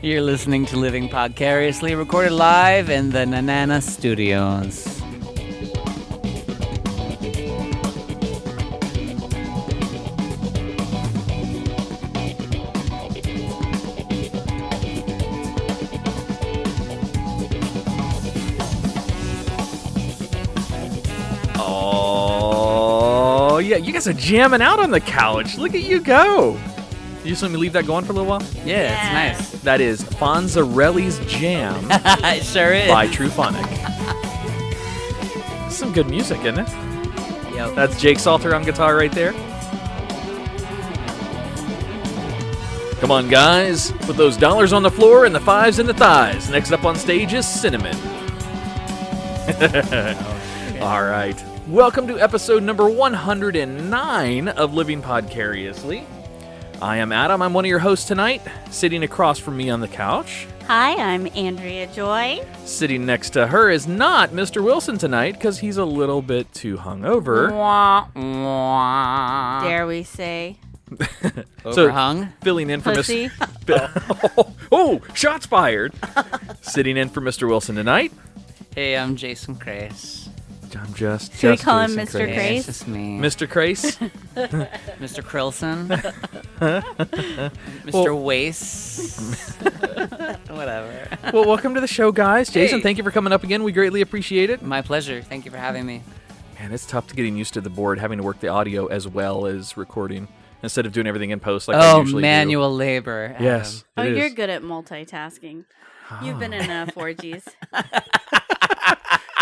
You're listening to Living Podcariously, recorded live in the Nanana Studios. Oh, yeah, you guys are jamming out on the couch. Look at you go. You just let me leave that going for a little while? Yeah, it's nice. That is Fonzarelli's Jam It sure is. by Truephonic. Some good music, isn't it? Yep. That's Jake Salter on guitar right there. Come on, guys. Put those dollars on the floor and the fives in the thighs. Next up on stage is Cinnamon. All right. Welcome to episode number 109 of Living Podcariously. I am Adam. I'm one of your hosts tonight. Sitting across from me on the couch. Hi, I'm Andrea Joy. Sitting next to her is not Mr. Wilson tonight because he's a little bit too hungover. Dare we say? Overhung. Filling in for Pussy. Oh, shots fired. Sitting in for Mr. Wilson tonight. Hey, I'm Jason Crase. I'm just. Should we call him Jason Mr. Yeah, Crase? it's just me. Mr. Crase. Mr. Krillson. Mr. Wace. Whatever. Well, welcome to the show, guys. Jason, Hey. thank you for coming up again. We greatly appreciate it. My pleasure. Thank you for having me. Man, it's tough to getting used to the board, having to work the audio as well as recording instead of doing everything in post like I usually manual labor. do. Yes. Oh, it you're is. good at multitasking. You've been in 4Gs.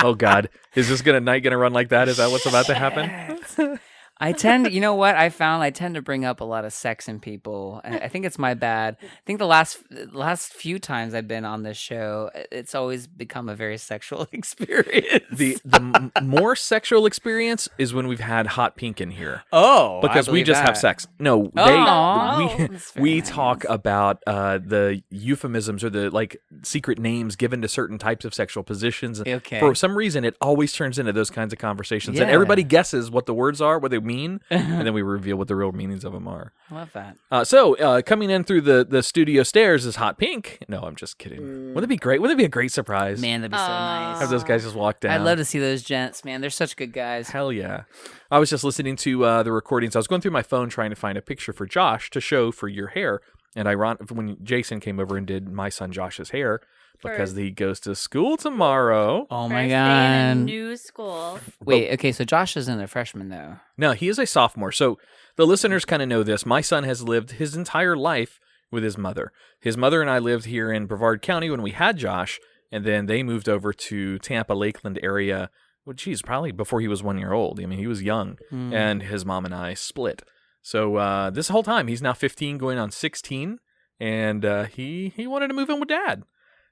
Oh, God. Is this night going to run like that? Is that what's about to happen? I tend, you know what I found? I tend to bring up a lot of sex in people. I think it's my bad. I think the last few times I've been on this show, it's always become a very sexual experience. The more sexual experience is when we've had Hot Pink in here. Oh, Because we just have sex. No, Oh, we that's very we nice. talk about the euphemisms or the secret names given to certain types of sexual positions. Okay. For some reason, it always turns into those kinds of conversations, and Yeah. everybody guesses what the words are, what they mean, and then we reveal what the real meanings of them are. I love that. So coming in through the studio stairs is Hot Pink. No, I'm just kidding. Wouldn't it be great? Wouldn't it be a great surprise? Man, that'd be so nice. Have those guys just walk down. I'd love to see those gents, man. They're such good guys. Hell yeah. I was just listening to the recordings. I was going through my phone trying to find a picture for Josh to show for your hair. And when Jason came over and did my son Josh's hair, because he goes to school tomorrow. Oh First my day in a god. new school. Wait, okay, so Josh isn't a freshman though. No, he is a sophomore. So the listeners kind of know this. My son has lived his entire life with his mother. His mother and I lived here in Brevard County when we had Josh, and then they moved over to Tampa, Lakeland area. Well, geez, probably before he was 1 year old. I mean, he was young, and his mom and I split. So this whole time, he's now 15 going on 16, and he wanted to move in with Dad.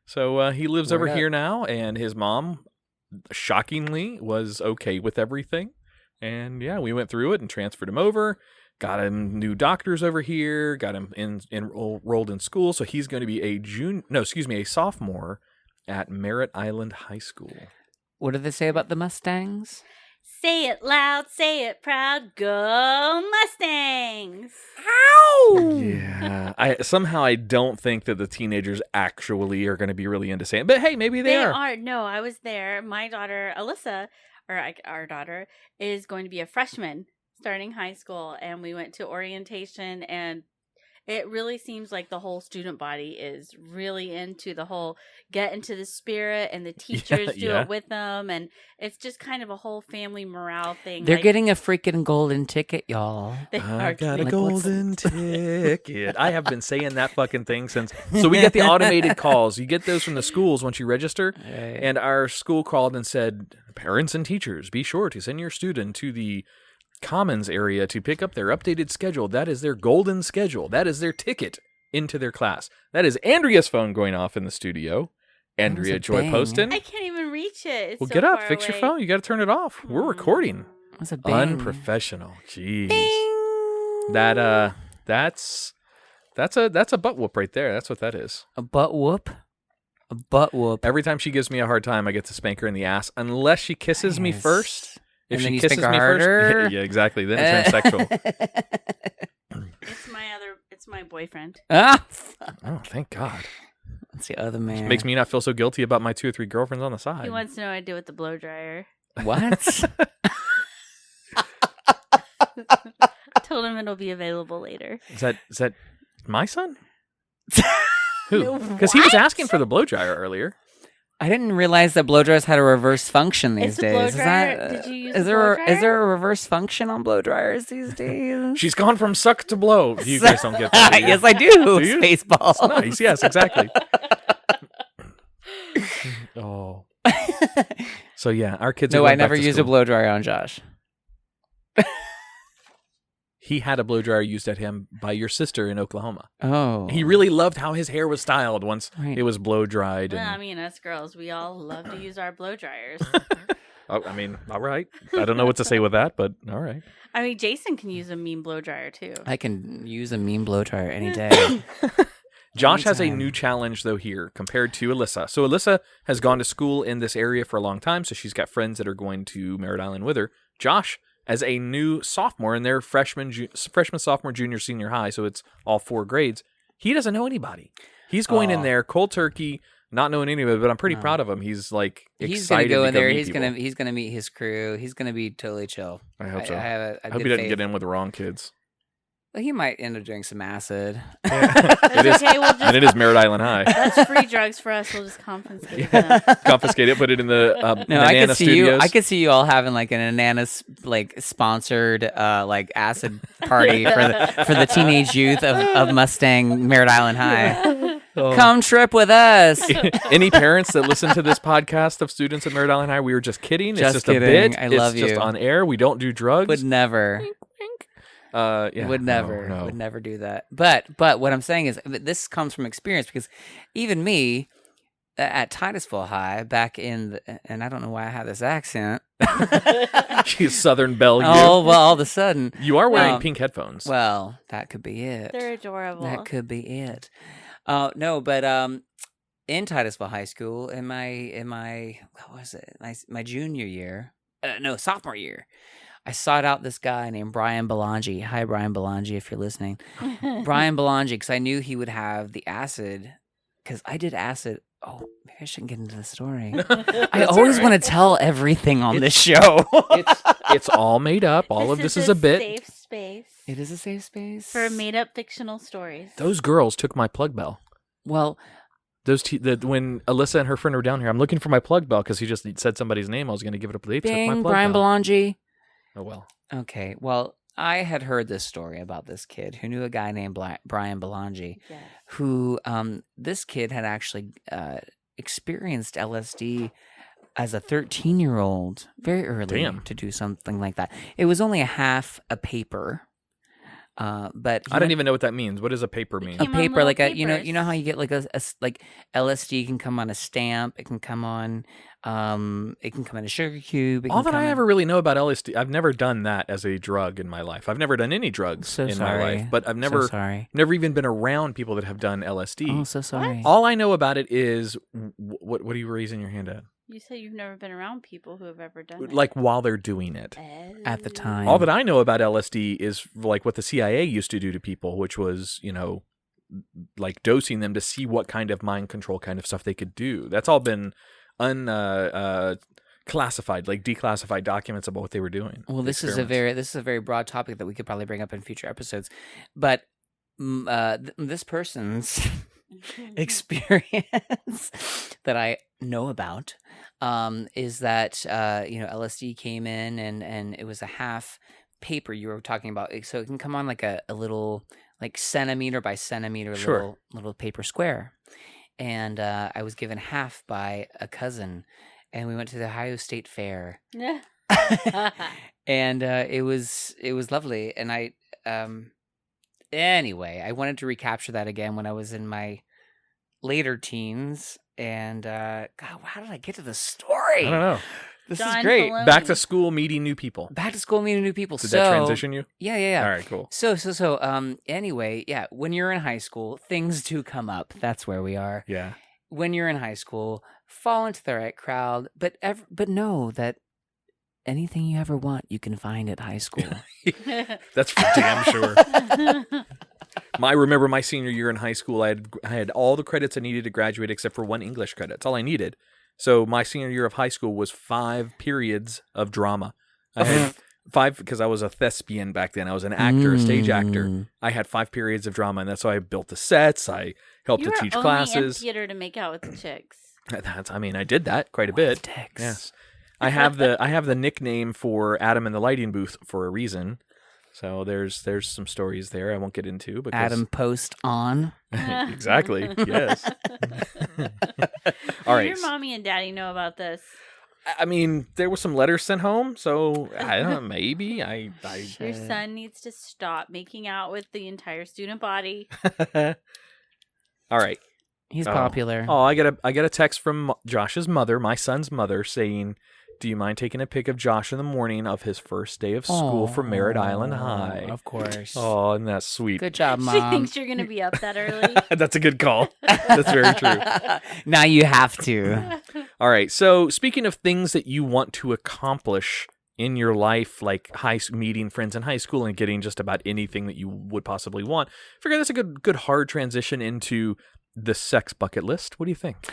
So he lives over here now, and his mom, shockingly, was okay with everything. And yeah, we went through it and transferred him over, got him new doctors over here, got him enrolled in school. So he's going to be a sophomore at Merritt Island High School. What did they say about the Mustangs? Say it loud, say it proud. Go Mustangs! Yeah, I don't think that the teenagers actually are going to be really into saying, but hey, maybe they are. No, I was there. My daughter, Alyssa, our daughter, is going to be a freshman starting high school. And we went to orientation, and it really seems like the whole student body is really into the whole get into the spirit, and the teachers do it with them. And it's just kind of a whole family morale thing. They're getting a freaking golden ticket, y'all. They I are got a getting- golden ticket. I have been saying that fucking thing since. So we get the automated calls. You get those from the schools once you register. Right. And our school called and said, parents and teachers, be sure to send your student to the Commons area to pick up their updated schedule. That is their golden schedule. That is their ticket into their class. That is Andrea's phone going off in the studio. Andrea a Joy bang. posting. I can't even reach it. It's Well, so get up, far fix your away. phone. You got to turn it off. We're recording. That's a bang. Unprofessional. Jeez. That's a butt whoop right there. That's what that is. A butt whoop. A butt whoop. Every time she gives me a hard time, I get to spank her in the ass, unless she kisses me Nice. first. If And she then you kisses spank me her first, harder. yeah, exactly. Then it turns sexual. It's my boyfriend. Ah, Oh, thank God. that's the other man. Makes me not feel so guilty about my 2 or 3 girlfriends on the side. He wants to know what I do with the blow dryer. What? I told him it'll be available later. Is that my son? Who? Because he was asking for the blow dryer earlier. I didn't realize that blow dryers had a reverse function these It's a days. blow Is dryer. that, Did you use is a there blow is there dryer? a reverse function on blow dryers these days? She's gone from suck to blow. You guys don't get that. Do you? Yes, I do. you? Spaceballs. Nice. Yes, exactly. Oh. So yeah, our kids. Are No, going I never back to used a school. blow dryer on Josh. He had a blow dryer used at him by your sister in Oklahoma. Oh, He really loved how his hair was styled once Right. it was blow dried. Well, And I mean, us girls, we all love to use our blow dryers. oh, I mean, all right. I don't know what to say with that, but all right. I mean, Jason can use a mean blow dryer too. I can use a mean blow dryer any day. Josh has a Anytime. new challenge though here compared to Alyssa. So Alyssa has gone to school in this area for a long time, so she's got friends that are going to Merritt Island with her. Josh, as a new sophomore in their freshman, sophomore, junior, senior high, so it's all 4 grades, he doesn't know anybody. He's going in Aw. there cold turkey, not knowing anybody, but I'm pretty No. proud of him. He's like He's gonna excited go to in there. meet He's people. gonna meet his crew. He's gonna be totally chill. I hope so. I have a I hope good he doesn't faith. get in with the wrong kids. Well, he might end up doing some acid. It is, okay, we'll just, and it is Merritt Island High. that's free drugs for us. We'll just confiscate them. Confiscate it, put it in the No, I Banana could see Studios. you. I could see you all having like an Ananas like sponsored like acid party for the teenage youth of Mustang Merritt Island High. Come trip with us. Any parents that listen to this podcast of students at Merritt Island High, we were just kidding. It's Just just kidding. a bit. I love it's just you. on air. We don't do drugs. Would never. Yeah, Would never. No. Would never do that. But what I'm saying is this comes from experience because even me at Titusville High back in the, and I don't know why I have this accent. She's Southern Belle. Oh well, all of a sudden. You are wearing Um, pink headphones. Well, that could be it. They're adorable. That could be it. No, but in Titusville High School, in my what was it? My junior year, no, sophomore year, I sought out this guy named Brian Belangi. Hi, Brian Belangi, if you're listening. Brian Belangi, because I knew he would have the acid, because I did acid. Oh, maybe I shouldn't get into the story. I always want to tell everything on this show. It's all made up. All of this is a bit. Safe space It is a safe space for made-up fictional stories. Those girls took my plug bell. Well, When Alyssa and her friend were down here, I'm looking for my plug bell because he just said somebody's name. I was going to give it up. They took my dang, plug Brian bell. Belangi. Oh well. Okay, well, I had heard this story about this kid who knew a guy named Brian Belangi, Yes. who this kid had actually experienced LSD as a 13-year-old very early Damn. to do something like that. It was only a half a paper, but I don't even know what that means. What does a paper mean? a Came on paper little like a you papers. know how you get like like LSD can come on a stamp, it can come on it can come in a sugar cube. It All can that I come in- ever really know about LSD, I've never done that as a drug in my life. I've never done any drugs So in my sorry. life, but I've So sorry. never even been around people that have done LSD. Oh, so sorry. All I know about it is what are you raising your hand at? You say you've never been around people who have ever done it. Like while they're doing it. At the time. All that I know about LSD is like what the CIA used to do to people, which was, like dosing them to see what kind of mind control kind of stuff they could do. That's all been classified, like declassified documents about what they were doing. Well, the this is a very broad topic that we could probably bring up in future episodes, but this person's experience that I know about is that LSD came in and it was a half paper you were talking about, so it can come on like a little like centimeter by centimeter Sure. little paper square, and I was given half by a cousin, and we went to the Ohio State Fair. Yeah. And it was lovely, and I anyway, I wanted to recapture that again when I was in my later teens, and God, how did I get to the story? I don't know. This John is great. Malone. Back to school, meeting new people. Back to school, meeting new people. Did so that transition you? yeah. All right, cool. So anyway, yeah, when you're in high school, things do come up. That's where we are. Yeah. When you're in high school, fall into the right crowd, but know that anything you ever want, you can find at high school. That's for damn sure. I remember my senior year in high school, I had all the credits I needed to graduate except for one English credit. That's all I needed. So my senior year of high school was 5 periods of drama. I had 5 because I was a thespian back then. I was an actor, a stage actor. I had 5 periods of drama, and that's how I built the sets. I helped to teach classes. You were only in theater to make out with the chicks. I did that quite a bit. Yes, I have the nickname for Adam in the lighting booth for a reason. So there's some stories there I won't get into. Because... Adam Post on. Exactly. Yes. All right. Your mommy and daddy know about this. I mean, there were some letters sent home, so I don't know. Maybe Your son needs to stop making out with the entire student body. All right. He's popular. Oh, I got a text from Josh's mother, my son's mother, saying, "Do you mind taking a pic of Josh in the morning of his first day of school for Merritt Island High?" Of course. Oh, isn't that sweet? Good job, Mom. She thinks you're going to be up that early. That's a good call. That's very true. Now you have to. All right. So speaking of things that you want to accomplish in your life, like meeting friends in high school and getting just about anything that you would possibly want, I figure that's a good hard transition into the sex bucket list. What do you think?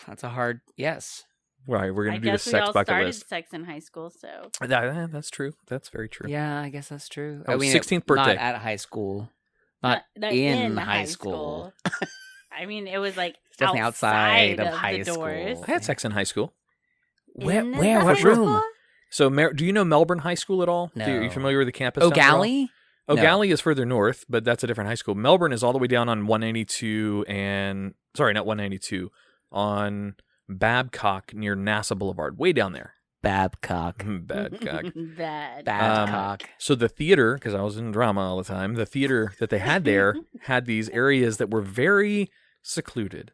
That's a hard yes. Right, we're going to do the sex bucket list. I guess we all started sex in high school, so. That's true. That's very true. Yeah, I guess that's true. Oh, 16th birthday. Not at high school. Not in high school. I mean, it was like definitely outside of high school. I had sex in high school. Where? What room? So, do you know Melbourne High School at all? No. Are you familiar with the campus? O'Galley? O'Galley is further north, but that's a different high school. Melbourne is all the way down on 192 not 192, on Babcock near NASA Boulevard, way down there. Babcock. Babcock. So the theater, because I was in drama all the time, the theater that they had there had these areas that were very secluded,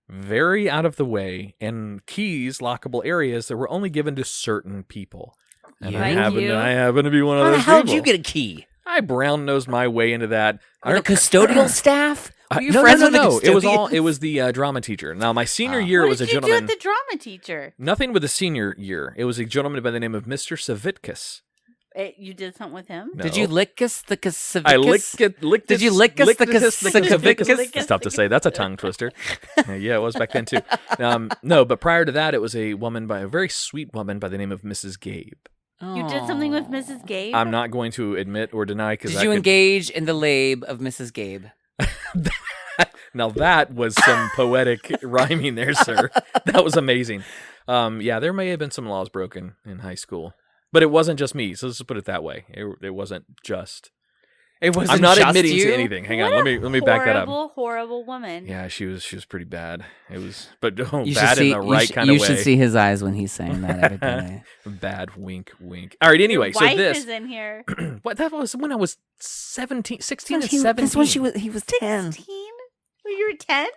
very out of the way, and keys, lockable areas that were only given to certain people. And I happen to be one of those people. How did you get a key? I brown-nosed my way into that. The custodial staff? Were you No. the It was the drama teacher. Now, my senior year, it was a gentleman. What did you do with the drama teacher? Nothing with the senior year. It was a gentleman by the name of Mr. Savitkus. You did something with him? No. Did you lick us the Savickus? I licked Did you lick us the Savickus? It's tough to say. That's a tongue twister. Yeah, it was back then too. No, but prior to that, it was a very sweet woman by the name of Mrs. Gabe. You did something with Mrs. Gabe? I'm not going to admit or deny because Did you engage in the lab of Mrs. Gabe? Now that was some poetic rhyming there, sir. That was amazing. Yeah, there may have been some laws broken in high school, but it wasn't just me. So let's just put it that way. It wasn't just. I'm not admitting to anything. Hang on, let me back that up. Horrible woman. Yeah, she was pretty bad. It was, but bad in the right kind of way. You should see his eyes when he's saying that every day. Bad wink, wink. All right. Anyway, Your wife so this is in here. What that was when I was 16 and 17. That's when he was 10. 16? You were 10?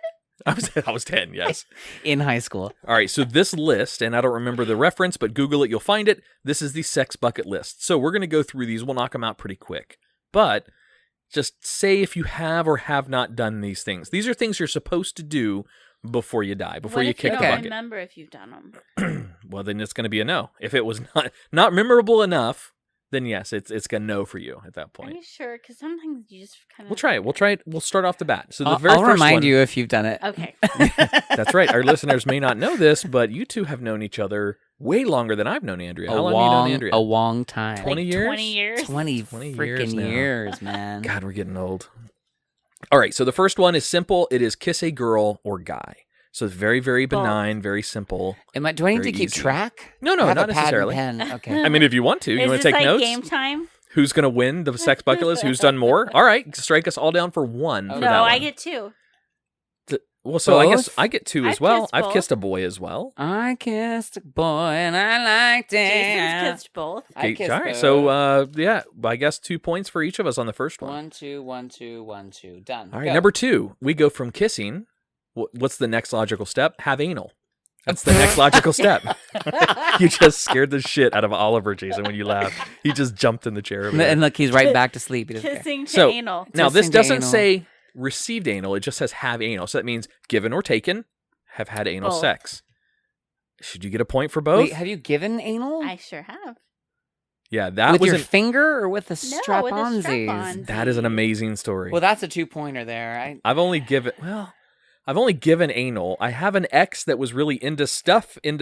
I was 10. Yes, in high school. All right. So this list, and I don't remember the reference, but Google it, you'll find it. This is the sex bucket list. So we're going to go through these. We'll knock them out pretty quick, but. Just say if you have or have not done these things. These are things you're supposed to do before you die, before you kick the bucket. I don't remember if you've done them. Well, then it's going to be a no. If it was not memorable enough, then yes, it's a no for you at that point. Are you sure? Because sometimes you just kind of... We'll try it. We'll start off the bat. So the I'll remind you if you've done it. Okay. That's right. Our listeners may not know this, but you two have known each other way longer than I've known Andrea. How long have you known Andrea? A long time. 20 years? 20 years. 20 freaking years, man. God, we're getting old. All right, so the first one is simple. It is kiss a girl or guy. So it's very, very benign, very simple. Do I need to keep track? No, not necessarily. Okay. I mean, if you want to. You want to take notes? Is this like game time? Who's going to win the sex bucket list? Who's done more? All right, strike us all down for one. No, for that one. I get 2. Well, so I guess I get 2 as well. I've I've kissed a boy as well. I kissed a boy and I liked it. Jason's kissed both. I kissed all right, both. so yeah, I guess 2 points for each of us on the first one. 1, 2, 1, 2, 1, 2. Done. All right, Go. number 2, we go from kissing. What's the next logical step? Have anal. That's the next logical step. You just scared the shit out of Oliver, Jason, when you laughed. He just jumped in the chair. And look, he's right back to sleep. He doesn't care. Kissing to anal. Now, this Kissing to doesn't anal. say received anal. It just says have anal. So that means given or taken, have had anal Both. sex. Should you get a point for both? Wait, have you given anal? I sure have. Yeah, that with was your an, finger or with the No, with a strap-onsies? strap-on. that is an amazing story. Well, that's a 2-pointer there. I've only given anal. I have an ex that was really into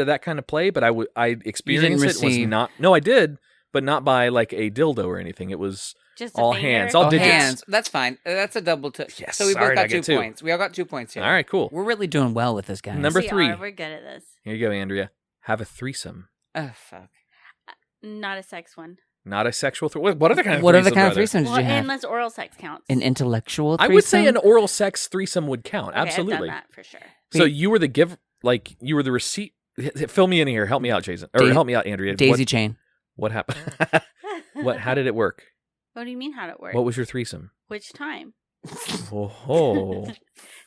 that kind of play, but I experienced it was receive. not. No, I did, but not by like a dildo or anything. It was Just a all finger? hands, all Oh, digits. hands. That's fine. That's a double. Yes, So we both alright, I got get 2 two. points. We all got 2 points here. All right, cool. We're really doing well with this, guys. Number We 3. are. We're good at this. Here you go, Andrea. Have a threesome. Oh, fuck. Not a sex one. Not a sexual threesome. What other kind of What other threesomes kind are of there? threesome did Well, you have? unless oral sex counts. An intellectual I threesome? would say an oral sex threesome would count. Okay, Absolutely. I've done that for sure. So you were the you were the receipt. Fill me in here. Help me out, Jason. Or help me out, Andrea. Daisy chain. What happened? How did it work? What do you mean, how'd it work? What was your threesome? Which time? Oh,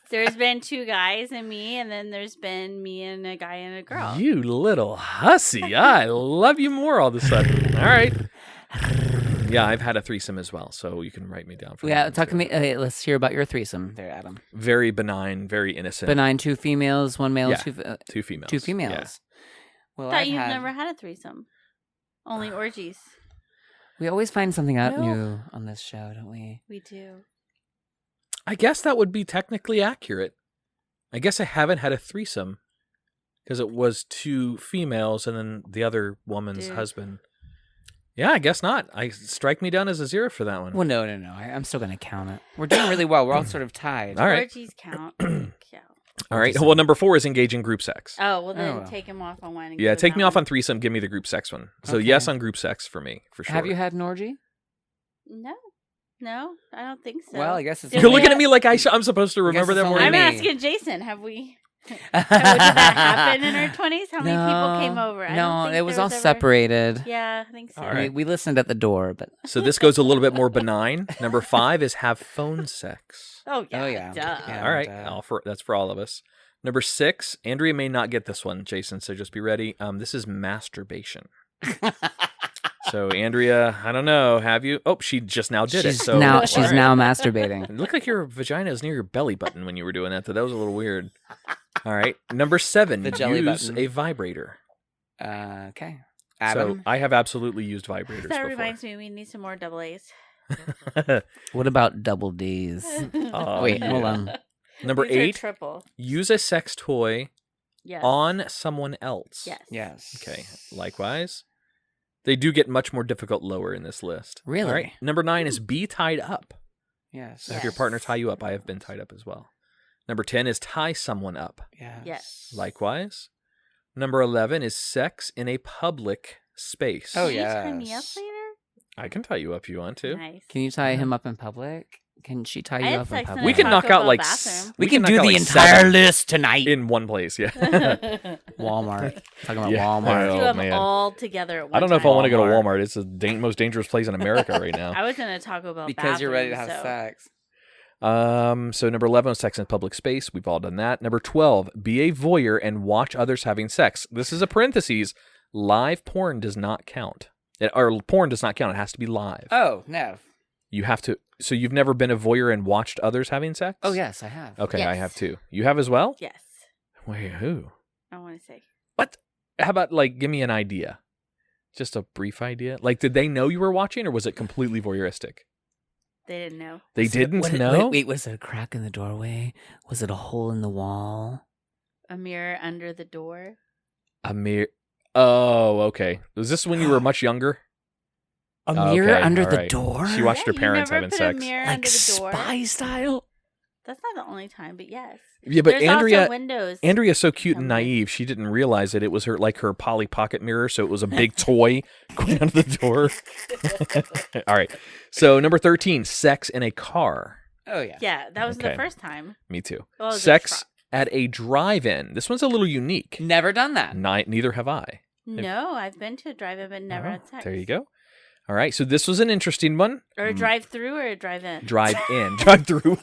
There's been 2 guys and me, and then there's been me and a guy and a girl. you little hussy. I love you more all of a sudden. All right. Yeah, I've had a threesome as well, so you can write me down for Yeah, that. talk to me. Let's hear about your threesome there, Adam. Very benign, very innocent. Benign, 2 females, 1 male, Yeah. 2 2 females. 2 females. Yeah. Well, I thought I've you've had- never had a threesome. Only orgies. We always find something out No. new on this show, don't we? We do. I guess that would be technically accurate. I guess I haven't had a threesome because it was 2 females and then the other woman's Dude. husband. Yeah, I guess not. Strike me down as a 0 for that one. Well, no. I'm still going to count it. We're doing really well. We're all sort of tied. All right. Orgies count. Yeah. All right. Well, number 4 is engage in group sex. Oh, well then Oh, well. take him off on one. And Yeah, go take that me off one. on threesome. Give me the group sex one. So Okay. yes on group sex for me, for sure. Have you had an orgy? No, I don't think so. Well, I guess it's. Did You're we looking have- at me like I'm supposed to remember it's that more only than I'm me. asking Jason. Have we? Did that happen in our 20s? How many people came over? I don't No, think it was there all ever- separated. Yeah, I think so. All right. We listened at the door, but So this goes a little bit more benign. Number 5 is have phone sex. Oh yeah. Oh, yeah. Duh. Yeah. All right. And, That's for all of us. Number 6, Andrea may not get this one, Jason, so just be ready. This is masturbation. So Andrea, I don't know, have you? Oh, she just now did it. she's So now all she's right. now masturbating. It looked like your vagina was near your belly button when you were doing that, though. That was a little weird. All right. Number 7, The jelly use button. a vibrator. Okay, So Adam. I have absolutely used vibrators That before. reminds me, we need some more double A's. What about double D's? Oh, Wait, yeah. hold on. Number These are 8, triple. use a sex toy Yes. on someone else. Yes. Yes. Okay. Likewise. They do get much more difficult lower in this list. Really? All right. Number 9 is be tied up. Yes. So have your partner tie you up. I have been tied up as well. Number 10 is tie someone up. Yes. Yes. Likewise. Number 11 is sex in a public space. Oh, Can you tie me up yes. later? I can tie you up if you want to. Nice. Can you tie him up in public? Can she tie I you had up in sex in public? a We can knock Taco out Bell like bathroom. We can knock do out the like entire 7 list tonight. in one place. Yeah. Walmart. Talking about Yeah. Walmart. Oh, do them man. all together at one I don't know if I time. want to go to Walmart. Walmart. It's the most dangerous place in America right now. I was in a Taco Bell Because you're ready to bathroom, have so- sex. So number 11 is sex in public space. We've all done that. Number 12, be a voyeur and watch others having sex. This is a parentheses. Live porn does not count. Or porn does not count. It has to be live. Oh, no. You have to. So you've never been a voyeur and watched others having sex? Oh, yes, I have. Okay, I Yes. have too. You have as well? Yes. Wait, who? I want to say. What? How about give me an idea? Just a brief idea. Did they know you were watching, or was it completely voyeuristic? They didn't know. They didn't What- know. Wait, was it a crack in the doorway? Was it a hole in the wall? A mirror under the door. A mirror. Oh, okay. Was this when you were much younger? A mirror Okay, under all the right. door? She watched her Yeah, parents you never having put sex. A mirror Like under the door. spy style? That's not the only time, but yes. Yeah, but There's Andrea. also windows. Andrea's so cute and Somewhere. naive. She didn't realize that it was her Polly Pocket mirror, so it was a big toy going under the door. All right. So number 13, sex in a car. Oh, yeah. Yeah, that was Okay. the first time. Me too. Well, it was a Sex truck. at a drive-in. This one's a little unique. Never done that. Neither have I. No, I've been to a drive-in, but never Oh, had sex. There you go. All right. So this was an interesting one. Or a drive-through or a drive-in. Drive-in, drive-through.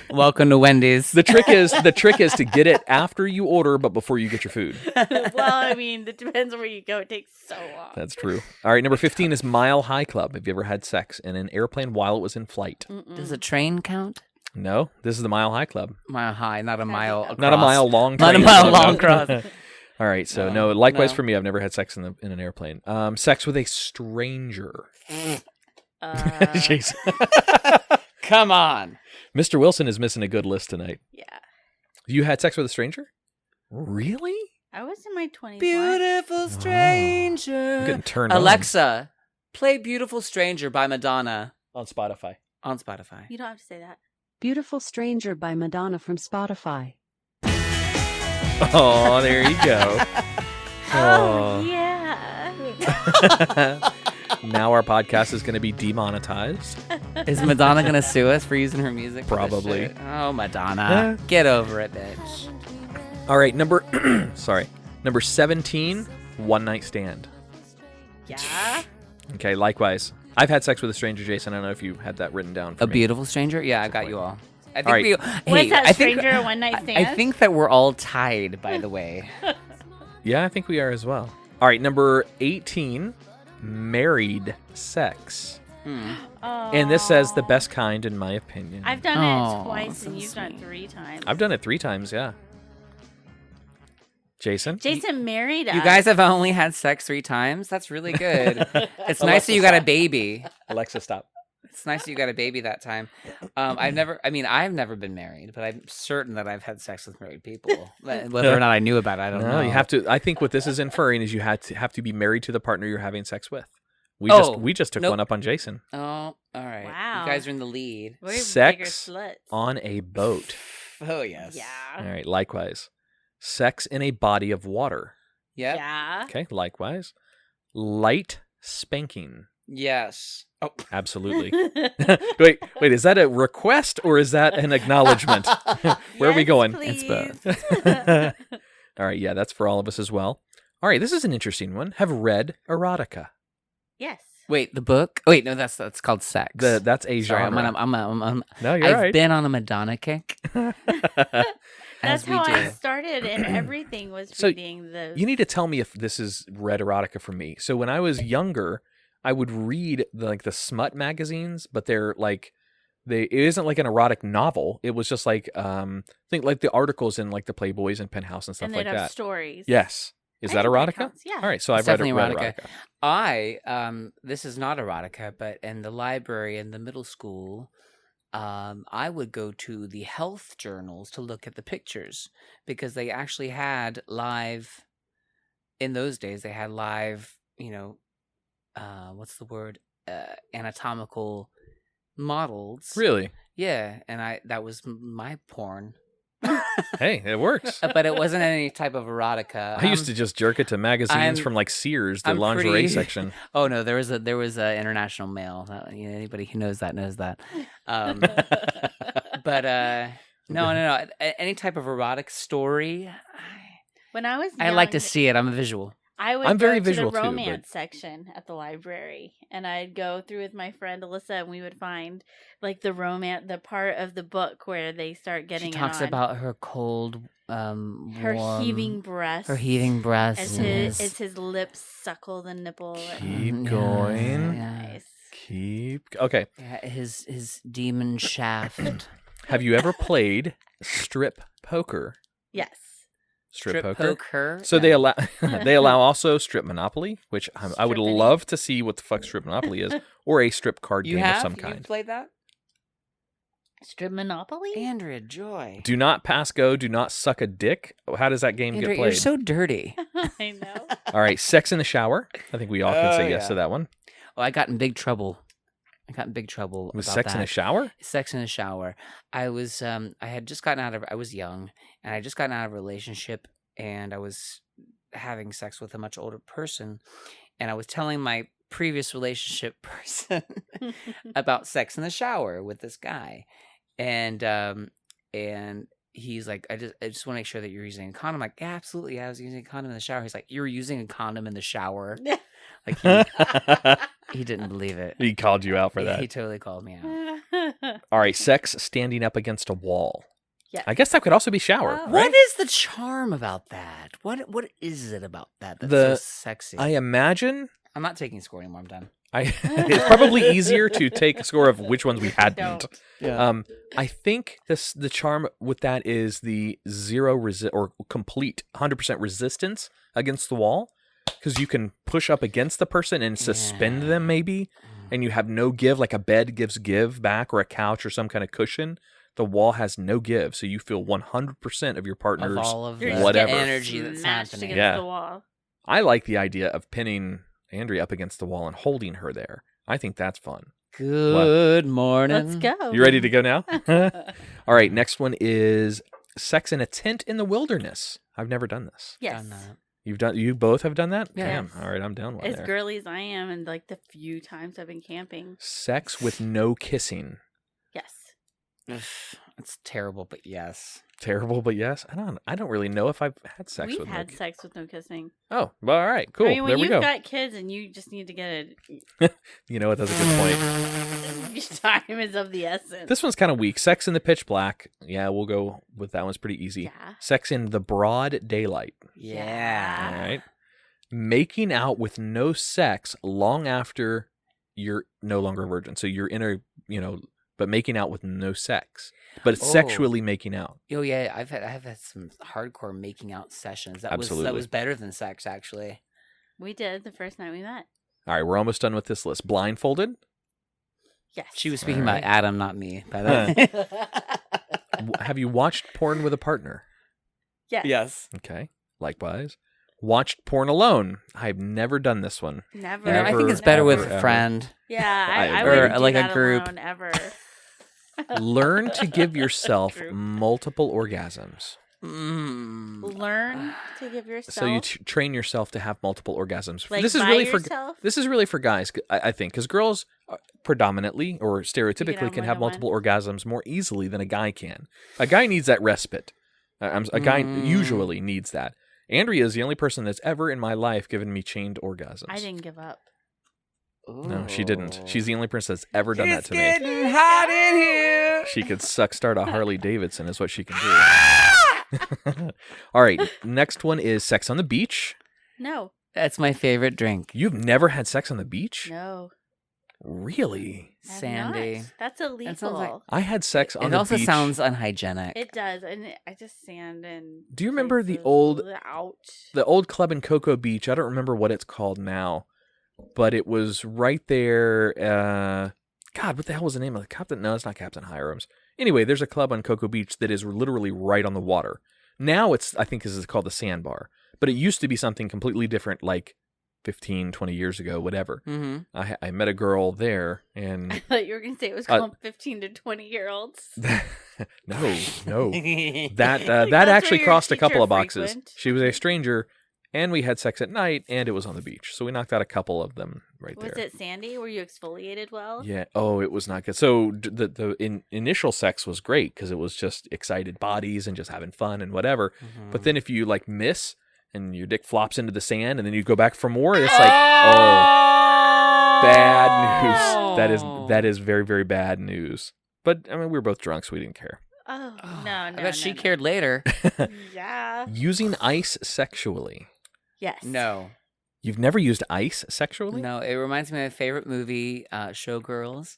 Welcome to Wendy's. The trick is to get it after you order, but before you get your food. Well, I mean, it depends where you go. It takes so long. That's true. All right. Number 15 is Mile High Club. Have you ever had sex in an airplane while it was in flight? Does a train count? No. This is the Mile High Club. Mile high, not a mile across. Not a mile long. Not a train. mile No, long no. cross. All right, so No, likewise no. for me, I've never had sex in an airplane. Sex with a stranger. Jason. Come on. Mr. Wilson is missing a good list tonight. Yeah. You had sex with a stranger? Really? I was in my 20s. Beautiful stranger. I'm getting turned on. Alexa, play Beautiful Stranger by Madonna On Spotify. on Spotify. You don't have to say that. Beautiful Stranger by Madonna from Spotify. Oh, there you go. Oh, yeah. Now our podcast is going to be demonetized. Is Madonna going to sue us for using her music? for this Probably. shit? Oh, Madonna. Get over it, bitch. All right, number 17, one night stand. Yeah. Okay, likewise. I've had sex with a stranger, Jason. I don't know if you had that written down for A me. beautiful stranger? Yeah, I got you all. I think All right. we. Was Hey, that I think, stranger a one-night stand? I think that we're all tied, by the way. Yeah, I think we are as well. All right, number 18, married sex. And this says the best kind, in my opinion. I've done Oh, it twice, so and you've done it sweet. 3 times. I've done it 3 times, yeah. Jason? Jason married us. You guys have only had sex 3 times? That's really good. It's nice that you got a baby. Alexa, stop. It's nice that you got a baby that time. I've never been married, but I'm certain that I've had sex with married people. Whether or not I knew about it, I don't know. No, you have to. I think what this is inferring is you have to be married to the partner you're having sex with. We just took nope. one up on Jason. Oh, all right. Wow. You guys are in the lead. We're bigger Sex sluts. on a boat. Oh, yes. All Yeah. right, likewise. Sex in a body of water. Yep. Yeah. Okay, likewise. Light spanking. Yes. Oh. Absolutely. wait, is that a request or is that an acknowledgement? Where are we Yes, going? It's please. All right, yeah, that's for all of us as well. All right, this is an interesting one. Have read erotica. Yes. Wait, the book? Wait, no, that's called sex. That's a Sorry, genre. No, you're I've right. been on a Madonna kick. That's as we how do. I started, and everything was So, reading those. You need to tell me if this is read erotica for me. So when I was younger, I would read the smut magazines, but they're like it isn't like an erotic novel. It was just like think like the articles in like the Playboys and Penthouse and stuff and like they'd have that. stories. Yes. Is I that think that erotica? counts, yeah. All right, so It's I've read definitely erotica. erotica. This is not erotica, but in the library in the middle school, I would go to the health journals to look at the pictures because they actually had live, in those days, they had live, what's the word? Anatomical models. Really? Yeah, and that was my porn. Hey, it works. But it wasn't any type of erotica. I used to just jerk it to magazines I'm- from like Sears, the I'm lingerie pretty- section. Oh no, there was a international mail. Anybody who knows that knows that. But no. Any type of erotic story, When I was I like to young, see it. I'm a visual. I would I'm go very to visual the too, but- romance section at the library, and I'd go through with my friend Alyssa, and we would find like the part of the book where they start getting. She talks it on. about her cold, her warm- heaving breasts. her heaving breasts. As his lips suckle the nipple. Keep going. Nice. Okay. Yeah, his demon shaft. Have you ever played strip poker? Yes. Strip poker. poker. So they allow they allow also strip Monopoly, which I would Strippity. love to see what the fuck strip Monopoly is, or a strip card You game have of some you kind. played that? Strip Monopoly? Andrea Joy. Do not pass go. Do not suck a dick. How does that game Andrea, get you're played? so dirty. I know. All right, sex in the shower. I think we all can Oh, say yes yeah. to that one. Oh, I got in big trouble. With about sex in that. the shower? Sex in the shower. I was I was young and I just gotten out of a relationship and I was having sex with a much older person and I was telling my previous relationship person about sex in the shower with this guy. And he's like, I just want to make sure that you're using a condom. I'm like, yeah, absolutely. Yeah, I was using a condom in the shower. He's like, you were using a condom in the shower. Like he didn't believe it. He called you out for Yeah, that. he totally called me out. All right, sex standing up against a wall. Yes. I guess that could also be shower. Oh. right? What is the charm about that? What is it about that that's so sexy? I imagine I'm not taking score anymore. I'm done. It's probably easier to take a score of which ones we hadn't. Don't. Yeah. I think the charm with that is the or complete 100% resistance against the wall, because you can push up against the person and suspend them maybe, and you have no give, like a bed gives give back, or a couch or some kind of cushion. The wall has no give, so you feel 100% of your partner's Of all of You're the whatever energy that's smashed happening. against Yeah. the wall. I like the idea of pinning Andrea up against the wall and holding her there. I think that's fun. Good morning. Let's go. You ready to go now? All right, next one is sex in a tent in the wilderness. I've never done this. Yes. Done that. You both have done that? Yeah. Damn. All right, I'm down one As there. girly as I am, and like the few times I've been camping. Sex with no kissing. Yes. Ugh, it's terrible, but yes. Terrible, but yes. I don't really know if I've had sex We've with had no sex with no kissing. Oh, well, all right, cool. I mean, when There we you've go. got kids and you just need to get it, You know what? That's a good point. time is of the essence. This one's kind of weak. Sex in the pitch black. Yeah, we'll go with that one's pretty easy. Yeah. Sex in the broad daylight. Yeah. All right. Making out with no sex long after you're no longer a virgin. So you're in a, but making out with no sex. But it's Oh. sexually making out. Oh yeah, I've had some hardcore making out sessions. That Absolutely. was better than sex actually. We did the first night we met. All right, we're almost done with this list. Blindfolded. Yes. She was speaking Alright. about Adam, not me. By the way. Have you watched porn with a partner? Yes. Yes. Okay. Likewise. Watched porn alone. I've never done this one. Never. You know, I think Ever, it's better with ever, a ever. friend. Yeah, I Or, wouldn't do like a that group. alone ever. Learn to give yourself Group. multiple orgasms. Learn to give yourself. So you train yourself to have multiple orgasms. like This is by really yourself? this is really for guys, I think, because girls predominantly or stereotypically have can more have than multiple orgasms more easily than a guy can. A guy needs that respite. A guy usually needs that. Andrea is the only person that's ever in my life given me chained orgasms. I didn't give up. No, she didn't. She's the only person that's ever done that It's to me. getting hot in here. She could start a Harley Davidson is what she can do. All right, next one is sex on the beach. No. That's my favorite drink. You've never had sex on the beach? No. Really? I've Sandy. not. That's illegal. That sounds like- I had sex on It the also beach. sounds unhygienic. It does, and I just sand and. Do you remember the places. old- Ouch. The old club in Cocoa Beach. I don't remember what it's called now, but it was right there. God, what the hell was the name of the Captain? No, it's not Captain Hiram's. Anyway, there's a club on Cocoa Beach that is literally right on the water. Now I think this is called the Sandbar, but it used to be something completely different, like 15, 20 years ago, whatever. Mm-hmm. I met a girl there, I and thought you were going to say it was called 15 to 20-year-olds. no, that Like, that that's actually where your crossed a couple teacher of boxes. frequent. She was a stranger, and we had sex at night, and it was on the beach, so we knocked out a couple of them right Was there. it sandy? Were you exfoliated well? Yeah. Oh, it was not good. So the initial sex was great because it was just excited bodies and just having fun and whatever. Mm-hmm. But then if you like miss and your dick flops into the sand and then you go back for more, it's like, oh, bad news. That is very, very bad news. But I mean, we were both drunk, so we didn't care. Oh, Oh, no. I No, bet she no. cared later. Yeah. Using ice sexually. Yes. No. You've never used ice sexually? No, it reminds me of my favorite movie, Showgirls,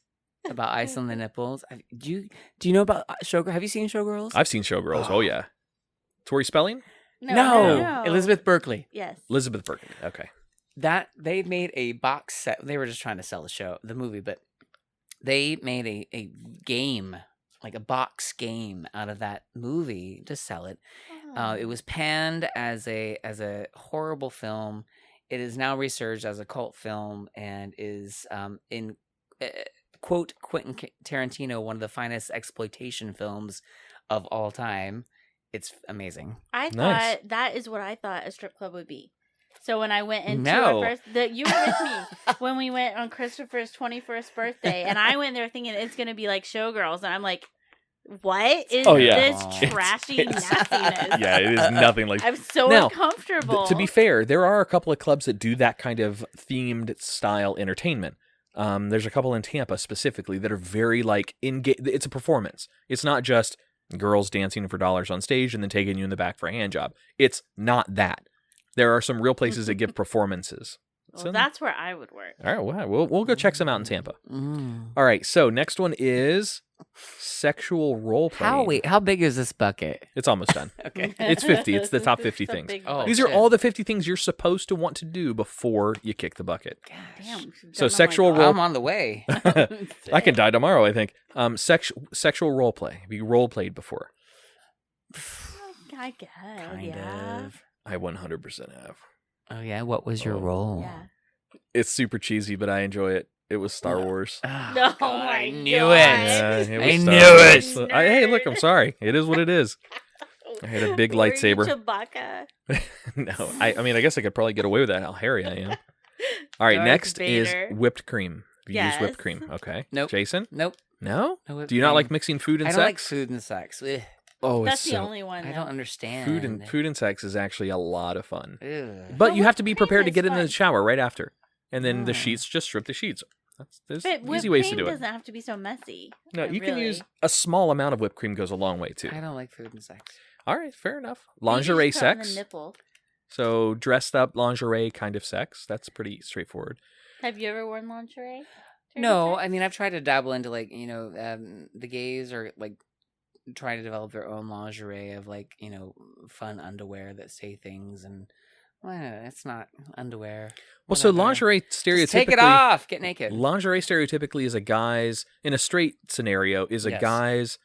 about ice on the nipples. Do you know about Showgirls? Have you seen Showgirls? I've seen Showgirls. Oh, yeah. Tori Spelling? No. Elizabeth Berkley. Yes. Elizabeth Berkley. Okay. That they made a box set. They were just trying to sell the movie, but they made a game, like a box game out of that movie to sell it. It was panned as a horrible film. It is now resurged as a cult film and is in quote Quentin Tarantino, one of the finest exploitation films of all time. It's amazing. I Nice. thought that is what I thought a strip club would be. So when I went into No. our first, you were with me when we went on Christopher's 21st birthday, and I went there thinking it's going to be like Showgirls, and I'm like, what is Oh, yeah. this It's- trashy nastiness? Yeah, it is nothing like I'm so Now, uncomfortable. To be fair, there are a couple of clubs that do that kind of themed style entertainment. There's a couple in Tampa specifically that are very like it's a performance. It's not just girls dancing for dollars on stage and then taking you in the back for a hand job. It's not that. There are some real places that give performances Well, that's where I would work. All right, we'll go check some out in Tampa. Mm. All right, so next one is sexual role playing. How big is this bucket? It's almost done. Okay. It's 50. It's the top 50 It's a things. big Oh, bucket. These are shit. all the 50 things you're supposed to want to do before you kick the bucket. Damn, we should've So done sexual all my role- I'm on the way. I can die tomorrow, I think. Sexual role play. Have you role played before? I guess. Kind yeah. of. I 100% have. Oh yeah, what was your Oh. role? Yeah. It's super cheesy, but I enjoy it. It was Star Wars. Oh, No, God, my I knew God. it. Yeah, it was I Star knew Wars. it. So hey, look, I'm sorry. It is what it is. I had a big Were you lightsaber. Chewbacca? No, I mean, I guess I could probably get away with that. How hairy I am. All right, Darth next Vader. is whipped cream. You use whipped Yes. cream. Okay. Nope. Jason? Nope. No? No whipped Do you not cream. like mixing food and I sex? don't like food and sex. Ugh. Oh, That's it's the so... only one. I though. don't understand. Food and sex is actually a lot of fun. Ugh. But But you have whipped to be cream prepared to is get in the fun. shower right after. And then the Oh. sheets, just strip the sheets. There's But whipped easy ways to cream do it. doesn't have to be so messy. No, Not you can use really. a small amount of whipped cream goes a long way too. I don't like food and sex. All right, fair enough. You Lingerie just put it on the sex. nipple. So dressed up lingerie kind of sex. That's pretty straightforward. Have you ever worn lingerie? during No, sex? I mean I've tried to dabble into like the gays are like trying to develop their own lingerie of like fun underwear that say things and well, it's not underwear. Well, so Whatever. lingerie Just stereotypically take it off, get naked. Lingerie stereotypically is a guy's in a straight scenario is a Yes. guy's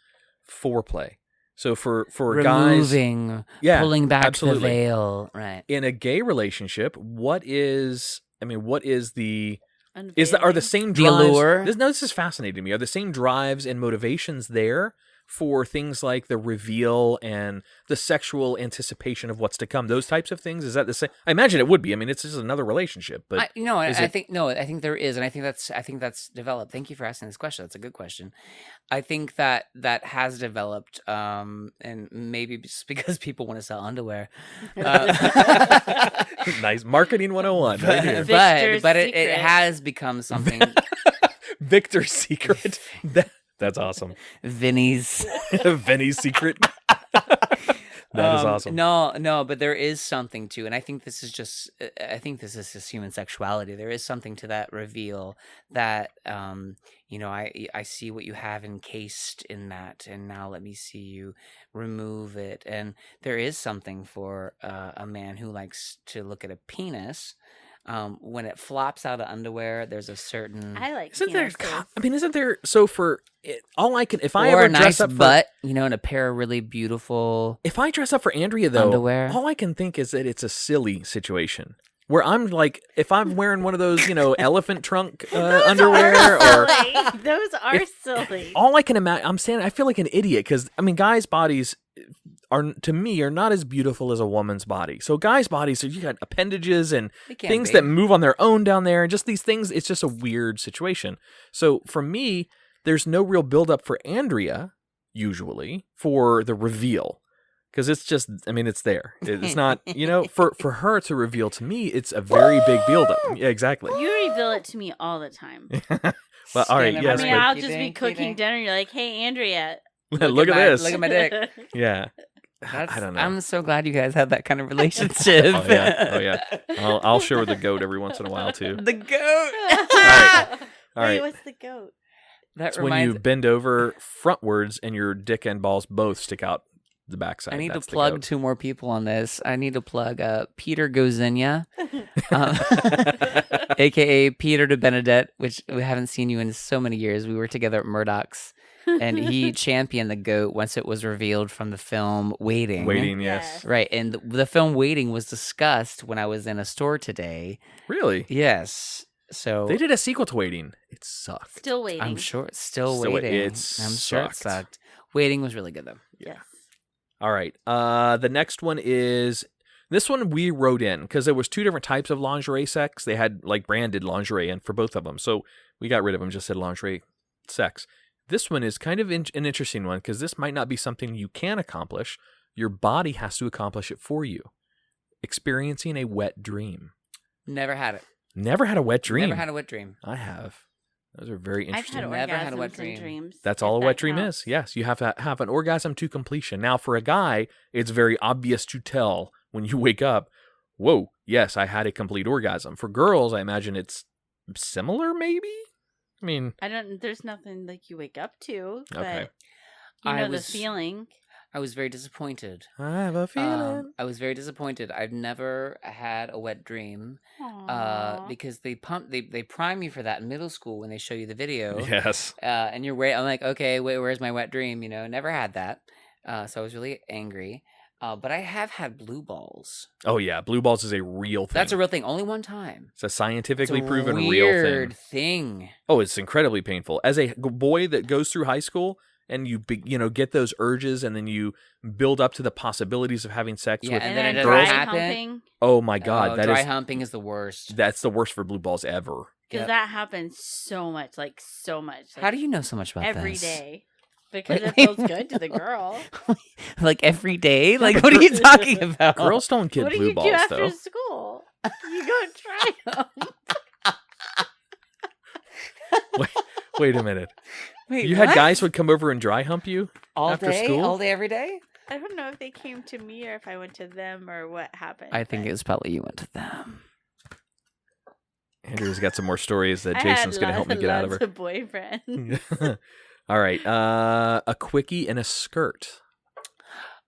foreplay. So for guys, Removing, yeah, pulling back absolutely. the veil, right? In a gay relationship, what is the are the Unveiling. same The drives? allure? This is fascinating to me. Are the same drives and motivations there for things like the reveal and the sexual anticipation of what's to come? Those types of things. Is that the same? I imagine it would be. I mean, it's just another relationship. But I is it- think there is, and I think that's developed. Thank you for asking this question. That's a good question. I think that has developed, and maybe just because people want to sell underwear. nice marketing 101 right here. Victor's but it Secret. has become something. Victor's secret. That's awesome. Vinny's. Vinny's secret. That is awesome. No, but there is something to, and I think this is just human sexuality. There is something to that reveal that, I see what you have encased in that, and now let me see you remove it. And there is something for a man who likes to look at a penis. When it flops out of underwear, there's a certain I like Isn't there? penises. I mean, isn't there? So for it, all I can, if I or ever a nice dress up for, butt, and a pair of really beautiful. if I dress up for Andrea though, Underwear. all I can think is that it's a silly situation where I'm like, if I'm wearing one of those, elephant trunk underwear, or Those are silly. all I can imagine, I feel like an idiot because I mean, guys' bodies are to me are not as beautiful as a woman's body. So guys' bodies, so you got appendages and They can things be. that move on their own down there, and just these things. It's just a weird situation. So for me, there's no real build up for Andrea usually for the reveal. Because it's just, I mean, it's there. It's not, for her to reveal to me, it's a very big build up. Yeah, exactly. You reveal it to me all the time. Well, all right, Skin of yes, I my mean, but- I'll You just be think, cooking dinner. You're like, "Hey, Andrea." Look at this. Look at my dick. Yeah. That's, I don't know. I'm so glad you guys have that kind of relationship. Oh yeah. I'll show her the goat every once in a while too. The goat. right. All Wait, right. what's the goat? That It's when you bend over frontwards and your dick and balls both stick out the backside. I need That's to the plug goat. 2 more people on this. I need to plug Peter Gozinia, aka Peter de Benedette, which we haven't seen you in so many years. We were together at Murdoch's, and he championed the goat once it was revealed from the film Waiting. Waiting, Yes. yes. Right, and the film Waiting was discussed when I was in a store today. Really? Yes, so They did a sequel to Waiting. It sucked. Still waiting. I'm sure it's still Still waiting. it I'm sure it sucked. sucked. Waiting was really good though. Yes. All right. The next one is this one we wrote in because there was 2 different types of lingerie sex. They had like branded lingerie and for both of them. So we got rid of them, just said lingerie sex. This one is kind of an interesting one because this might not be something you can accomplish. Your body has to accomplish it for you. Experiencing a wet dream. Nehave had it. Never had a wet dream. Never had a wet dream. I have. Those are very I've interesting. had Never had a orgasms wet in dream. dreams. That's if all a that wet dream counts. is. Yes, you have to have an orgasm to completion. Now, for a guy, it's very obvious to tell when you wake up whoa, yes, I had a complete orgasm. For girls, I imagine it's similar, maybe? I mean, There's nothing like you wake up to, okay. but you know the was- feeling. I was very disappointed. I have a feeling. I was very disappointed. I've never had a wet dream Aww. because they prime you for that in middle school when they show you the video. Yes. And you're I'm like, okay, wait, where's my wet dream? You know, never had that. So I was really angry. But I have had blue balls. Oh, yeah. Blue balls is a real thing. That's a real thing. Only one time. It's a scientifically It's a proven real weird thing. thing. Oh, it's incredibly painful. As a boy that goes through high school and you get those urges and then you build up to the possibilities of having sex Yeah, with and then it dry doesn't happen. humping, oh my God, Dry humping is the worst. that's the worst for blue balls ever. because Yep. that happens so much. Like, How do you know so much about every this? day? Because Wait, it feels good to the girl. Like every day? Like what are you talking about? Girls don't get What do blue you balls do after though. school? You go try them. Wait a minute. Wait, You had what? guys would come over and dry hump you? all after day, school? all day, every day. I don't know if they came to me or if I went to them or what happened. I think but it was probably you went to them. Andrew's got some more stories that I Jason's had going to help me get out of lots of boyfriends. her. All right. A quickie and a skirt.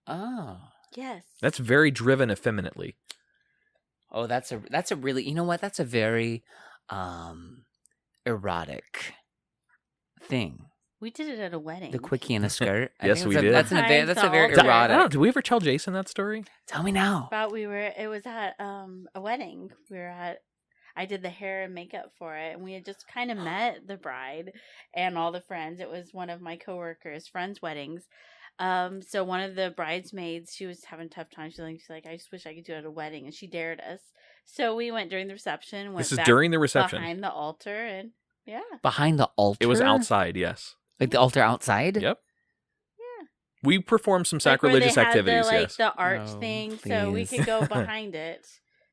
Oh, Yes. That's very driven effeminately. oh, that's a really. You know what? That's a very erotic thing. We did it at a wedding. The quickie in a skirt. I Yes, think we that's did. That's a Behind that's the a very altar. I don't know, erotic. did we ever tell Jason that story? Tell me now. It was at a wedding. I did the hair and makeup for it, and we had just kind of met the bride and all the friends. It was one of my coworkers' friends' weddings. So one of the bridesmaids, she was having a tough time. She's like, I just wish I could do it at a wedding, and she dared us. So we went during the reception. Went This is back during the reception. behind the altar, and yeah, Behind the altar. It was outside, yes. Like the altar outside. Yep. yeah. We performed some Like where they sacrilegious had activities, the, yes. the arch No, thing, so we please. could go behind it.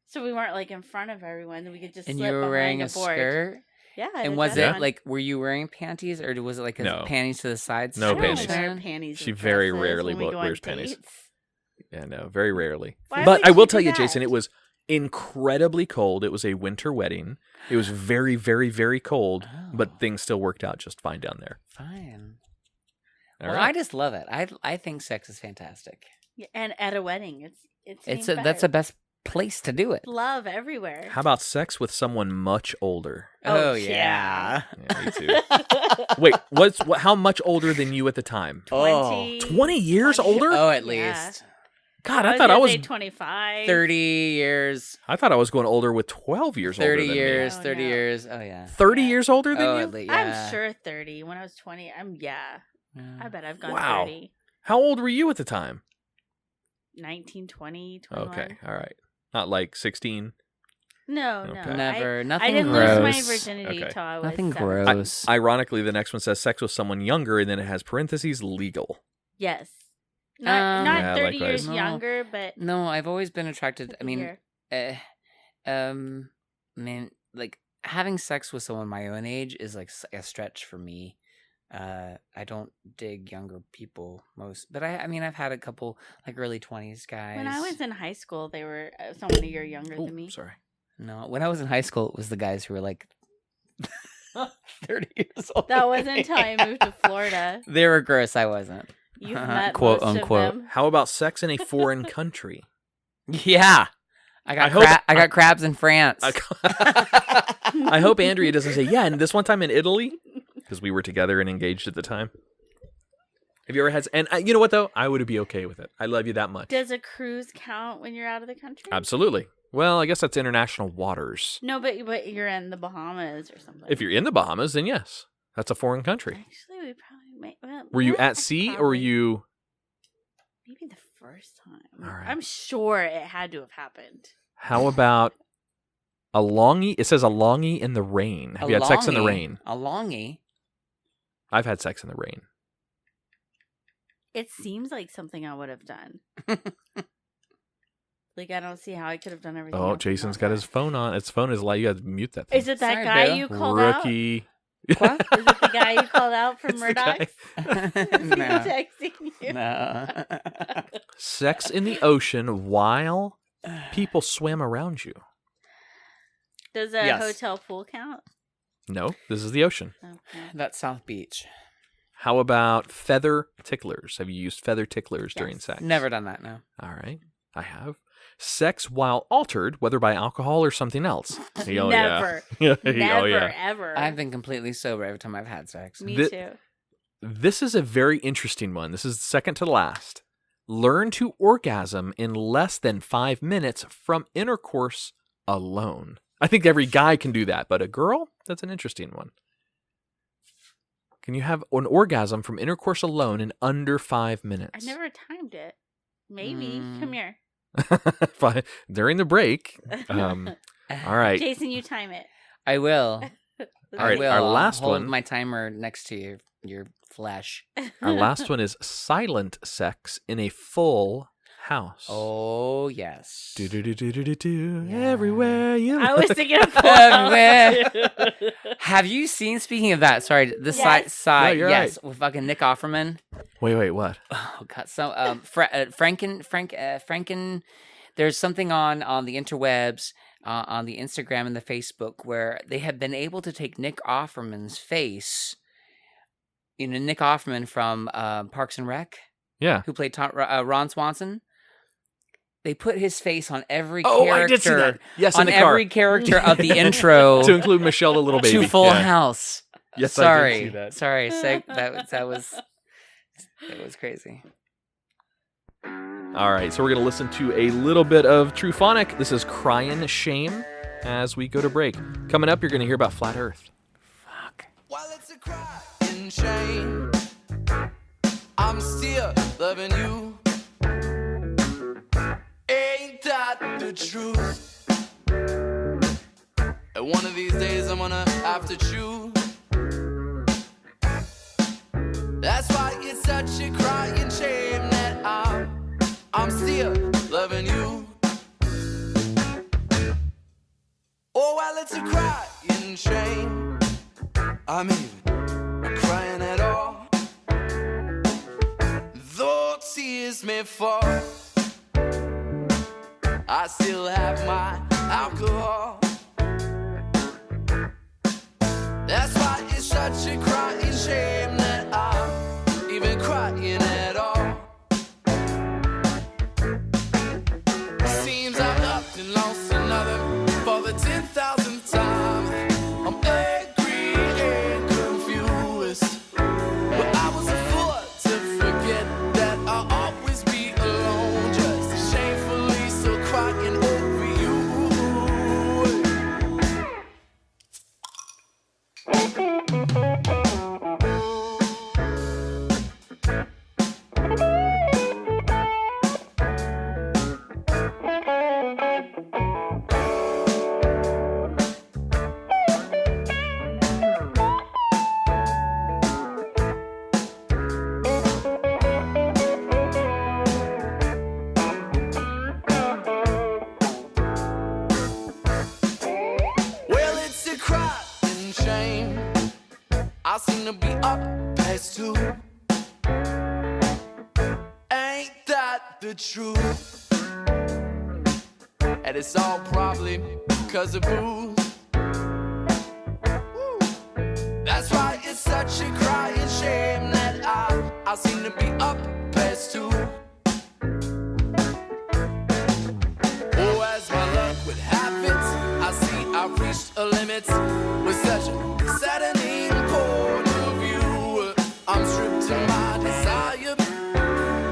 So we weren't like in front of everyone. We could just And slip you were wearing behind a the board. skirt. Yeah. I And did was that it on- like, were you wearing panties or was it like a No. panties to the sides? No I don't panties. wear panties. She and very dresses rarely when we go on wears panties. dates. Yeah, no, very rarely. Why But would I will you tell do you, that? Jason, it was incredibly cold. It was a winter wedding. It was very, very, very cold, Oh. but things still worked out just fine down there. Fine. All Well, right. I just love it. I think sex is fantastic. Yeah, and at a wedding, That's the best place to do it. love everywhere. How about sex with someone much older? Oh, yeah. Yeah, me too. Wait, how much older than you at the time? 20, 20 years 20 older? Oh, at Yeah. least God, I thought I gonna was say 25. 30 years. I thought I was going older with 12 years older 30 than years. Oh, 30 no. years. Oh yeah. me. 30 Yeah. years older than Oh, you? at least. I'm Yeah. sure 30. When I was 20, I Yeah. bet I've gone Wow. 30. How old were you at the time? 19, 20, 21. Okay, all right. Not like 16. No, Okay. no. Never. I Nothing didn't gross. lose my virginity Okay. till I was Nothing 7. gross. Ironically, the next one says sex with someone younger, and then it has parentheses legal. Yes. Not Yeah, 30 likewise. years No. younger, but No, I've always been attracted. I mean, year. man, like having sex with someone my own age is like a stretch for me. I don't dig younger people but I mean, I've had a couple like early 20s guys. When I was in high school, they were someone a year younger Oh, than me. sorry. No, when I was in high school, it was the guys who were like 30 years old. That wasn't until I moved to Florida. They were gross. I wasn't. You've met Quote, most unquote. of them. How about sex in a foreign country? Yeah. I got hope- I got crabs in France. I hope Andrea doesn't say, yeah, and this one time in Italy, because we were together and engaged at the time. Have you ever had... And you know what, though? I would be okay with it. I love you that much. Does a cruise count when you're out of the country? Absolutely. Well, I guess that's international waters. No, but you're in the Bahamas or something. If you're in the Bahamas, then yes. That's a foreign country. Actually, we probably might. Well, Were you yeah, at sea or were probably. you... Maybe the first time. All right. I'm sure it had to have happened. How about a longie? It says a longie in the rain. Have you had sex in the rain? A longie. I've had sex in the rain. It seems like something I would have done. Like, I don't see how I could have done everything. Oh, else Jason's without got that. his phone on. His phone is like, you got to mute that thing. Is it that Sorry, guy Bill. you called Rookie. What? out? Is it the guy you called out from It's the Murdoch? guy. Is he No. texting you? No. Sex in the ocean while people swam around you? Does a Yes. hotel pool count? No, this is the ocean. Okay. That's South Beach. How about feather ticklers? Have you used feather ticklers during Yes. sex? Never done that, no. All right, I have. Sex while altered, whether by alcohol or something else. Oh, yeah. Never. Yeah. Never, Oh, yeah. ever. I've been completely sober every time I've had sex. Me Thi- too. This is a very interesting one. This is second to last. Learn to orgasm in less than 5 minutes from intercourse alone. I think every guy can do that, but a girl? That's an interesting one. Can you have an orgasm from intercourse alone in under 5 minutes? I never timed it. Maybe. Mm. Come here. Fine. During the break. All right. Jason, you time it. I will. All right, I will. our I'll last hold one. my timer next to your flesh. Our last one is silent sex in a full house. Oh, yes. Do. Yeah. Everywhere you I was thinking of Everywhere. Have you seen, speaking of that, sorry, the Yes. side, No, you're yes, with fucking Nick Offerman. Wait, what? Oh, God. So, Franken, there's something on the interwebs, on the Instagram and the Facebook, where they have been able to take Nick Offerman's face, Nick Offerman from Parks and Rec, Yeah. who played Ron Swanson. They put his face on every Oh, character. I did see that. Yes, on in the car. every character of the intro To include Michelle, the little baby. to Full Yeah. House. Yes, Sorry. I did see that. Sorry, that was crazy. All right, so we're going to listen to a little bit of True Phonic. This is Crying Shame as we go to break. Coming up, you're going to hear about Flat Earth. Fuck. While it's a crying shame, I'm still loving you. Ain't that the truth? And one of these days I'm gonna have to choose. That's why it's such a crying shame that I'm still loving you. Oh, well, it's a crying shame I'm even crying at all. Though tears may fall, I still have my alcohol. That's why it's such a crying shame that I'm even crying at all. Seems I've loved and lost another for the 10,000th time. I'm angry and confused, but I was a fool to forget that I'll always be alone, just shamefully still crying over you. Well, it's a crying shame I seem to be up past 2. Ain't that the truth? And it's all probably because of booze. That's why it's such a crying shame that I seem to be up past 2. Oh, as my luck would have it, I see I've reached a limit with such a saddening point of view. I'm stripped to my desire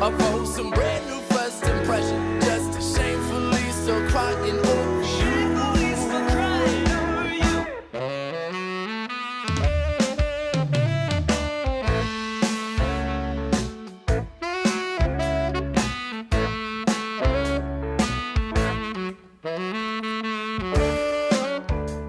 of some brand new first impression, just to shamefully still crying over you.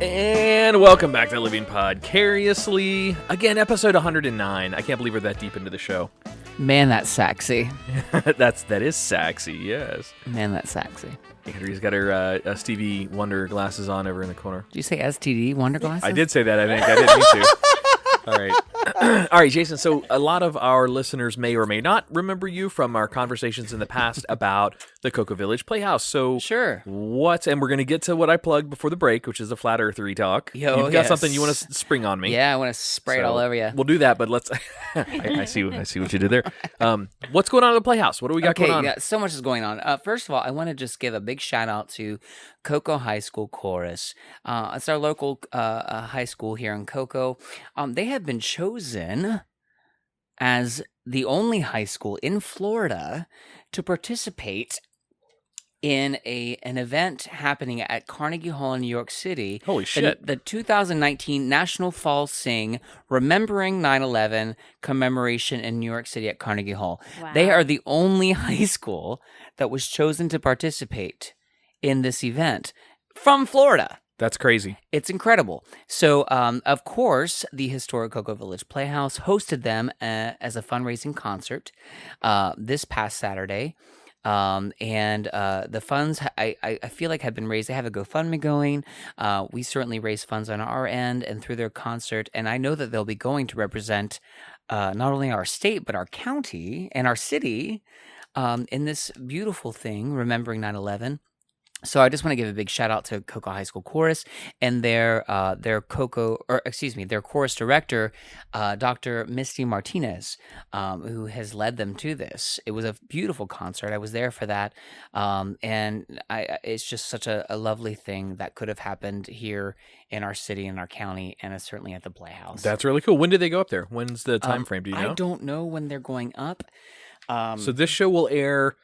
And welcome back to Living Podcariously. Again, episode 109. I can't believe we're that deep into the show. Man, that's sexy. that is sexy, yes. Man, that's sexy. Andrea's got her Stevie Wonder glasses on over in the corner. Did you say STD Wonder Glasses? I did say that, I think. I didn't mean to. All right. All right, Jason. So a lot of our listeners may or may not remember you from our conversations in the past about the Cocoa Village Playhouse. So Sure. and we're going to get to what I plugged before the break, which is the Flat Earthery talk. You've got something you want to spring on me. Yeah, I want to spray it all over you. We'll do that, but let's. I see what you did there. What's going on at the Playhouse? What do we got going on? Yeah, so much is going on. First of all, I want to just give a big shout out to Cocoa High School Chorus. It's our local high school here in Cocoa. They have been chosen as the only high school in Florida to participate in an event happening at Carnegie Hall in New York City. Holy shit. The 2019 National Fall Sing Remembering 9/11 commemoration in New York City at Carnegie Hall. Wow. They are the only high school that was chosen to participate in this event from Florida. That's crazy. It's incredible. So, of course, the historic Cocoa Village Playhouse hosted them as a fundraising concert this past Saturday. And the funds I feel like have been raised. They have a GoFundMe going. We certainly raise funds on our end and through their concert. And I know that they'll be going to represent not only our state, but our county and our city in this beautiful thing, remembering 9/11. So I just want to give a big shout out to Cocoa High School Chorus and their chorus director, Dr. Misty Martinez, who has led them to this. It was a beautiful concert. I was there for that, and it's just such a lovely thing that could have happened here in our city, in our county, and certainly at the Playhouse. That's really cool. When did they go up there? When's the time frame? Do you know? I don't know when they're going up. So this show will air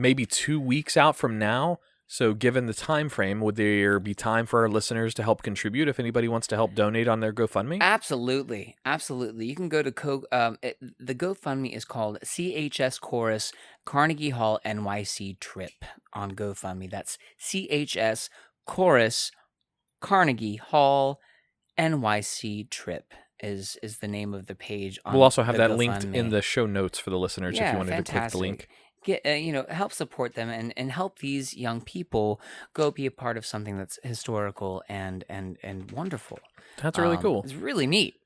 maybe 2 weeks out from now. So given the time frame, would there be time for our listeners to help contribute if anybody wants to help donate on their GoFundMe? Absolutely. You can go to the GoFundMe is called CHS Chorus Carnegie Hall NYC Trip on GoFundMe. That's CHS Chorus Carnegie Hall NYC Trip is the name of the page. We'll also have that GoFundMe. linked in the show notes for the listeners if you wanted to click the link. Get help support them and help these young people go be a part of something that's historical and wonderful. That's really cool. It's really neat,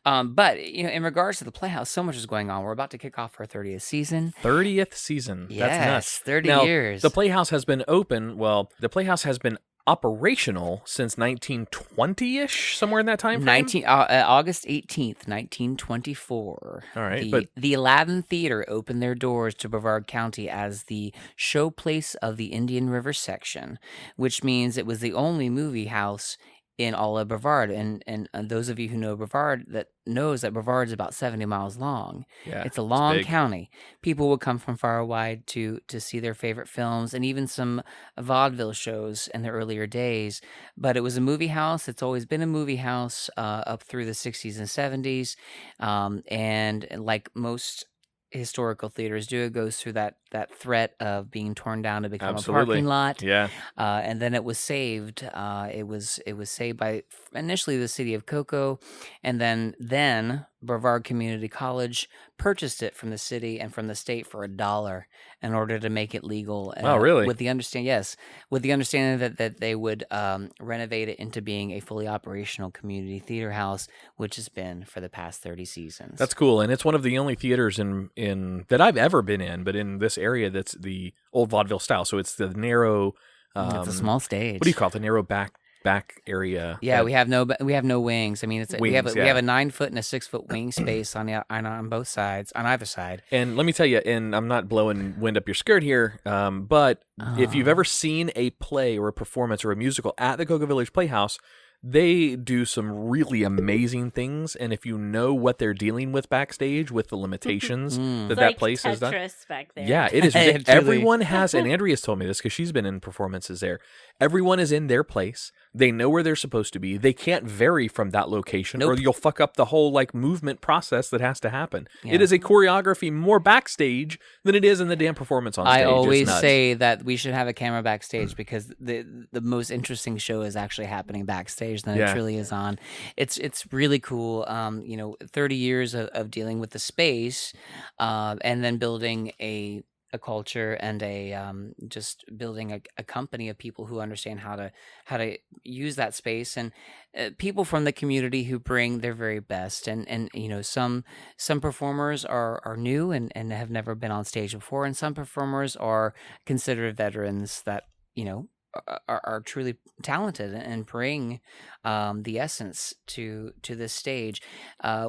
But in regards to the Playhouse, so much is going on. We're about to kick off our 30th season. 30th season. Yes, That's nuts. 30 now, years. The Playhouse has been open. Well, the Playhouse has been operational since 1920-ish, somewhere in that time frame? August 18th, 1924. All right, the Aladdin Theater opened their doors to Brevard County as the showplace of the Indian River section, which means it was the only movie house in all of Brevard. And those of you who know Brevard, that knows that Brevard is about 70 miles long. Yeah, it's a long big. county. People would come from far and wide to see their favorite films and even some vaudeville shows in the earlier days. But it was a movie house. It's always been a movie house up through the 60s and 70s. And like most historical theaters do, it goes through that threat of being torn down to become Absolutely. a parking lot. Yeah. And then it was saved. It was saved by initially the city of Cocoa, and then Brevard Community College purchased it from the city and from the state for $1 in order to make it legal. Oh, really? With the understanding that they would renovate it into being a fully operational community theater house, which has been for the past 30 seasons. That's cool, and it's one of the only theaters in that I've ever been in, but in this area that's the old vaudeville style. So it's the narrow. It's a small stage. What do you call it? The narrow back area. Yeah, we have no wings. I mean, we have a 9-foot and a 6-foot wing space on both sides, on either side. And let me tell you, and I'm not blowing wind up your skirt here, but if you've ever seen a play or a performance or a musical at the Cocoa Village Playhouse, they do some really amazing things, and if you know what they're dealing with backstage with the limitations that place has done, back there. yeah, it is. It Everyone has, and Andrea's told me this because she's been in performances there. Everyone is in their place. They know where they're supposed to be. They can't vary from that location, or you'll fuck up the whole movement process that has to happen. Yeah. It is a choreography more backstage than it is in the damn performance on stage. I always It's nuts. say that we should have a camera backstage because the most interesting show is actually happening backstage than it truly is on. It's really cool. 30 years of dealing with the space, and then building a a culture and a just building a company of people who understand how to use that space, and people from the community who bring their very best. And some performers are new and have never been on stage before, and some performers are considered veterans that are truly talented and bring the essence to this stage.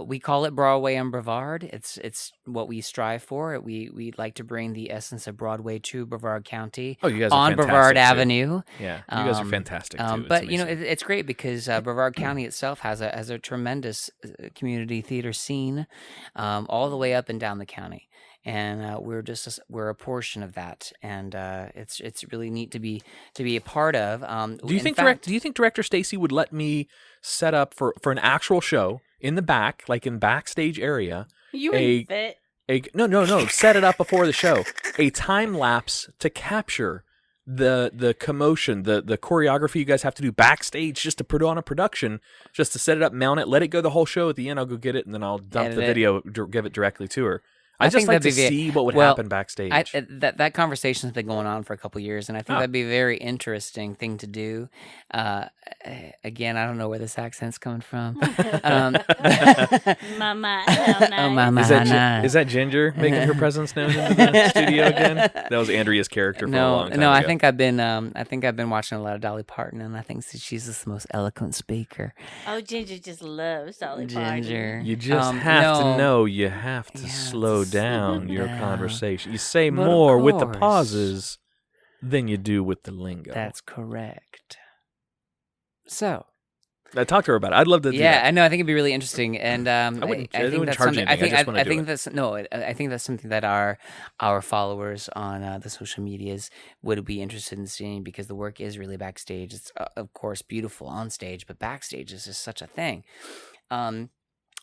We call it Broadway and Brevard. It's what we strive for. We like to bring the essence of Broadway to Brevard County. Oh, you guys are on fantastic, Brevard too. Avenue. Yeah, you guys are fantastic too. But It's amazing. it's great because Brevard County itself has a tremendous community theater scene, all the way up and down the county. And we're a portion of that, and it's really neat to be a part of. Do you think Director Stacy would let me set up for an actual show in the back, like in backstage area? You wouldn't fit. No. Set it up before the show. A time lapse to capture the commotion, the choreography you guys have to do backstage just to put on a production, just to set it up, mount it, let it go the whole show. At the end, I'll go get it, and then I'll dump the video, give it directly to her. I just like to see what would happen backstage. That conversation's been going on for a couple years, and I think that'd be a very interesting thing to do. Again, I don't know where this accent's coming from. Mama, Oh, mama, Is that Ginger making her presence known into the studio again? That was Andrea's character for a long time No, I ago. think I've been watching a lot of Dolly Parton, and I think she's the most eloquent speaker. Oh, Ginger just loves Dolly Parton. Ginger. You just have to know. You have to slow down your conversation. You say But more of with the course. pauses than you do with the lingo. That's correct. So, I talked to her about it. I'd love to do that. I know. I think it'd be really interesting, and I wouldn't think charge that's something. anything. I just wanna I do think it. I think that's something that our followers on the social medias would be interested in seeing, because the work is really backstage. It's of course beautiful on stage, but backstage is just such a thing.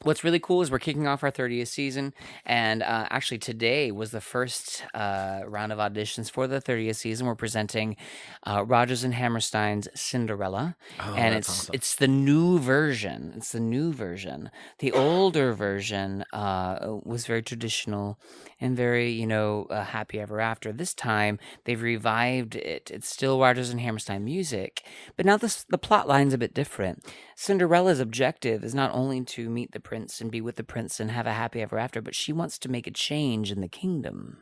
What's really cool is we're kicking off our 30th season, and actually today was the first round of auditions for the 30th season. We're presenting Rodgers and Hammerstein's Cinderella, and that's awesome. it's the new version. It's the new version. The older version was very traditional and very, happy ever after. This time they've revived it. It's still Rodgers and Hammerstein music, but now the plot line's a bit different. Cinderella's objective is not only to meet the prince and be with the prince and have a happy ever after, but she wants to make a change in the kingdom.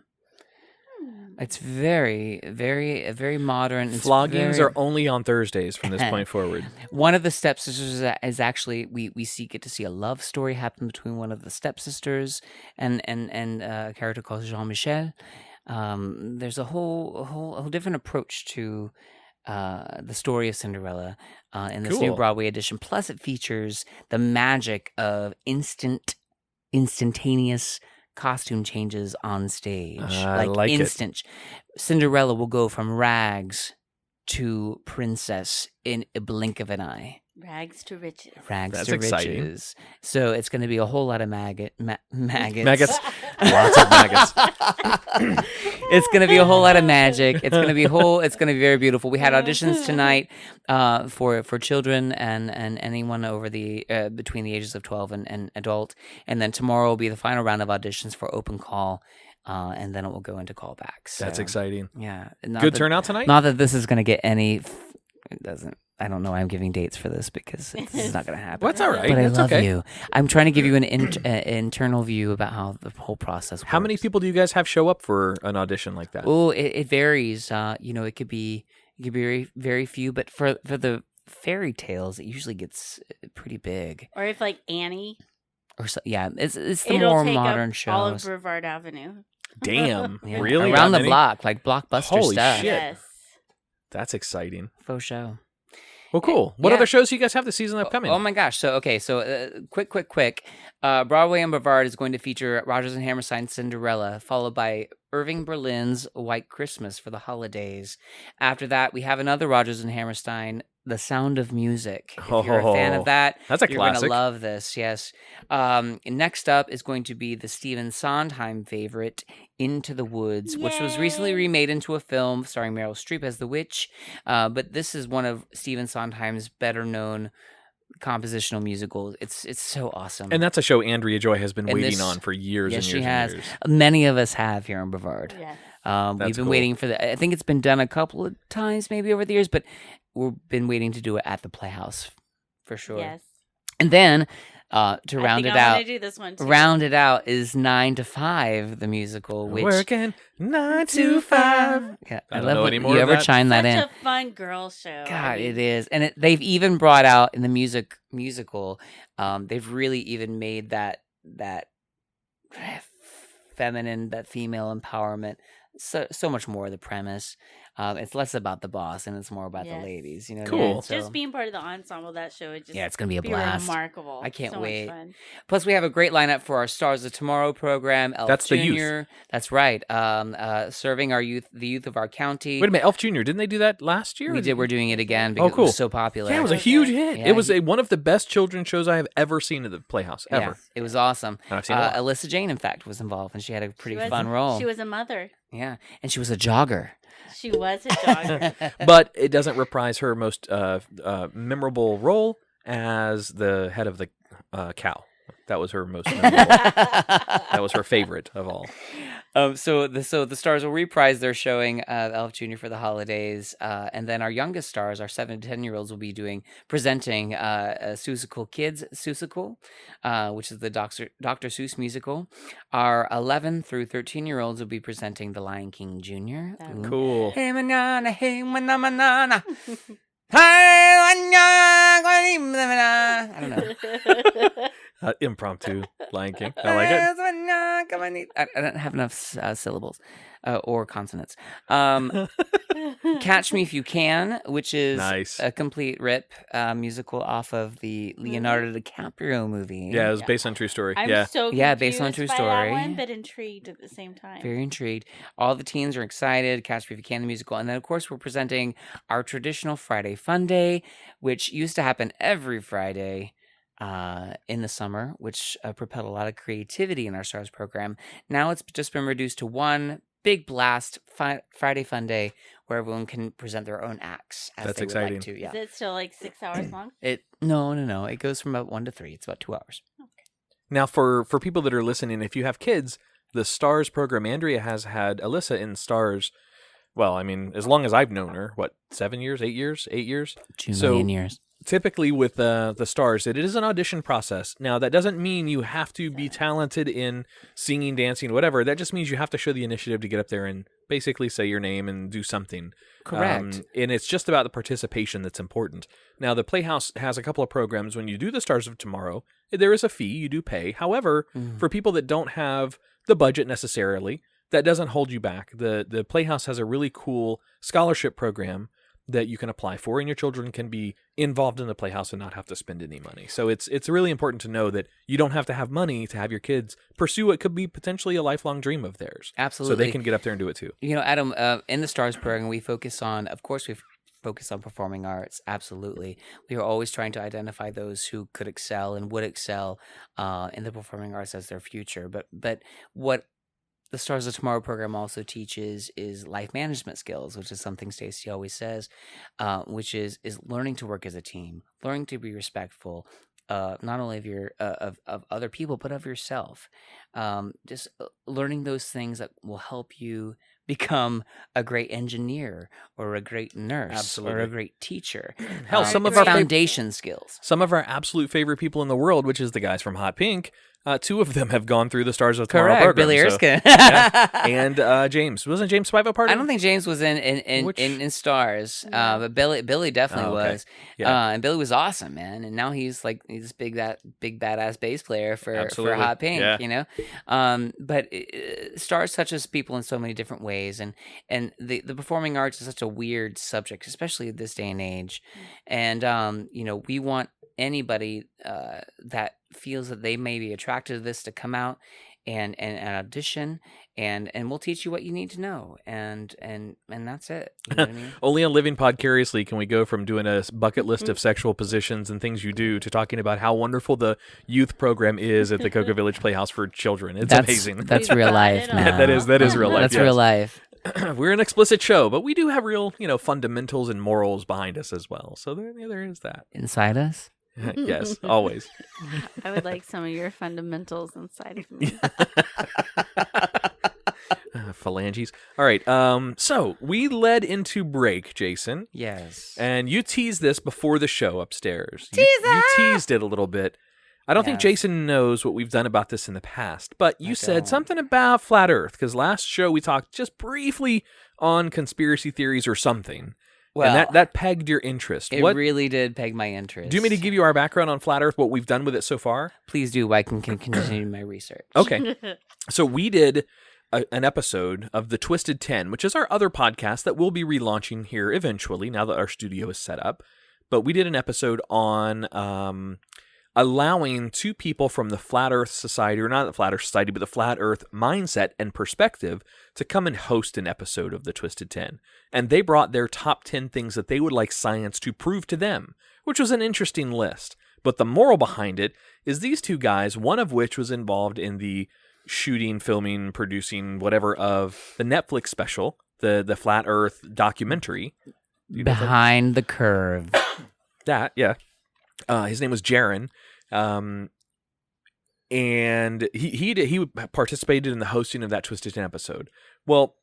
It's very, very, very modern. It's Floggings very- are only on Thursdays from this point forward. One of the stepsisters is actually we get to see a love story happen between one of the stepsisters and a character called Jean-Michel. There's a whole different approach to the story of Cinderella in this new Cool. Broadway edition. Plus, it features the magic of instantaneous costume changes on stage. I like it. instant. Cinderella will go from rags to princess in a blink of an eye. Rags to riches. Rags That's to exciting. riches. So it's going to be a whole lot of maggots. Maggots. Lots of maggots. It's going to be a whole lot of magic. It's going to be very beautiful. We had auditions tonight for children and anyone over the between the ages of 12 and adult. And then tomorrow will be the final round of auditions for open call. And then it will go into callbacks. That's So, exciting. Yeah. Good turnout tonight? Not that this is going to get any. It doesn't. I don't know why I'm giving dates for this, because this is not going to happen. Well, that's all right. But I That's love okay. you. I'm trying to give you an internal view about how the whole process works. How many people do you guys have show up for an audition like that? Oh, it varies. It could be very, very few, but for the fairy tales, it usually gets pretty big. Or if like Annie, Or so, yeah, it's the it'll more take modern up all of shows. Brevard Avenue. Damn. Yeah. Really? Around That the many? block, like blockbuster Holy stuff. shit. Yes. That's exciting. Faux show. Well, cool. What Yeah. other shows do you guys have this season upcoming? Oh my gosh! So quick. Broadway and Brevard is going to feature Rodgers and Hammerstein's Cinderella, followed by Irving Berlin's White Christmas for the holidays. After that, we have another Rodgers and Hammerstein, The Sound of Music. If you're a fan of that, That's a you're classic. going to love this. Yes. Next up is going to be the Stephen Sondheim favorite, Into the Woods, which was recently Yay. remade into a film starring Meryl Streep as the witch. But this is one of Stephen Sondheim's better known compositional musicals. It's so awesome. And that's a show Andrea Joy has been And waiting this- on for years yes, and she years has. and years. Many of us have here in Brevard. Yes. We've That's been cool. waiting for I think it's been done a couple of times maybe over the years, but we've been waiting to do it at the Playhouse for sure. Yes. And then to I round think it I out, want to do this one too. round it out is 9 to 5, the musical, which Working 9 to 5. yeah, I don't love know when any more you of ever that. chime that Such in. a fun girl show. God, it is, and they've even brought out in the musical. They've really even made that feminine, that female empowerment so much more the premise. It's less about the boss and it's more about the Yes. ladies. You know, what I Cool. mean? So, Just being part of the ensemble of that show would just yeah, it's gonna be a be blast. remarkable. I can't So wait. Much fun. Plus, we have a great lineup for our Stars of Tomorrow program. Elf That's the Jr. youth. That's right. Serving our the youth of our county. Wait a minute, Elf Jr. Didn't they do that last year? We did. We're doing it again Oh, because it cool. was so popular. Yeah, it was a Okay. huge hit. Yeah, It was one of the best children's shows I have ever seen at the Playhouse, ever. Yeah, it was awesome. And I've seen it a lot. Alyssa Jane, in fact, was involved, and she had a pretty She was- fun role. She was a mother. Yeah, and she was a jogger. She was a jogger. But it doesn't reprise her most memorable role as the head of the cow. That was her most memorable. That was her favorite of all. So the stars will reprise their showing Elf Jr. for the holidays, and then our youngest stars, our 7 to 10-year-olds, will be presenting Seussical Kids Seussical, which is the Dr. Seuss musical. Our 11 through 13-year-olds will be presenting The Lion King Jr. That Ooh. Cool. Hey manana, hey manana, hey manana. I don't know. Impromptu Lion King. I like it. I don't have enough syllables or consonants. Catch Me If You Can, which is Nice. a complete rip musical off of the Leonardo DiCaprio movie. Yeah, it was based on true story. I'm Yeah. so Yeah, based on confused true by that story. one, but intrigued at the same time. Very intrigued. All the teens are excited. Catch Me If You Can, the musical. And then, of course, we're presenting our traditional Friday Fun Day, which used to happen every Friday in the summer, which propelled a lot of creativity in our STARS program. Now it's just been reduced to one big blast Friday Fun Day where everyone can present their own acts as That's they would like exciting. to. Yeah. Is it still like 6 hours long? No. It goes from about 1 to 3. It's about 2 hours. Now, for people that are listening, if you have kids, the STARS program, Andrea has had Alyssa in STARS. Well, I mean, as long as I've known her, what, 7 years, 8 years, 8 years? 2 So- million years. Typically with the stars, it is an audition process. Now, that doesn't mean you have to be talented in singing, dancing, whatever. That just means you have to show the initiative to get up there and basically say your name and do something. Correct. And it's just about the participation that's important. Now, the Playhouse has a couple of programs. When you do the Stars of Tomorrow, there is a fee. You do pay. However, for people that don't have the budget necessarily, that doesn't hold you back. The Playhouse has a really cool scholarship program that you can apply for, and your children can be involved in the Playhouse and not have to spend any money. So it's really important to know that you don't have to have money to have your kids pursue what could be potentially a lifelong dream of theirs. Absolutely. So they can get up there and do it too. You know, Adam, in the STARS program, we focus on, of course, we focus on performing arts. Absolutely. We are always trying to identify those who could excel and would excel in the performing arts as their future. But what the Stars of Tomorrow program also teaches is life management skills, which is something Stacey always says, which is learning to work as a team, learning to be respectful, not only of your of other people but of yourself. Just learning those things that will help you become a great engineer or a great nurse or Absolutely. a great teacher. Hell, some of our foundation skills. Some of our absolute favorite people in the world, which is the guys from Hot Pink, 2 of them have gone through the Stars of Tomorrow Correct, program. Billy so- Erskine. yeah. And James. Wasn't James Spiva part of I don't think James was Which- in Stars, No. but Billy definitely Oh, okay. was. Yeah. And Billy was awesome, man. And now he's this big badass bass player for Absolutely. Hot Pink, Yeah. you know. But Stars touches people in so many different ways, and the performing arts is such a weird subject, especially this day and age. And we want anybody that feels that they may be attracted to this to come out and audition, and we'll teach you what you need to know, and that's it. You know what I mean? Only on Living Podcariously can we go from doing a bucket list of sexual positions and things you do to talking about how wonderful the youth program is at the Cocoa Village Playhouse for children. It's amazing. That's We've real got life, it man. all. That is real life. That's yes. real life. We're an explicit show, but we do have real, fundamentals and morals behind us as well. So there is that. Inside us. Yes, always. I would like some of your fundamentals inside of me. Phalanges. All right. So we led into break, Jason, Yes. and you teased this before the show upstairs. You Teaser! teased it a little bit. I don't think Yes. Jason knows what we've done about this in the past, but you I said don't. something about flat Earth because last show we talked just briefly on conspiracy theories or something, Well, and that pegged your interest. it What really did peg my interest. do you mean to give you our background on flat Earth? What we've done with it so far? Please do. I can continue my research. Okay. So we did an episode of The Twisted 10, which is our other podcast that we'll be relaunching here eventually now that our studio is set up. But we did an episode on allowing two people from the Flat Earth Society, or not the Flat Earth Society, but the Flat Earth mindset and perspective to come and host an episode of The Twisted 10. And they brought their top 10 things that they would like science to prove to them, which was an interesting list. But the moral behind it is these two guys, one of which was involved in the shooting, filming, producing, whatever of the Netflix special, the Flat Earth documentary. You know Behind the curve. that, yeah. His name was Jaron, and he participated in the hosting of that Twisted 10 episode. Well,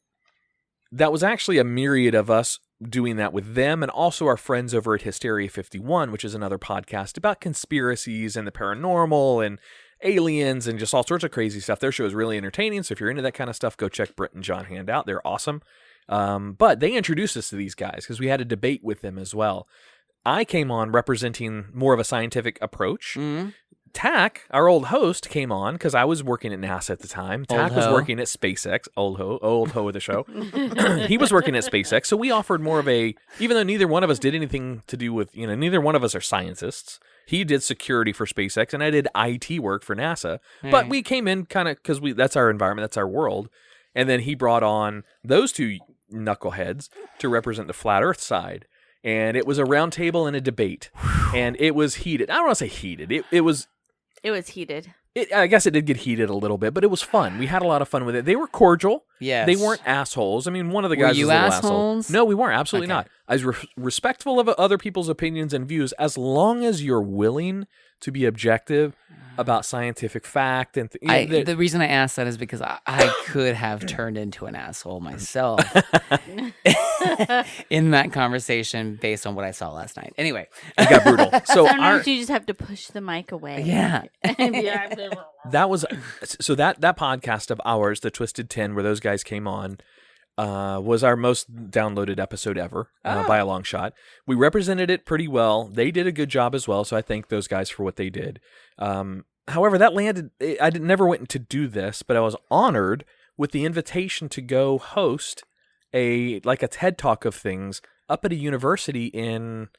that was actually a myriad of us doing that with them, and also our friends over at Hysteria 51, which is another podcast about conspiracies and the paranormal and aliens and just all sorts of crazy stuff. Their show is really entertaining, so if you're into that kind of stuff, go check Britt and John Hand out. They're awesome. But they introduced us to these guys because we had a debate with them as well. I came on representing more of a scientific approach. Mhm. Tack, our old host, came on because I was working at NASA at the time. Tack was ho. working at SpaceX. Old ho of the show. He was working at SpaceX, so we offered more of a. Even though neither one of us did anything to do with, neither one of us are scientists. He did security for SpaceX, and I did IT work for NASA. But we came in kind of because that's our environment, that's our world. And then he brought on those two knuckleheads to represent the flat Earth side. And it was a round table and a debate. And it was heated. I don't want to say heated. It was... It was heated. I guess it did get heated a little bit, but it was fun. We had a lot of fun with it. They were cordial. Yes. They weren't assholes. I mean, one of the Were guys you was a little assholes? asshole. No, we weren't. Absolutely Okay. not. I was respectful of other people's opinions and views as long as you're willing to be objective about scientific fact. And The reason I asked that is because I could have turned into an asshole myself in that conversation based on what I saw last night. Anyway. it got brutal. So Sometimes you just have to push the mic away. Yeah. And be like, that podcast of ours, the Twisted 10, where those guys came on, was our most downloaded episode ever by a long shot. We represented it pretty well. They did a good job as well, so I thank those guys for what they did. However, that landed. Never went to do this, but I was honored with the invitation to go host a TED Talk of things up at a university in.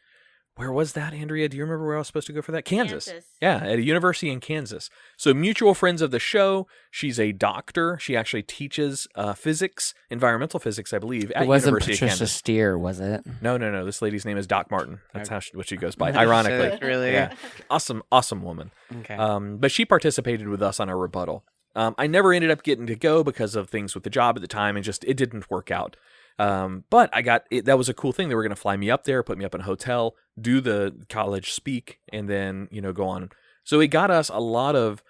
Where was that, Andrea? Do you remember where I was supposed to go for that? Kansas. Yeah, at a university in Kansas. So mutual friends of the show. She's a doctor. She actually teaches physics, environmental physics, I believe, at It wasn't University of Patricia Kansas. Steer, was it? No. This lady's name is Doc Martin. That's what she goes by, ironically. Shit, really? Yeah. Awesome woman. Okay. But she participated with us on our rebuttal. I never ended up getting to go because of things with the job at the time, and just it didn't work out. But I got it. That was a cool thing. They were going to fly me up there, put me up in a hotel, do the college speak, and then, go on. So it got us a lot of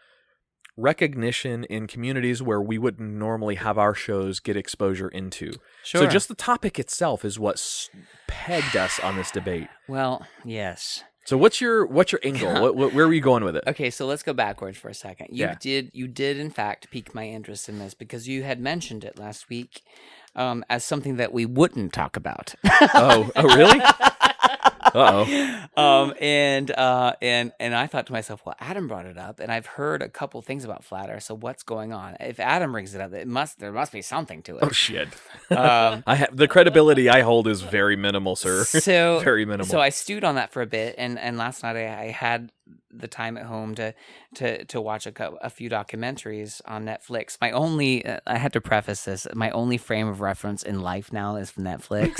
recognition in communities where we wouldn't normally have our shows get exposure into. Sure. So just the topic itself is what pegged us on this debate. Well, yes. So what's your angle? Where were you going with it? Okay, so let's go backwards for a second. You Yeah. did in fact pique my interest in this because you had mentioned it last week as something that we wouldn't talk about. Oh, really? Uh-oh. And I thought to myself, well, Adam brought it up, and I've heard a couple things about flat Earth. So what's going on? If Adam brings it up, there must be something to it. Oh shit. Um, The credibility I hold is very minimal, sir. So Very minimal. So I stewed on that for a bit, and last night I had the time at home to watch a few documentaries on Netflix. My only I had to preface this. My only frame of reference in life now is from Netflix.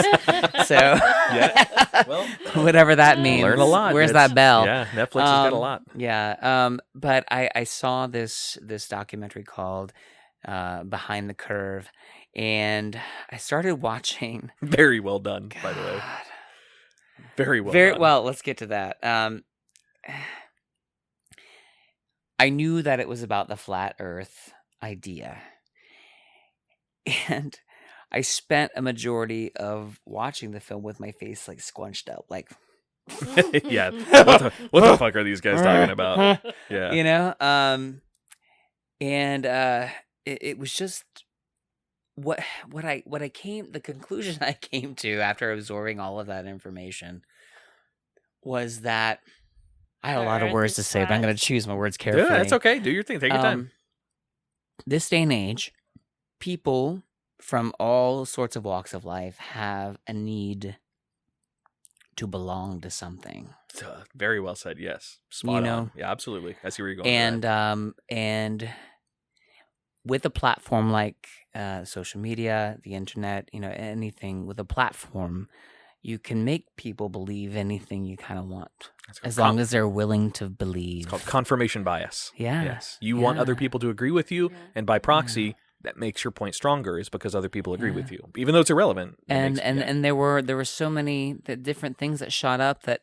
So Yeah. Well, whatever that means. learn a lot. Where's It's- that bell? Yeah, Netflix has got a lot. Yeah. But I saw this documentary called Behind the Curve, and I started watching. Very well done, by the way. God. Very well Very done. well. Let's get to that. I knew that it was about the flat Earth idea, And I spent a majority of watching the film with my face like scrunched up, like Yeah. What the fuck are these guys talking about? Yeah. you know. And it was just the conclusion I came to after absorbing all of that information was that I had a The lot of Earth words is to say, but I'm flat. going to choose my words Yeah, carefully. that's okay. Do your thing. Take your time. This day and age, people from all sorts of walks of life have a need to belong to something. Very well said. Yes. Spot You on. know? Yeah, absolutely. I see where you're going. with that. And with a platform like social media, the internet, anything with a platform, you can make people believe anything you kind of want, That's called as long as they're willing to believe. It's called confirmation bias. Yeah. Yes. You want other yeah. people to agree with you, Yeah. and by proxy, that makes your point stronger is because other people agree Yeah. with you. Even though it's irrelevant. it And makes- and yeah. and there were so many different things that shot up that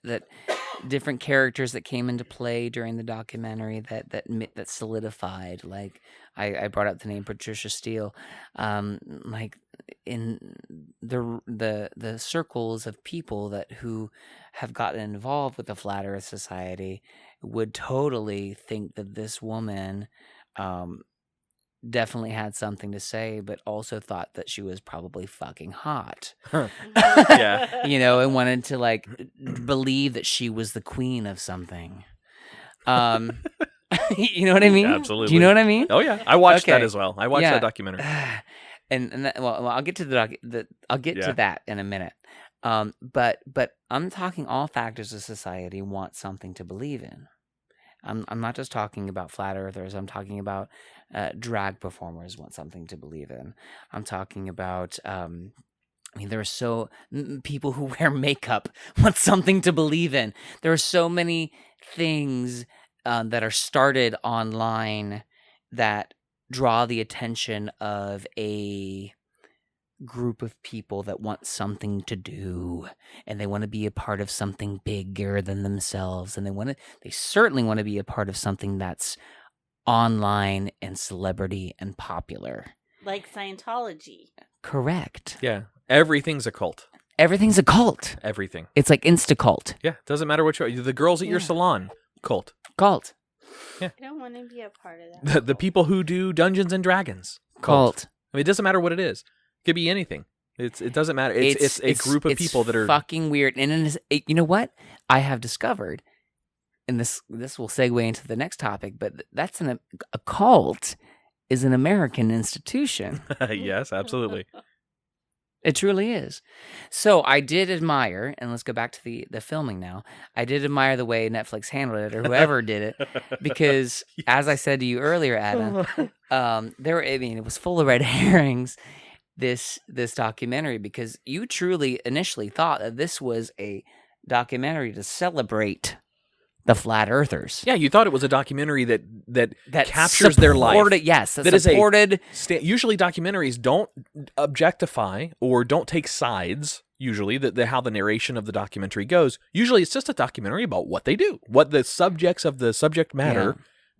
different characters that came into play during the documentary that solidified. Like I brought up the name Patricia Steele, like in the circles of people who have gotten involved with the Flat Earth Society would totally think that this woman definitely had something to say, but also thought that she was probably fucking hot. Yeah. And wanted to like believe that she was the queen of something. You know what I mean? Absolutely. Do you know what I mean? Oh yeah, I watched that Okay. as well. I watched Yeah. that documentary. And I'll get to I'll get Yeah. to that in a minute. But I'm talking all factors of society want something to believe in. I'm not just talking about flat earthers. I'm talking about drag performers want something to believe in. I'm talking about there are people who wear makeup want something to believe in. There are so many things that are started online that draw the attention of a group of people that want something to do, and they want to be a part of something bigger than themselves, and they certainly want to be a part of something that's online and celebrity and popular. Like Scientology. Correct. Yeah, everything's a cult. Everything's a cult. Everything. It's like Instacult. Yeah, doesn't matter what you. The girls at your Yeah. salon, cult. Cult. I don't want to be a part of that. The people who do Dungeons and Dragons, Cult. I mean, it doesn't matter what it is. It could be anything. It doesn't matter. It's a group of people that are fucking weird. And you know what I have discovered, and this will segue into the next topic, but that's a cult is an American institution. Yes, absolutely. It truly is. So I did admire, and let's go back to the filming now. I did admire the way Netflix handled it, or whoever did it, because as I said to you earlier, Adam, it was full of red herrings. This documentary, because you truly initially thought that this was a documentary to celebrate the flat earthers. Yeah, you thought it was a documentary that That captures their life. supported- Yes, that That is a- supported. Usually documentaries don't objectify or don't take sides. Usually, how the narration of the documentary goes. Usually, it's just a documentary about what they do, what the subjects of the subject matter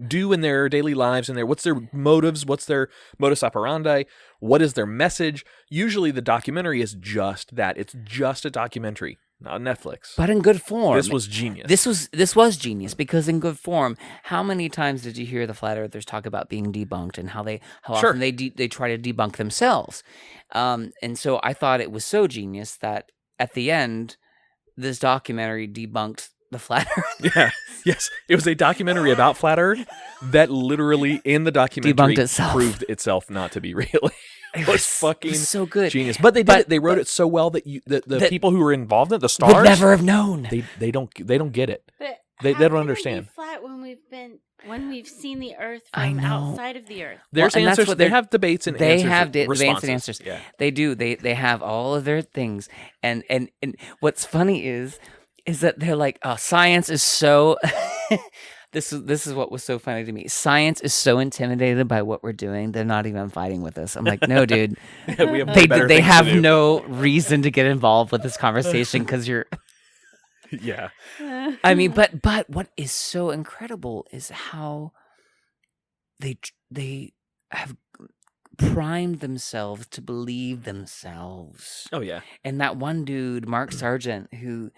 do in their daily lives, and what's their motives, what's their modus operandi, what is their message. Usually, the documentary is just that. It's just a documentary, not Netflix. But in good form. This was genius. This was genius, because in good form, how many times did you hear the flat earthers talk about being debunked and how Sure. often they try to debunk themselves? And so I thought it was so genius that at the end, this documentary debunked the flat earth. Yeah. Yes. It was a documentary about flat Earth that literally in the documentary Debunked itself. proved itself not to be real. It was fucking so good. genius. But they did But- it. They wrote it so well that the that- people who were involved in it, the Would stars, never have known. they don't get it. But They how don't can it understand. be flat when we've seen the Earth I from know. outside of the Earth. There's and that's answers. what They they're- have debates and They answers. have debates and responses. answers. Yeah. They do. They have all of their things. And what's funny is that they're like, oh, science is so. This is what was so funny to me. Science is so intimidated by what we're doing. They're not even fighting with us. I'm like, no, dude. We have They better they things to have do. no reason to get involved with this conversation because you're. Yeah. I mean, but what is so incredible is how they have primed themselves to believe themselves. Oh yeah. And that one dude, Mark Sargent, who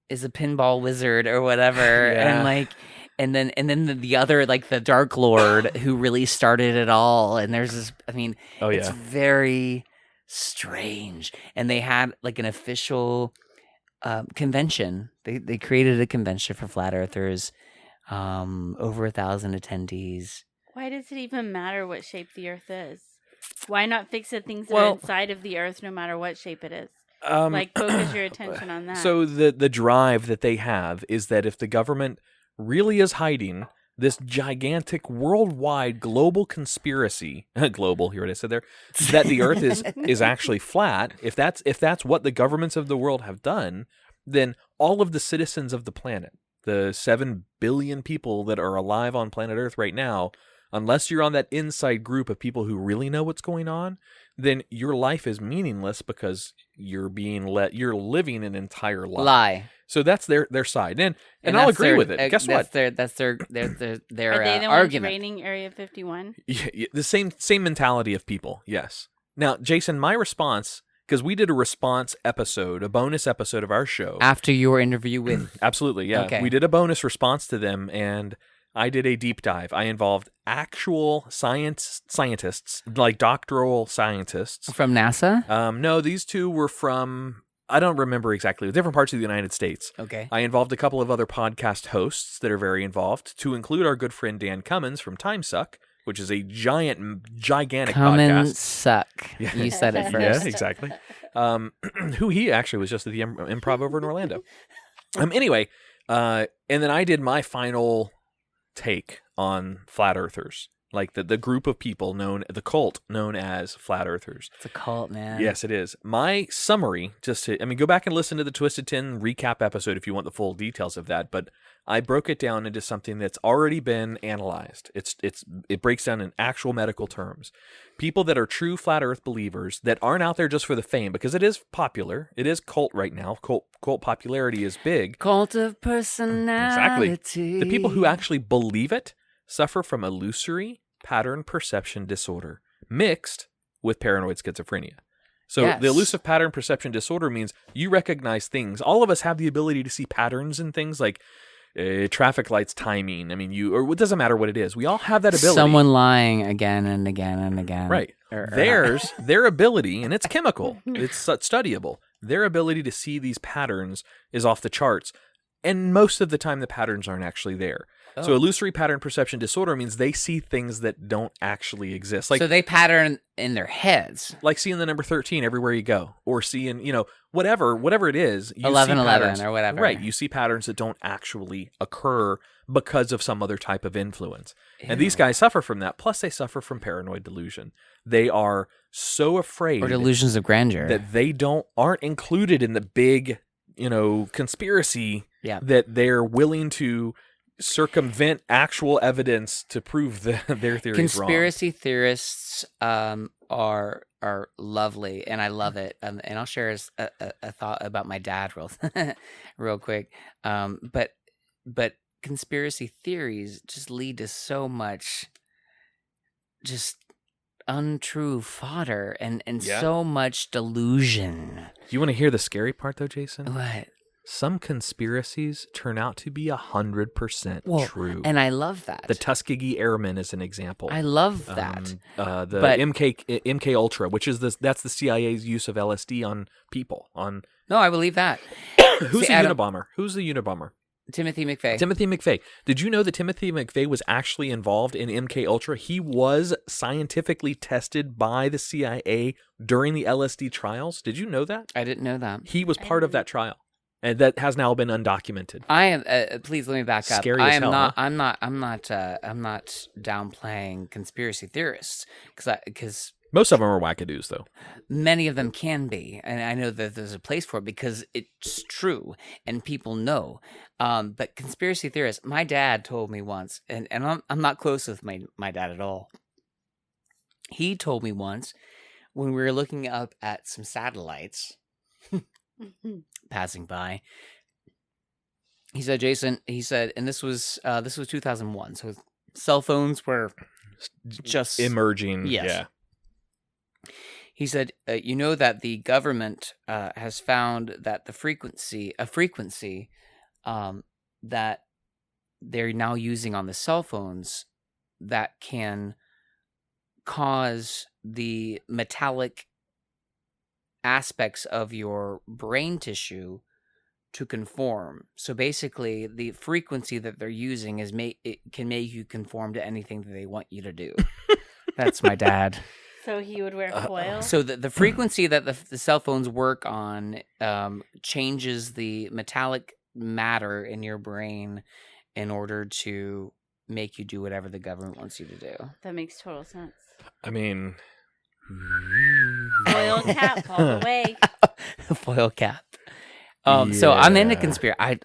is a pinball wizard or whatever, Yeah. and like, and then the other, like the Dark Lord, who really started it all. And there's this, I mean, Oh it's yeah. very strange. And they had like an official convention. They created a convention for flat earthers, over 1,000 attendees. Why does it even matter what shape the Earth is? Why not fix the things that Well- are inside of the Earth, no matter what shape it is? Um, Like, focus your attention on that. So the drive that they have is that if the government really is hiding this gigantic worldwide global conspiracy, global, hear what I said there, that the Earth is actually flat, if that's what the governments of the world have done, then all of the citizens of the planet, the 7 billion people that are alive on planet Earth right now, unless you're on that inside group of people who really know what's going on, then your life is meaningless because you're living an entire lie. Lie. So that's their side, and I'll that's agree their- with it. Guess what? That's their are they the ones argument. raiding Area 51? Yeah, the same mentality of people. Yes. Now, Jason, my response, because we did a response episode, a bonus episode of our show. After your interview with Absolutely, yeah. Okay. We did a bonus response to them, and I did a deep dive. I involved actual scientists, like doctoral scientists. from NASA. No, these two were from, I don't remember exactly, different parts of the United States. Okay. I involved a couple of other podcast hosts that are very involved, to include our good friend Dan Cummins from Time Suck, which is a gigantic Come and podcast. suck. Yeah. You said it first. Yeah, exactly. Who he actually was just at the Improv over in Orlando. Anyway, and then I did my final take on flat earthers, like the group of people the cult known as flat earthers. It's a cult, man. Yes, it is. My summary, go back and listen to the Twisted 10 recap episode if you want the full details of that, but I broke it down into something that's already been analyzed. It breaks down in actual medical terms. People that are true flat earth believers that aren't out there just for the fame, because it is popular. It is cult right now. Cult popularity is big. Cult of personality. Exactly. The people who actually believe it suffer from illusory pattern perception disorder mixed with paranoid schizophrenia. So Yes. the elusive pattern perception disorder means you recognize things. All of us have the ability to see patterns in things like traffic lights timing. I mean, or it doesn't matter what it is. We all have that ability. Someone lying again and again and again. Right. Their ability, and it's chemical, it's studyable. Their ability to see these patterns is off the charts. And most of the time, the patterns aren't actually there. So illusory pattern perception disorder means they see things that don't actually exist. Like, so they pattern in their heads. like seeing the number 13 everywhere you go, or seeing, whatever it is. You 11, see 11 patterns, or whatever. Right. You see patterns that don't actually occur because of some other type of influence. And these guys suffer from that. Plus, they suffer from paranoid delusion. They are so afraid Or delusions of grandeur. that they aren't included in the big, conspiracy Yeah. that they're willing to circumvent actual evidence to prove their theories wrong. Conspiracy theorists are lovely, and I love it. And I'll share a thought about my dad real quick. But conspiracy theories just lead to so much just untrue fodder and Yeah. so much delusion. Do you want to hear the scary part, though, Jason? What? Some conspiracies turn out to be 100% true. And I love that. The Tuskegee Airmen is an example. I love that. The But- MK Ultra, which is that's the CIA's use of LSD on people. No, I believe that. Who's See, the Adam- Unabomber? Who's the Unabomber? Timothy McVeigh. Timothy McVeigh. Did you know that Timothy McVeigh was actually involved in MK Ultra? He was scientifically tested by the CIA during the LSD trials. Did you know that? I didn't know that. He was part of that trial, and that has now been undocumented. I am. Please let me back up. Scary I as am hell, not. huh? I'm not. I'm not downplaying conspiracy theorists because Most of them are wackadoos, though. many of them can be, and I know that there's a place for it because it's true and people know. But conspiracy theorists, my dad told me once, and I'm not close with my dad at all. He told me once when we were looking up at some satellites passing by. He said, Jason, and this was 2001, so cell phones were just Emerging. Yes. Yeah. He said, "You know that the government has found that a frequency that they're now using on the cell phones that can cause the metallic aspects of your brain tissue to conform. So basically, the frequency that they're using it can make you conform to anything that they want you to do." That's my dad. So he would wear foil. So the frequency that the cell phones work on changes the metallic matter in your brain in order to make you do whatever the government wants you to do. That makes total sense. I mean, Foil cap all the way. Foil cap. So I'm into Yeah. conspiracy. I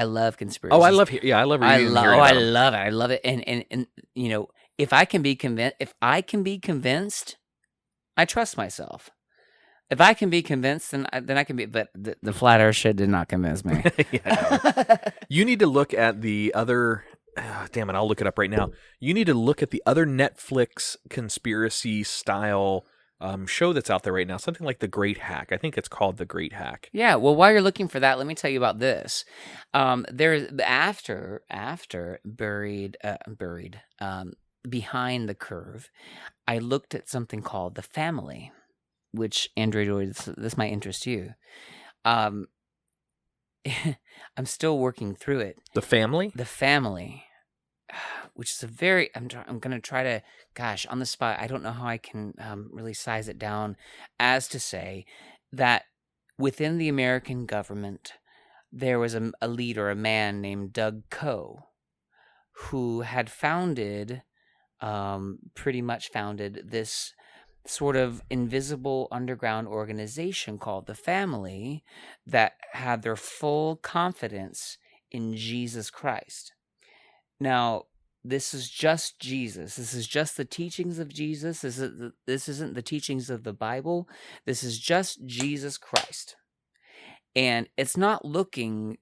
love conspiracy. I love reading. I about them. love it. I love it. And you know, if I can be convinced, I trust myself. If I can be convinced, then I can be. But the flat Earth shit did not convince me. You need to look at the other. Damn it! I'll look it up right now. You need to look at the other Netflix conspiracy style show that's out there right now. Something like The Great Hack. I think it's called The Great Hack. Yeah, well, while you're looking for that, let me tell you about this. There's after buried behind the curve, I looked at something called The Family, which Andrea Joy, this might interest you. I'm still working through it. The Family. The Family, which is a very I'm going to try to, gosh, on the spot, I don't know how I can really size it down, as to say that within the American government there was a leader, a man named Doug Coe, who had pretty much founded this sort of invisible underground organization called The Family that had their full confidence in Jesus Christ. Now, this is just Jesus. This is just the teachings of Jesus. This isn't the teachings of the Bible. This is just Jesus Christ. And it's not looking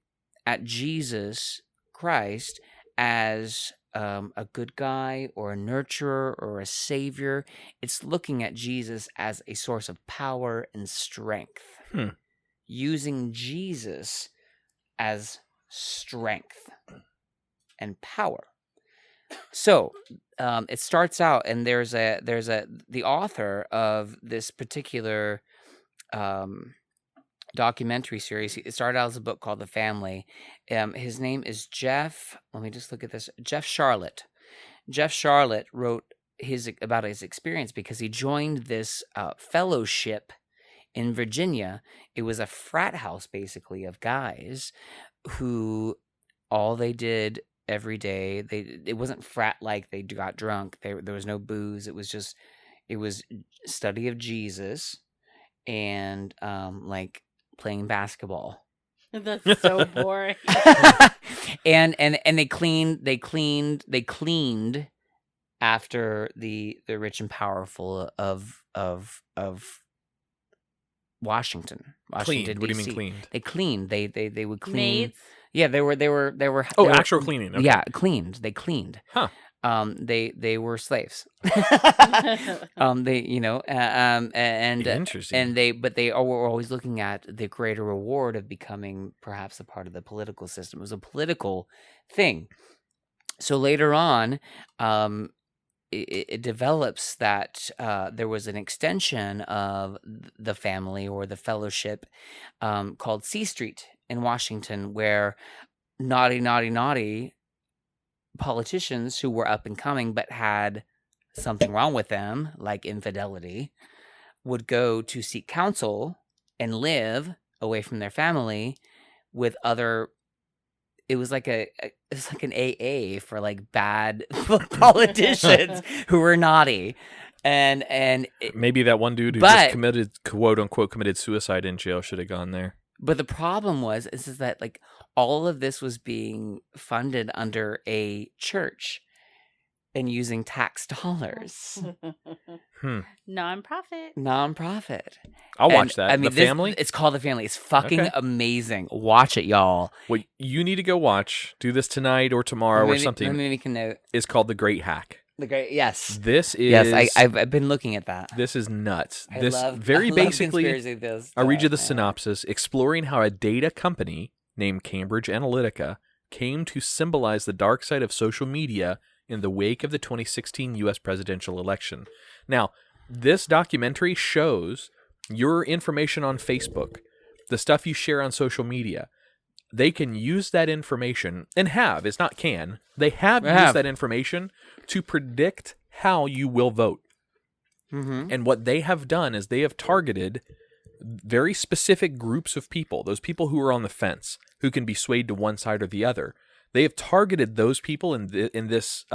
at Jesus Christ as a good guy or a nurturer or a savior. It's looking at Jesus as a source of power and strength. Using Jesus as strength and power. So it starts out, and there's the author of this particular documentary series. It started out as a book called The Family. His name is Jeff. Let me just look at this. Jeff Charlotte. Jeff Charlotte wrote about his experience because he joined this fellowship in Virginia. It was a frat house, basically, of guys who all they did every day, it wasn't frat like they got drunk. There was no booze. It was study of Jesus and like playing basketball. That's so boring. and they cleaned after the rich and powerful of Washington. Cleaned. What do you mean DC. cleaned? They cleaned. They would clean. Maids? Yeah, they were. Oh, actual cleaning. Okay. Yeah, cleaned. They cleaned. Huh. They were slaves. They, and Interesting. and they were always looking at the greater reward of becoming perhaps a part of the political system. It was a political thing. So later on, it develops that there was an extension of the family or the fellowship called C Street in Washington, where naughty politicians who were up and coming but had something wrong with them, like infidelity, would go to seek counsel and live away from their family with other. It was like an AA for like bad politicians who were naughty, and maybe that one dude who just committed, quote unquote, committed suicide in jail should have gone there. But the problem is that like all of this was being funded under a church and using tax dollars. Nonprofit. I'll watch that. I mean, The Family? It's called The Family. It's fucking Okay. amazing. Watch it, y'all. What you need to go watch, do this tonight or tomorrow or something, Let me make a note. is called The Great Hack. The great, yes. This is Yes, I've been looking at that. This is nuts. I This love, very I love basically, conspiracy theories I'll read you the stuff, man. synopsis. Exploring how a data company named Cambridge Analytica came to symbolize the dark side of social media in the wake of the 2016 U.S. presidential election. Now, this documentary shows your information on Facebook, the stuff you share on social media. They can use that information, and have, it's not can, they have used that information to predict how you will vote. Mm-hmm. And what they have done is they have targeted very specific groups of people, those people who are on the fence, who can be swayed to one side or the other. They have targeted those people in this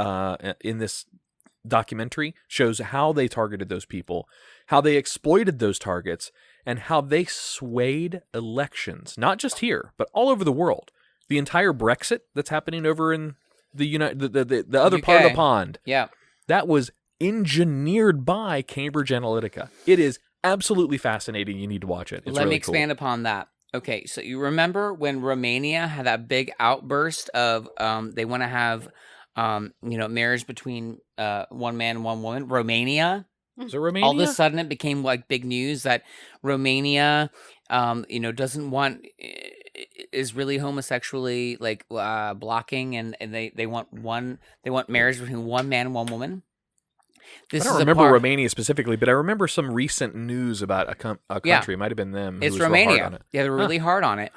documentary, shows how they targeted those people, how they exploited those targets, and how they swayed elections, not just here, but all over the world. The entire Brexit that's happening over in the other UK. part of the pond, Yeah. that was engineered by Cambridge Analytica. It is absolutely fascinating. You need to watch it. It's Let really me expand upon that. Okay, so you remember when Romania had that big outburst of they want to have marriage between one man and one woman? Romania. Cool. Is it Romania? All of a sudden, it became like big news that Romania, doesn't want is really homosexually like blocking, and they want marriage between one man and one woman. This I don't is remember a part, Romania specifically, but I remember some recent news about a country. Yeah. It might have been them. Who It's was real Romania. hard on it. Yeah, they're really hard on it,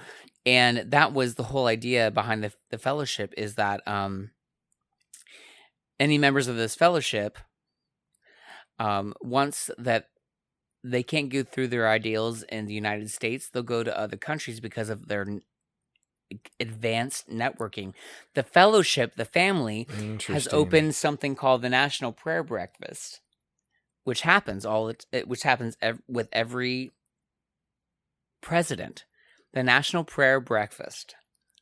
and that was the whole idea behind the fellowship. Is that any members of this fellowship, once that they can't go through their ideals in the United States, they'll go to other countries because of their advanced networking. The fellowship, the family, has Interesting. opened something called the National Prayer Breakfast, which happens with every president. The National Prayer Breakfast.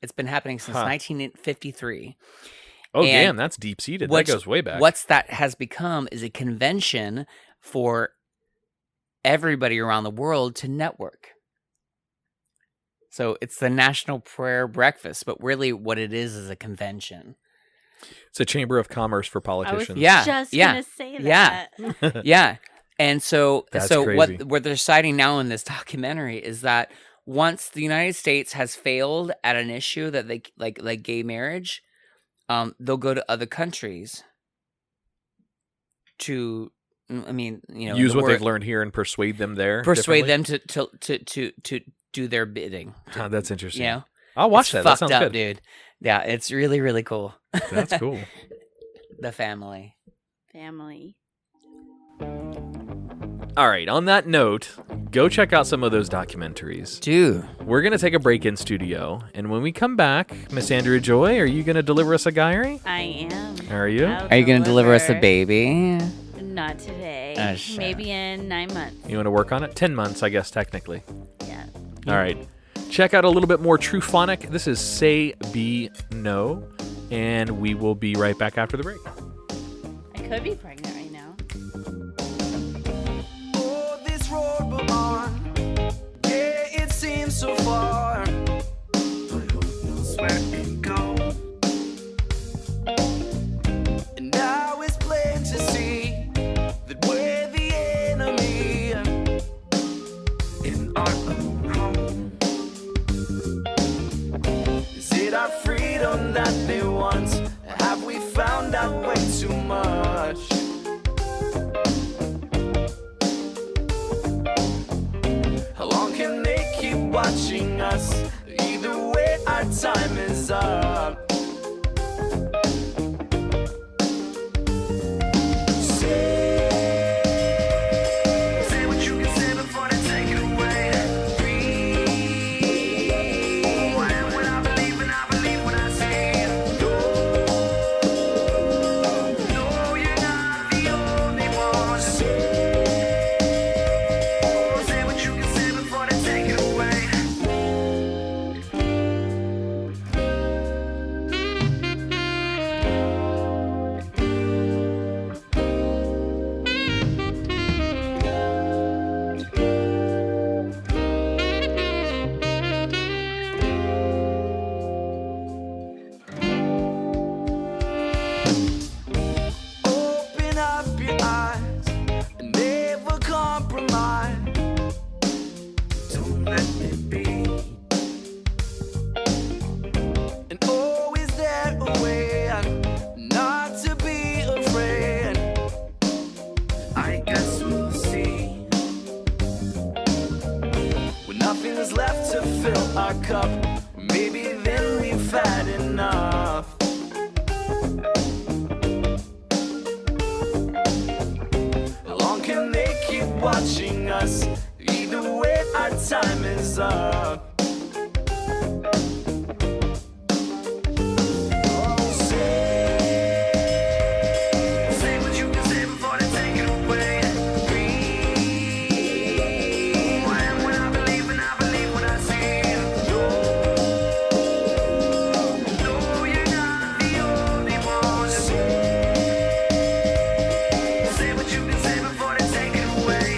It's been happening since 1953. Oh, And damn, that's deep seated. That goes way back. What's that has become is a convention for everybody around the world to network. So it's the National Prayer Breakfast, but really what it is a convention. It's a chamber of commerce for I was politicians. Yeah, just yeah, gonna say yeah. that. Yeah. And so That's what crazy. they're citing now in this documentary is that once the United States has failed at an issue that they like gay marriage, they'll go to other countries to Use what they've learned here and persuade them there. persuade differently? them to do their bidding. Oh, that's interesting. You know? I'll watch It's that. That fucked sounds up, good. dude. Yeah, it's really, really cool. That's cool. The family. Family. All right. On that note, go check out some of those documentaries. Dude. We're going to take a break in studio. And when we come back, Miss Andrea Joy, are you going to deliver us a diary? I am. Are you? Are you going to deliver us a baby? Not today. Oh, shit. Maybe in 9 months. You want to work on it? 10 months, I guess, technically. Yeah. All right. Check out a little bit more True Phonic. This is Say Be No. And we will be right back after the break. I could be pregnant right now. Oh, this road we're on, yeah, it seems so far. But who knows where it goes? And now it's plain to see that we're the enemy in our own home. Is it our freedom that they want? Have we found out way too much? How long can they keep watching us? Either way, our time is up. Say what you can say before they take it away. Breathe. When I believe when I see it. No, you're not the only one. Say what you can say before they take it away. sun. Say what you can say before they take it away. Who I am when I believe what I see. No, you're not the only one. Say what you can say before they take it away.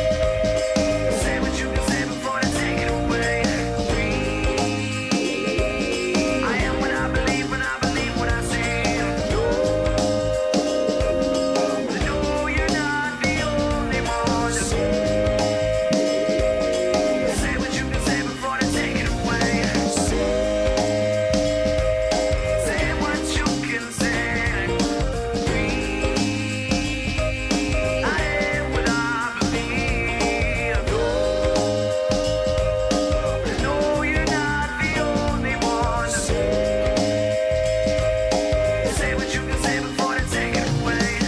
Say what you can say before they take it away. I am what I believe what I see. No, you're not the only one. Say what you can say before they take it away. Say what you can say. I am what I believe. No, you're not the only one. Say what you can say before they take it away.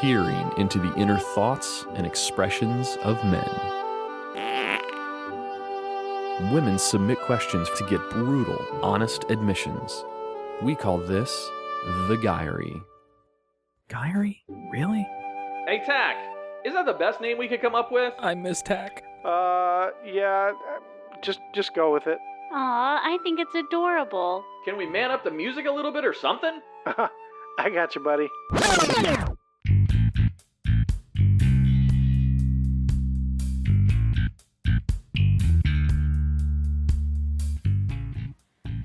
Peering into the inner thoughts and expressions of men. Women submit questions to get brutal, honest admissions. We call this the Guyry. Guyry? Really? Hey, Tack, is that the best name we could come up with? I miss Tack. Yeah, just go with it. Aw, I think it's adorable. Can we man up the music a little bit or something? I got you, buddy.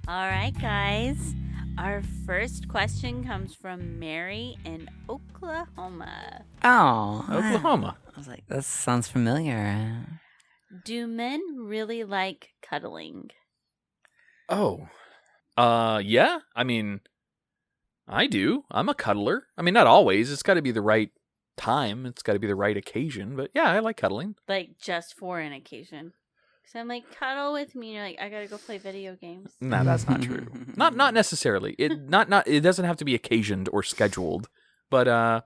All right, guys. Our first question comes from Mary in Oklahoma. Oh, Oklahoma. I was like, this sounds familiar. Do men really like cuddling? Oh. Yeah. I mean, I do. I'm a cuddler. I mean, not always. It's got to be the right time. It's got to be the right occasion. But yeah, I like cuddling. Like, just for an occasion? So I'm like, cuddle with me. And you're like, I gotta go play video games. No, that's not true. Not necessarily. It doesn't have to be occasioned or scheduled. But I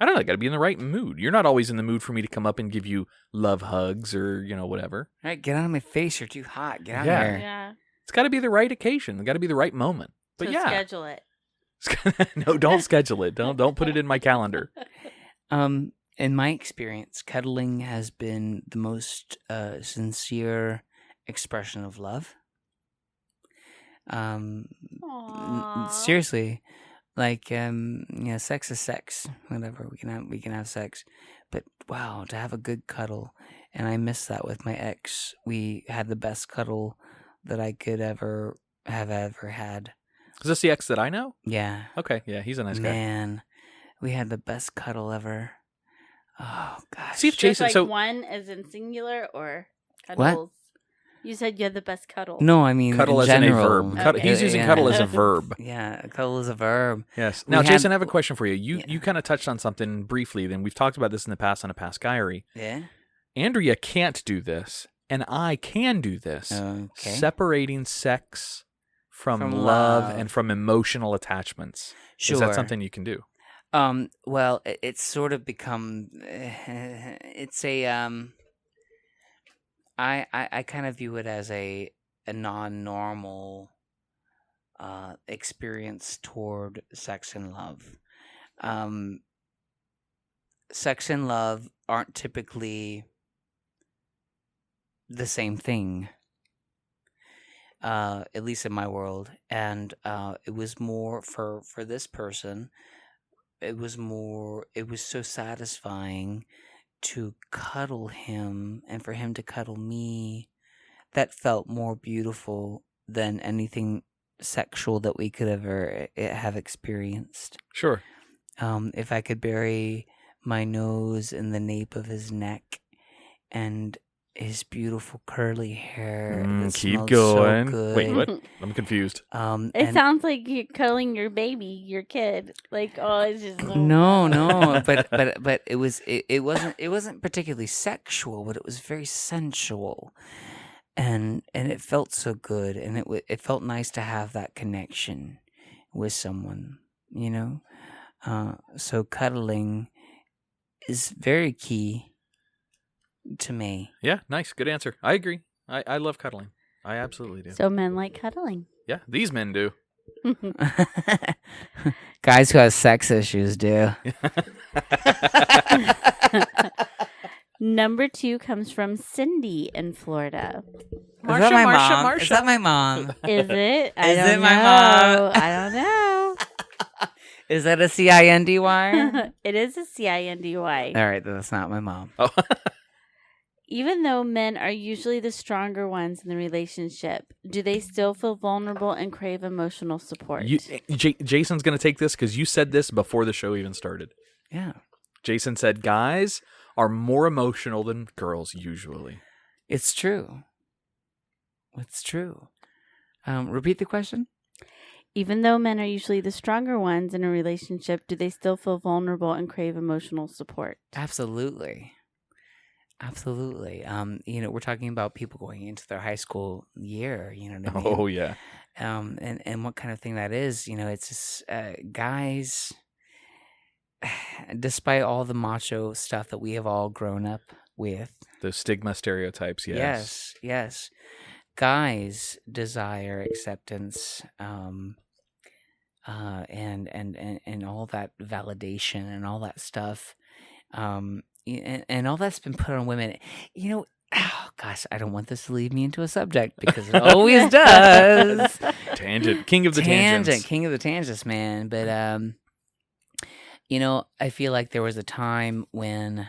don't know. Got to be in the right mood. You're not always in the mood for me to come up and give you love hugs or whatever. All right, get out of my face. You're too hot. Get out Yeah. here. Yeah. It's got to be the right occasion. It's got to be the right moment. But So yeah, schedule it. no, don't schedule it. Don't put it in my calendar. In my experience, cuddling has been the most sincere expression of love. Aww. Seriously, like sex is sex. Whatever, we can have sex, but wow, to have a good cuddle, and I miss that with my ex. We had the best cuddle that I could ever had. Is this the ex that I know? Yeah, Okay, yeah, he's a nice guy. man, we had the best cuddle ever. Oh gosh. See if Just Jason. like So one as in singular or What? cuddles? You said you had the best cuddle. No, I mean cuddle in as in a general. verb. Okay. He's using Yeah. cuddle as a verb. Yeah, cuddle is a verb. Yes. We Now, had- Jason, I have a question for you. You Yeah. you kind of touched on something briefly. Then we've talked about this in the past on a past Guyry. Yeah. Andrea can't do this, and I can do this. Okay. Separating sex from From love love. and from emotional attachments. Sure. Is that something you can do? Well, it's sort of become. It's a. I kind of view it as a non-normal experience toward sex and love. Sex and love aren't typically the same thing, at least in my world. And it was more for this person. It was so satisfying to cuddle him and for him to cuddle me. That felt more beautiful than anything sexual that we could ever have experienced. Sure. If I could bury my nose in the nape of his neck and his beautiful curly hair that Keep smelled going. so good. Wait, what? I'm confused. It and- sounds like you're cuddling your baby, your kid. Like, oh, it's just No, but it wasn't particularly sexual, but it was very sensual, and it felt so good, and it felt nice to have that connection with someone, you know. So cuddling is very key to me. Yeah, nice. Good answer. I agree. I love cuddling. I absolutely do. So men like cuddling. Yeah, these men do. Guys who have sex issues do. Number 2 comes from Cindy in Florida. Is that my mom? Is that my mom? Is it? I Is don't it my know. mom? I don't know. Is that a CINDY? It is a CINDY. All right, that's not my mom. Oh. Even though men are usually the stronger ones in the relationship, do they still feel vulnerable and crave emotional support? Jason's going to take this because you said this before the show even started. Yeah, Jason said guys are more emotional than girls usually. it's true. It's true. Repeat the question. Even though men are usually the stronger ones in a relationship, do they still feel vulnerable and crave emotional support? Absolutely. We're talking about people going into their high school year. You know what I mean? Oh yeah. And what kind of thing that is? You know, it's just guys. Despite all the macho stuff that we have all grown up with, The stigma stereotypes, yes. yes, guys desire acceptance, and all that validation and all that stuff, and all that's been put on women. You know, oh gosh, I don't want this to lead me into a subject because it always does. Tangent. King of the tangents. King of the tangents, man. But you know, I feel like there was a time when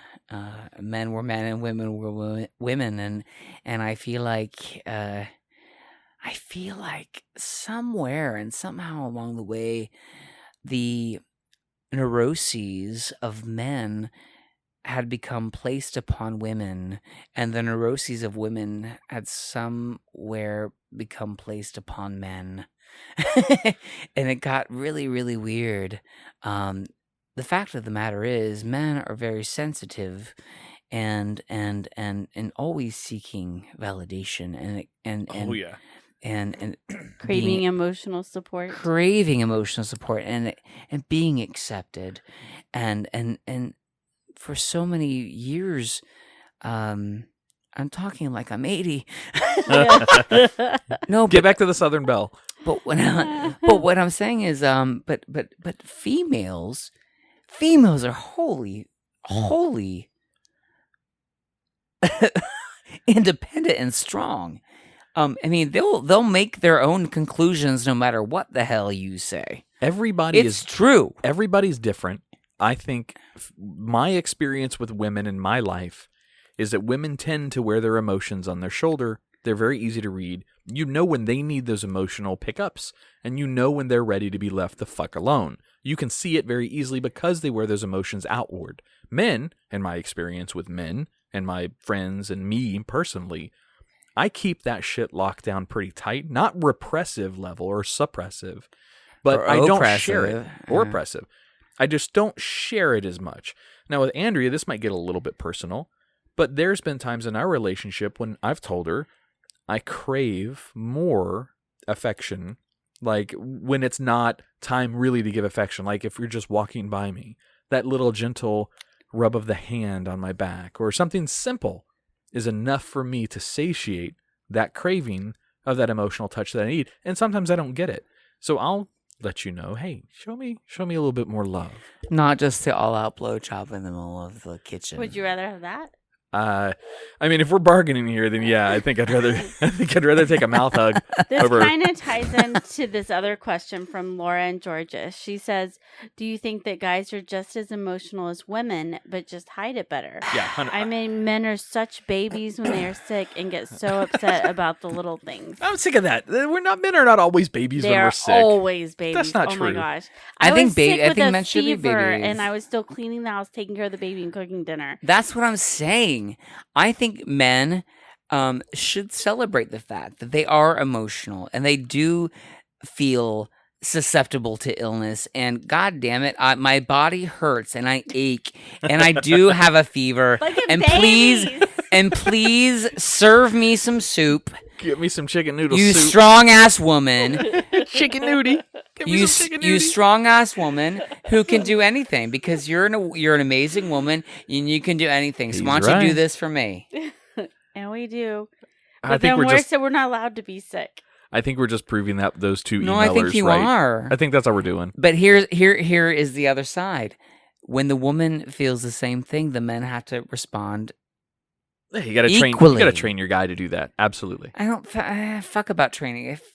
men were men and women were women, and I feel like somewhere and somehow along the way, the neuroses of men had become placed upon women, and the neuroses of women had somewhere become placed upon men. And it got really, really weird. The fact of the matter is, men are very sensitive and always seeking validation and Oh yeah. and Craving emotional support. craving emotional support and being accepted, and for so many years, I'm talking like I'm 80. No, Get back to the Southern Belle. but what I'm saying is, but females are wholly independent and strong. I mean, they'll make their own conclusions no matter what the hell you say. Everybody's True. Everybody's different. I think my experience with women in my life is that women tend to wear their emotions on their shoulder. They're very easy to read. You know when they need those emotional pickups, and you know when they're ready to be left the fuck alone. You can see it very easily because they wear those emotions outward. Men, in my experience with men and my friends and me personally, I keep that shit locked down pretty tight. Not repressive level or suppressive, but Or I don't oppressive. share it. Or oppressive. I just don't share it as much. Now with Andrea, this might get a little bit personal, But there's been times in our relationship when I've told her I crave more affection, like when it's not time really to give affection, like if you're just walking by me, that little gentle rub of the hand on my back or something simple is enough for me to satiate that craving of that emotional touch that I need. And sometimes I don't get it. So I'll let you know, hey, show me a little bit more love. Not just the all-out blowjob in the middle of the kitchen. Would you rather have that? I mean, if we're bargaining here, then yeah, I think I'd rather take a mouth hug This over. kind of ties into this other question from Laura and Georgia. She says, do you think that guys are just as emotional as women, but just hide it better? Yeah, I mean, men are such babies when they are sick and get so upset about the little things. I'm sick of that. Men are not always babies They when are we're sick. always babies. That's not oh true. my gosh. I think was sick with a men should be fever, babies. and I was still cleaning the house, taking care of the baby, and cooking dinner. That's what I'm saying. I think men should celebrate the fact that they are emotional and they do feel susceptible to illness. And God damn it, my body hurts and I ache and I do have a fever. Look at And babies. please serve me some soup. Get me some chicken noodle You soup. strong ass woman. Chicken nudie. Get me You, some chicken you nudie. strong ass woman who can do anything because you're an amazing woman and you can do anything. So He's why don't you right. do this for me? And we do. I But think then we're we're not allowed to be sick. I think we're just proving that those two No, emailers I think you right. are. I think that's how we're doing. But here is the other side. When the woman feels the same thing, the men have to respond. Hey, you got to train. You Equally. got to train your guy to do that. Absolutely. I don't fuck about training. If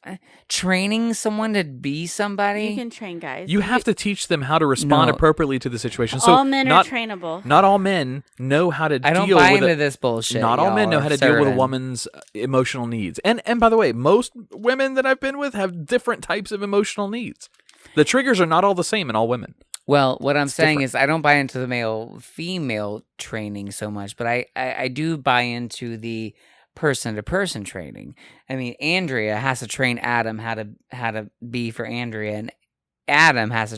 training someone to be somebody, You can train guys. You have to teach them how to respond No. appropriately to the situation. So all men not are trainable. not all men know how to I don't deal buy with into this bullshit. Not all men y'all, know how or to deal with a certain. woman's emotional needs. And by the way, most women that I've been with have different types of emotional needs. The triggers are not all the same in all women. Well, what I'm saying different. is I don't buy into the male-female training so much, but I do buy into the person-to-person training. I mean, Andrea has to train Adam how to be for Andrea, and Adam has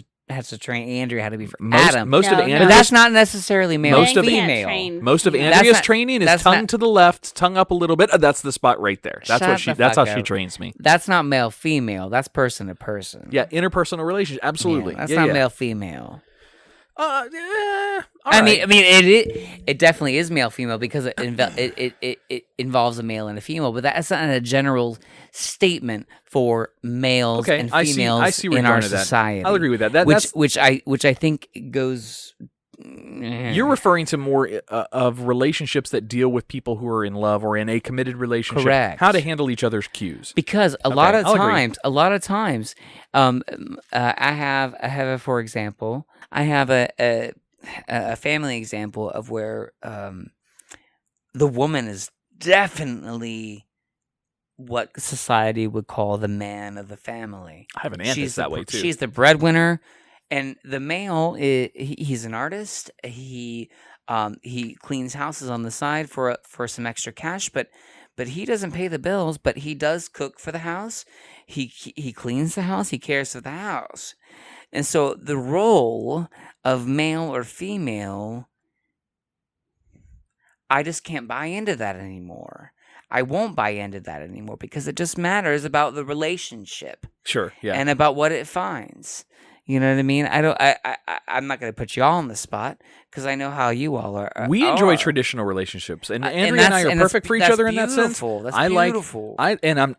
to train Andrea how to be for Adam. Most of No, Andrea's But that's not necessarily male Most or of- female. Most of That's Andrea's not- training is that's tongue not- to the left, tongue up a little bit. That's the spot right there. That's Shut what she. the That's how fuck she up. trains me. That's not male-female. That's person-to-person. Yeah, interpersonal relationship. Absolutely. Yeah, that's Yeah, not yeah. male-female. All I right. mean, it definitely is male female because it involves a male and a female, but that's not a general statement for males Okay, and I see females where in you're our going with that. society. I'll agree with that. which I think goes. You're referring to more of relationships that deal with people who are in love or in a committed relationship. Correct. How to handle each other's cues. Because a Okay, lot of I'll agree. times, I have for example, I have a family example of where the woman is definitely what society would call the man of the family. I have an aunt that's that way too. She's the breadwinner, and the male he's an artist. He cleans houses on the side for some extra cash, but he doesn't pay the bills. But he does cook for the house. He cleans the house. He cares for the house, and so the role of male or female, I just can't buy into that anymore. I won't buy into that anymore because it just matters about the relationship Sure. Yeah. and about what it finds. You know what I mean? I'm not going to put you all on the spot because I know how you all are. We enjoy are. traditional relationships, and And Andrea and I that's- are and that's- perfect for each that's other in that sense. beautiful. That's I beautiful. It I sounds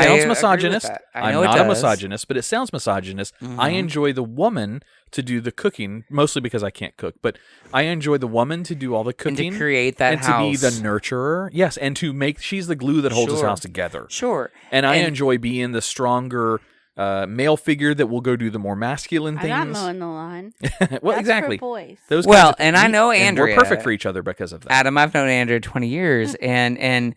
agree with misogynist. that. I I'm know it not a does. misogynist, but it sounds misogynist. I Mhm. enjoy the woman to do the cooking, mostly because I can't cook, but I enjoy the woman to do all the And cooking to create that and house. to be the nurturer. Yes, and to make she's the glue that holds this Sure. house together. Sure. And I And- enjoy being the stronger male figure that will go do the more masculine I'm not things. mowing the lawn. Well, That's exactly. For boys. Those Well, kinds of- and I know and we're Andrea. perfect for each other because of that. Adam, I've known Andrea 20 years, and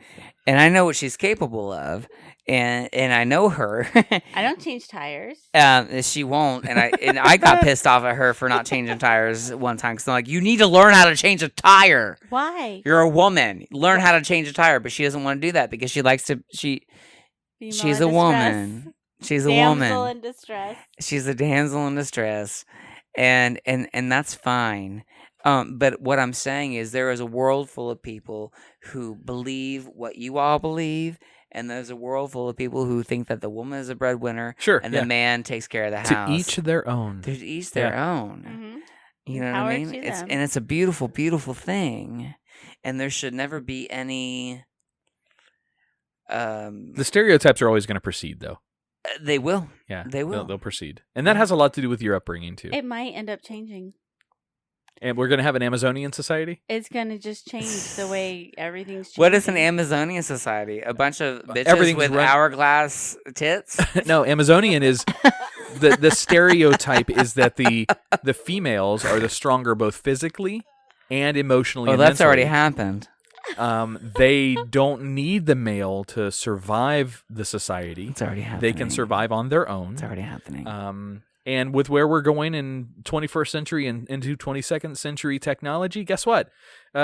I know what she's capable of, and I know her. I don't change tires. She won't, and I got pissed off at her for not changing tires one time because I'm like, you need to learn how to change a tire. Why? You're a woman. Learn how to change a tire, but she doesn't want to do that because she likes to. She's Female a in woman. distress. She's a Damsel woman. in distress. She's a damsel in distress, and that's fine. But what I'm saying is there is a world full of people who believe what you all believe, and there's a world full of people who think that the woman is a breadwinner Sure. and yeah. the man takes care of the To house. each their own. There's each their own. Mm-hmm. You know what I Power mean? to them. It's a beautiful, beautiful thing, and there should never be any. The stereotypes are always going to proceed, though. They will. Yeah, They will. They'll proceed, and that has a lot to do with your upbringing too. It might end up changing. And we're going to have an Amazonian society. It's gonna just change the way everything's changing. What is an Amazonian society? A bunch of bitches Everything's with run- hourglass tits? No, Amazonian is the stereotype is that the females are the stronger both physically and emotionally. Oh, and that's already mentally. happened. They don't need the male to survive the society. It's already happening. They can survive on their own. It's already happening. And with where we're going in 21st century and into 22nd century technology, guess what? The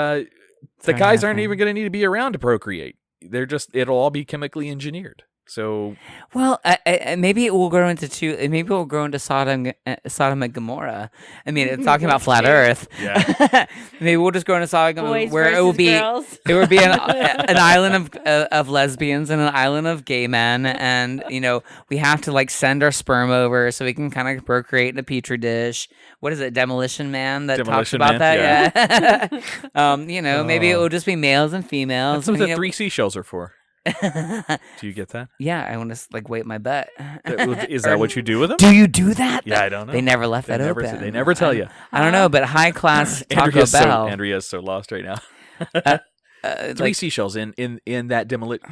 already guys aren't happening. even going to need to be around to procreate. It'll all be chemically engineered. So Well, maybe it will grow into two. Maybe it will grow into Sodom and Gomorrah. I mean, it's talking about flat Earth. Yeah. Maybe we'll just grow into Sodom and Gomorrah, Boys where it will versus be girls. it would be an island of lesbians and an island of gay men, and we have to like send our sperm over so we can kind of procreate in a petri dish. What is it, Demolition Man that Demolition talks about Man, that? Yeah. Maybe it will just be males and females. that's what the and, 3 seashells are for. Do you get that? Yeah, I want to like wait my butt. Is that what you do with them? Do you do that? Yeah, I don't know. They never left that never, open. They never tell you. I don't know, but high class Taco Bell. Andrea's so lost right now. 3 like, seashells in that demolition.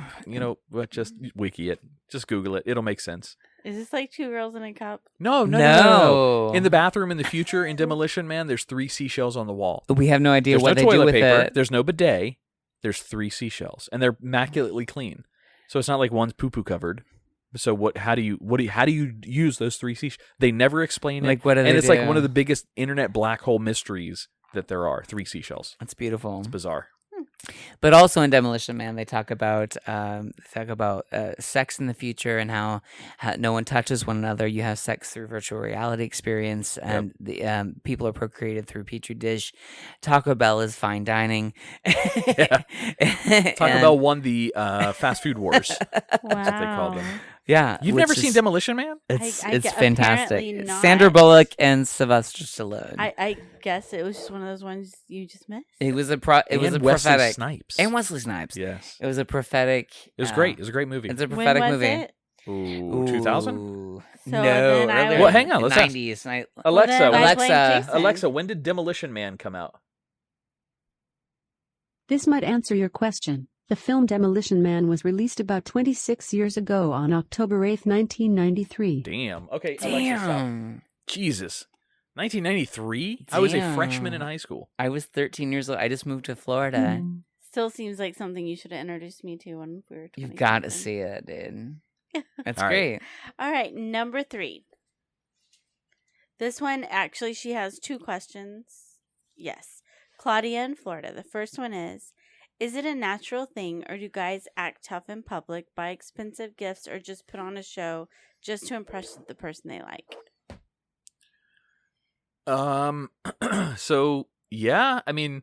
What? Just wiki it. Just Google it. It'll make sense. Is this like 2 girls in a cup? No. No. In the bathroom in the future in Demolition Man, there's 3 seashells on the wall. we have no idea There's what no they do toilet with paper. it. There's no bidet. There's 3 seashells, and they're immaculately clean. So it's not like one's poo-poo covered. So how do you use those 3 seashells? They never explain it. Like, what do they and it's do? like one of the biggest internet black hole mysteries that there are. 3 seashells. That's beautiful. It's bizarre. But also in Demolition Man, they talk about sex in the future and how no one touches one another. You have sex through virtual reality experience, and the people are procreated through petri dish. Taco Bell is fine dining. Yeah. Taco Bell won the fast food wars. That's Wow. what they call them. Yeah, You've which never seen is- Demolition Man? It's I it's apparently fantastic. not. Sandra Bullock and Sylvester Stallone. I guess it was just one of those ones you just missed. It was a And Wesley prophetic Snipes. and Wesley Snipes. Yes. It was a prophetic. It was great. It was a great movie. It's a When prophetic was movie. it? Ooh, 2000? Ooh. So No, then I earlier. would- Well, hang on, let's ask. 90s. Alexa, Well, then I blame Alexa, Jason. Alexa, when did Demolition Man come out? This might answer your question. The film Demolition Man was released about 26 years ago on October 8, 1993. Damn. Okay, Alexa, stop. Damn. Jesus. 1993? I was a freshman in Damn. high school. I was 13 years old. I just moved to Florida. Still seems like something you should have introduced me to when we were 20. You've got to see it, dude. That's All right. great. All right, number 3. This one, actually, she has 2 questions. Yes. Claudia in Florida. The first one is it a natural thing, or do guys act tough in public, buy expensive gifts, or just put on a show just to impress the person they like? So yeah, I mean,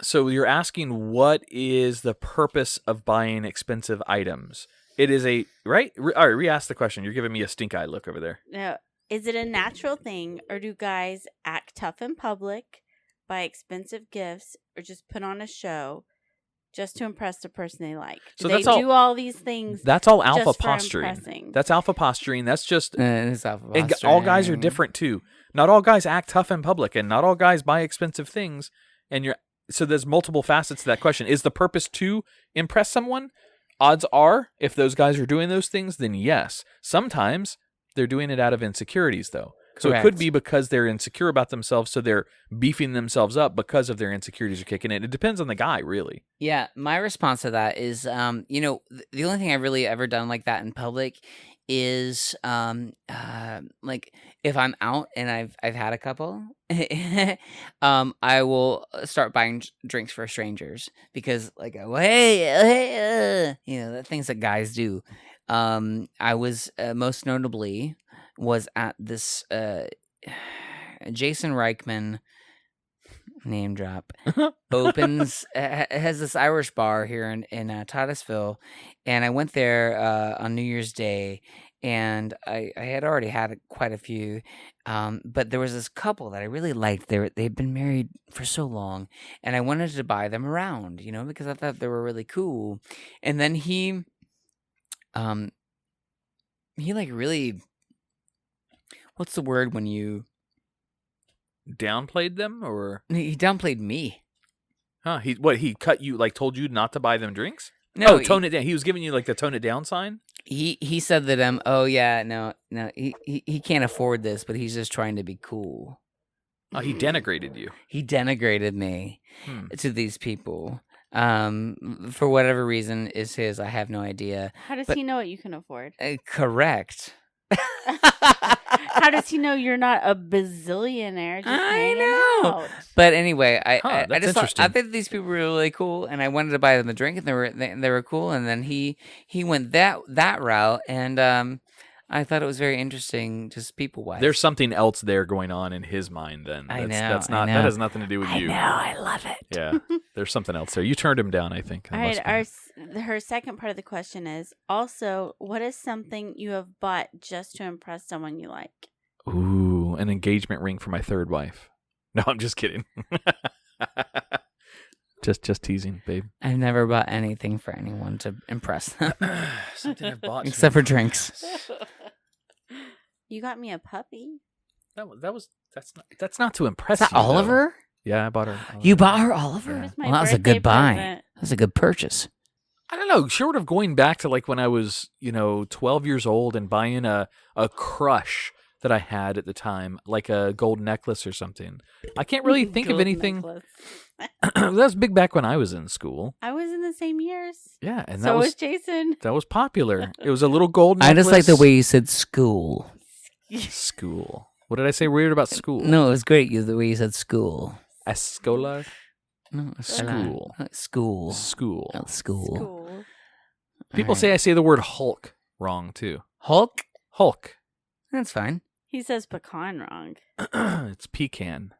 so you're asking what is the purpose of buying expensive items? It is a right. All right, re-ask the question. You're giving me a stink eye look over there. No. Is it a natural thing, or do guys act tough in public, buy expensive gifts, or just put on a show just to impress the person they like? So Do that's they all- do all these things? That's all alpha just for posturing. impressing? That's alpha posturing. That's just It's and all guys are different too. Not all guys act tough in public, and not all guys buy expensive things. And so there's multiple facets to that question. Is the purpose to impress someone? Odds are, if those guys are doing those things, then yes. Sometimes they're doing it out of insecurities, though. So it could Correct. be because they're insecure about themselves, so they're beefing themselves up because of their insecurities are kicking in. It depends on the guy, really. Yeah, my response to that is, the only thing I've really ever done like that in public is, like if I'm out and I've had a couple, I will start buying drinks for strangers because like, oh, hey, the things that guys do. I was most notably was at this Jason Reichman name drop, opens has this Irish bar here in Titusville, and I went there on New Year's Day, and I had already had quite a few, but there was this couple that I really liked. They'd been married for so long, and I wanted to buy them around, because I thought they were really cool. And then he like really, what's the word when you Downplayed them, or he downplayed me. huh? He cut you, like told you not to buy them drinks? No, tone it down. He was giving you like the tone it down sign. he said that oh yeah, no, he can't afford this, but he's just trying to be cool. Oh, he denigrated you. He denigrated me Hmm. to these people. For whatever reason is his, I have no idea. How does But- he know what you can afford? Correct. How does he know you're not a bazillionaire? Just I hanging know. out? But anyway, I That's just thought, I interesting. think these people were really cool, and I wanted to buy them a drink, and they were cool. And then he went that route, and I thought it was very interesting, just people wise. There's something else there going on in his mind. Then I know, That's I not. know. That has nothing to do with I you. know, I love it. Yeah, there's something else there. You turned him down, I think. All right. Her second part of the question is also, what is something you have bought just to impress someone you like? Ooh, an engagement ring for my third wife. No, I'm just kidding. just teasing, babe. I've never bought anything for anyone to impress them, Something I bought except for drinks. You got me a puppy. That's not to impress Is that you, though. Oliver? Yeah, I bought her. You bought her Oliver? It was my Well, that was a birthday good buy. present. That was a good purchase. I don't know. Short of going back to like when I was, 12 years old and buying a crush that I had at the time, like a gold necklace or something. I can't really think of Gold anything. necklace. That was big back when I was in school. I was in the same years. Yeah, and So that was was Jason. that was popular. It was a little gold I necklace. just like the way you said school. School. What did I say weird about school? No, it was great the way you said school. Escola? No, School. School. School. Oh, school. Cool. People Alright. say I say the word Hulk wrong too. Hulk? Hulk. That's fine. He says pecan wrong. It's pecan.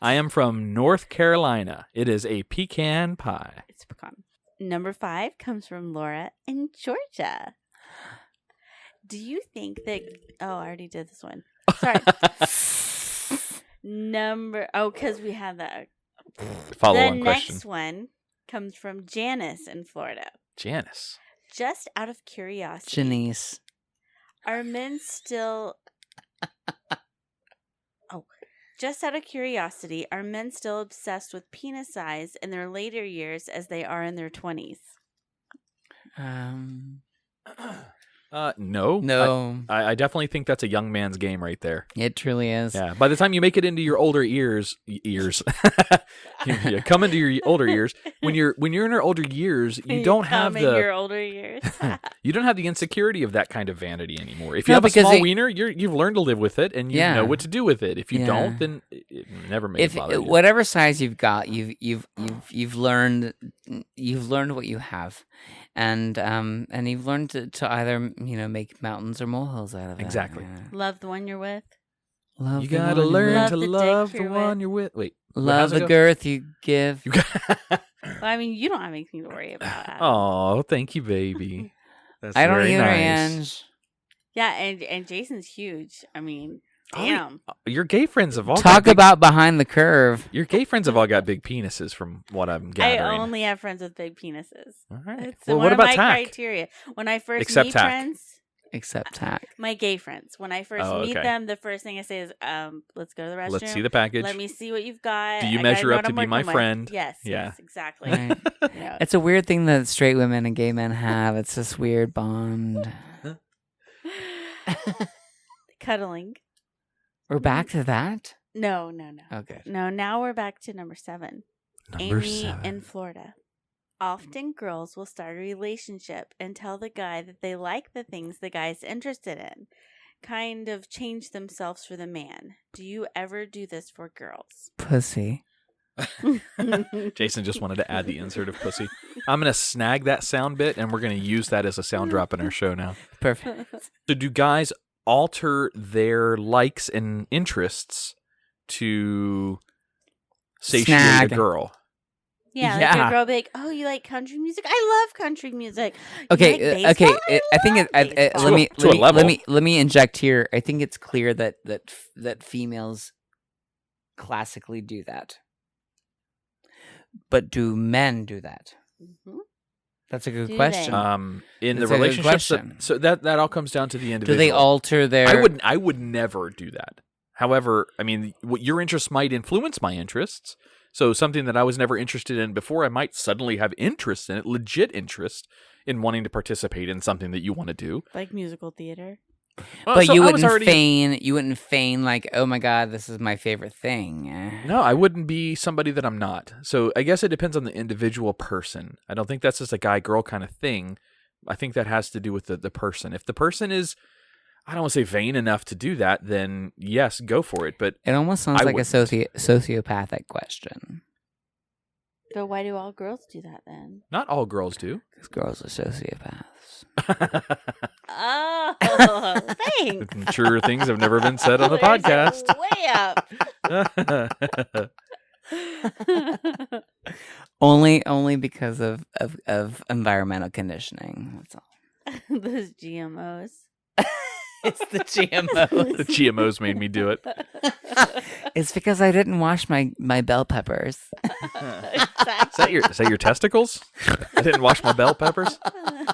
I am from North Carolina. It is a pecan pie. It's pecan. Number 5 comes from Laura in Georgia. Do you think that... Oh, I already did this one. Sorry. Because we had that. Follow-on The question. next one comes from Janice in Florida. Janice. Just out of curiosity, Janice. are men still... Just out of curiosity, are men still obsessed with penis size in their later years as they are in their 20s? No. No, I definitely think that's a young man's game right there. it truly is. Yeah. By the time you make it into your older years, come into your older years. When you're in your older years, you don't have in your older years. you don't have the insecurity of that kind of vanity anymore. If you No, have a because small it- wiener, you've learned to live with it and you Yeah. know what to do with it. If you Yeah. don't, then it never may If bother you. whatever size you've got, you've learned what you have, and you've learned to either make mountains or molehills out of it. Exactly. Yeah. Love the one you're with. Love You the gotta one learn Love to the dick love the you're one with. you're with. Wait. love how's it the go? girth you give. You got. Well, I mean, you don't have anything to worry about. Adam. Oh, thank you, baby. That's I don't very either, nice. Ange. Yeah, and Jason's huge. I mean, Oh, damn. Your gay friends have all got Talk big, about behind the curve. your gay friends have all got big penises from what I'm I gathering. only have friends with big penises. All right. It's Well, one what of about my tack? criteria. When I first Except meet tack. friends, Except tack. my gay friends, when I first Oh, meet okay. them, the first thing I say is, let's go to the restroom. Let's see the package. Let me see what you've got. Do you I measure know up what to I'm be my working with. friend? Yes. Yeah. Yes, exactly. Right. Yeah. It's a weird thing that straight women and gay men have. It's this weird bond. Cuddling. We're back to that? No. Okay. No, now we're back to number 7. Number Amy 7. in Florida. Often girls will start a relationship and tell the guy that they like the things the guy's interested in. Kind of change themselves for the man. Do you ever do this for girls? Pussy. Jason just wanted to add the insert of pussy. I'm going to snag that sound bit and we're going to use that as a sound drop in our show now. Perfect. So do guys alter their likes and interests to satiate Snag. a girl. Yeah, like Yeah. a girl be like, "Oh, you like country music? I love country music." You Okay, like okay. baseball? I think love baseball." let me inject here. I think it's clear that females classically do that, but do men do that? Mhm. That's a good Do question. In That's the a good relationships, question. so that all comes down to the Do individual. they alter their? I would never do that. However, I mean, what your interests might influence my interests. So something that I was never interested in before, I might suddenly have interest in it, legit interest in wanting to participate in something that you want to do. Like musical theater. Well, But so you I was wouldn't feign like, oh my god, this is my favorite thing. No, I wouldn't be somebody that I'm not. So I guess it depends on the individual person. I don't think that's just a guy-girl kind of thing. I think that has to do with the person. If the person is, I don't want to say vain enough to do that, then yes, go for it. But It almost sounds I like a wouldn't. sociopathic question. But why do all girls do that then? not all girls do. Because girls are sociopaths. Oh, thanks. I'm sure things have never been said on the There's podcast. Way up. Only because of environmental conditioning. That's all. Those GMOs. It's the GMOs. The GMOs made me do it. It's because I didn't wash my bell peppers. Is that your testicles? I didn't wash my bell peppers.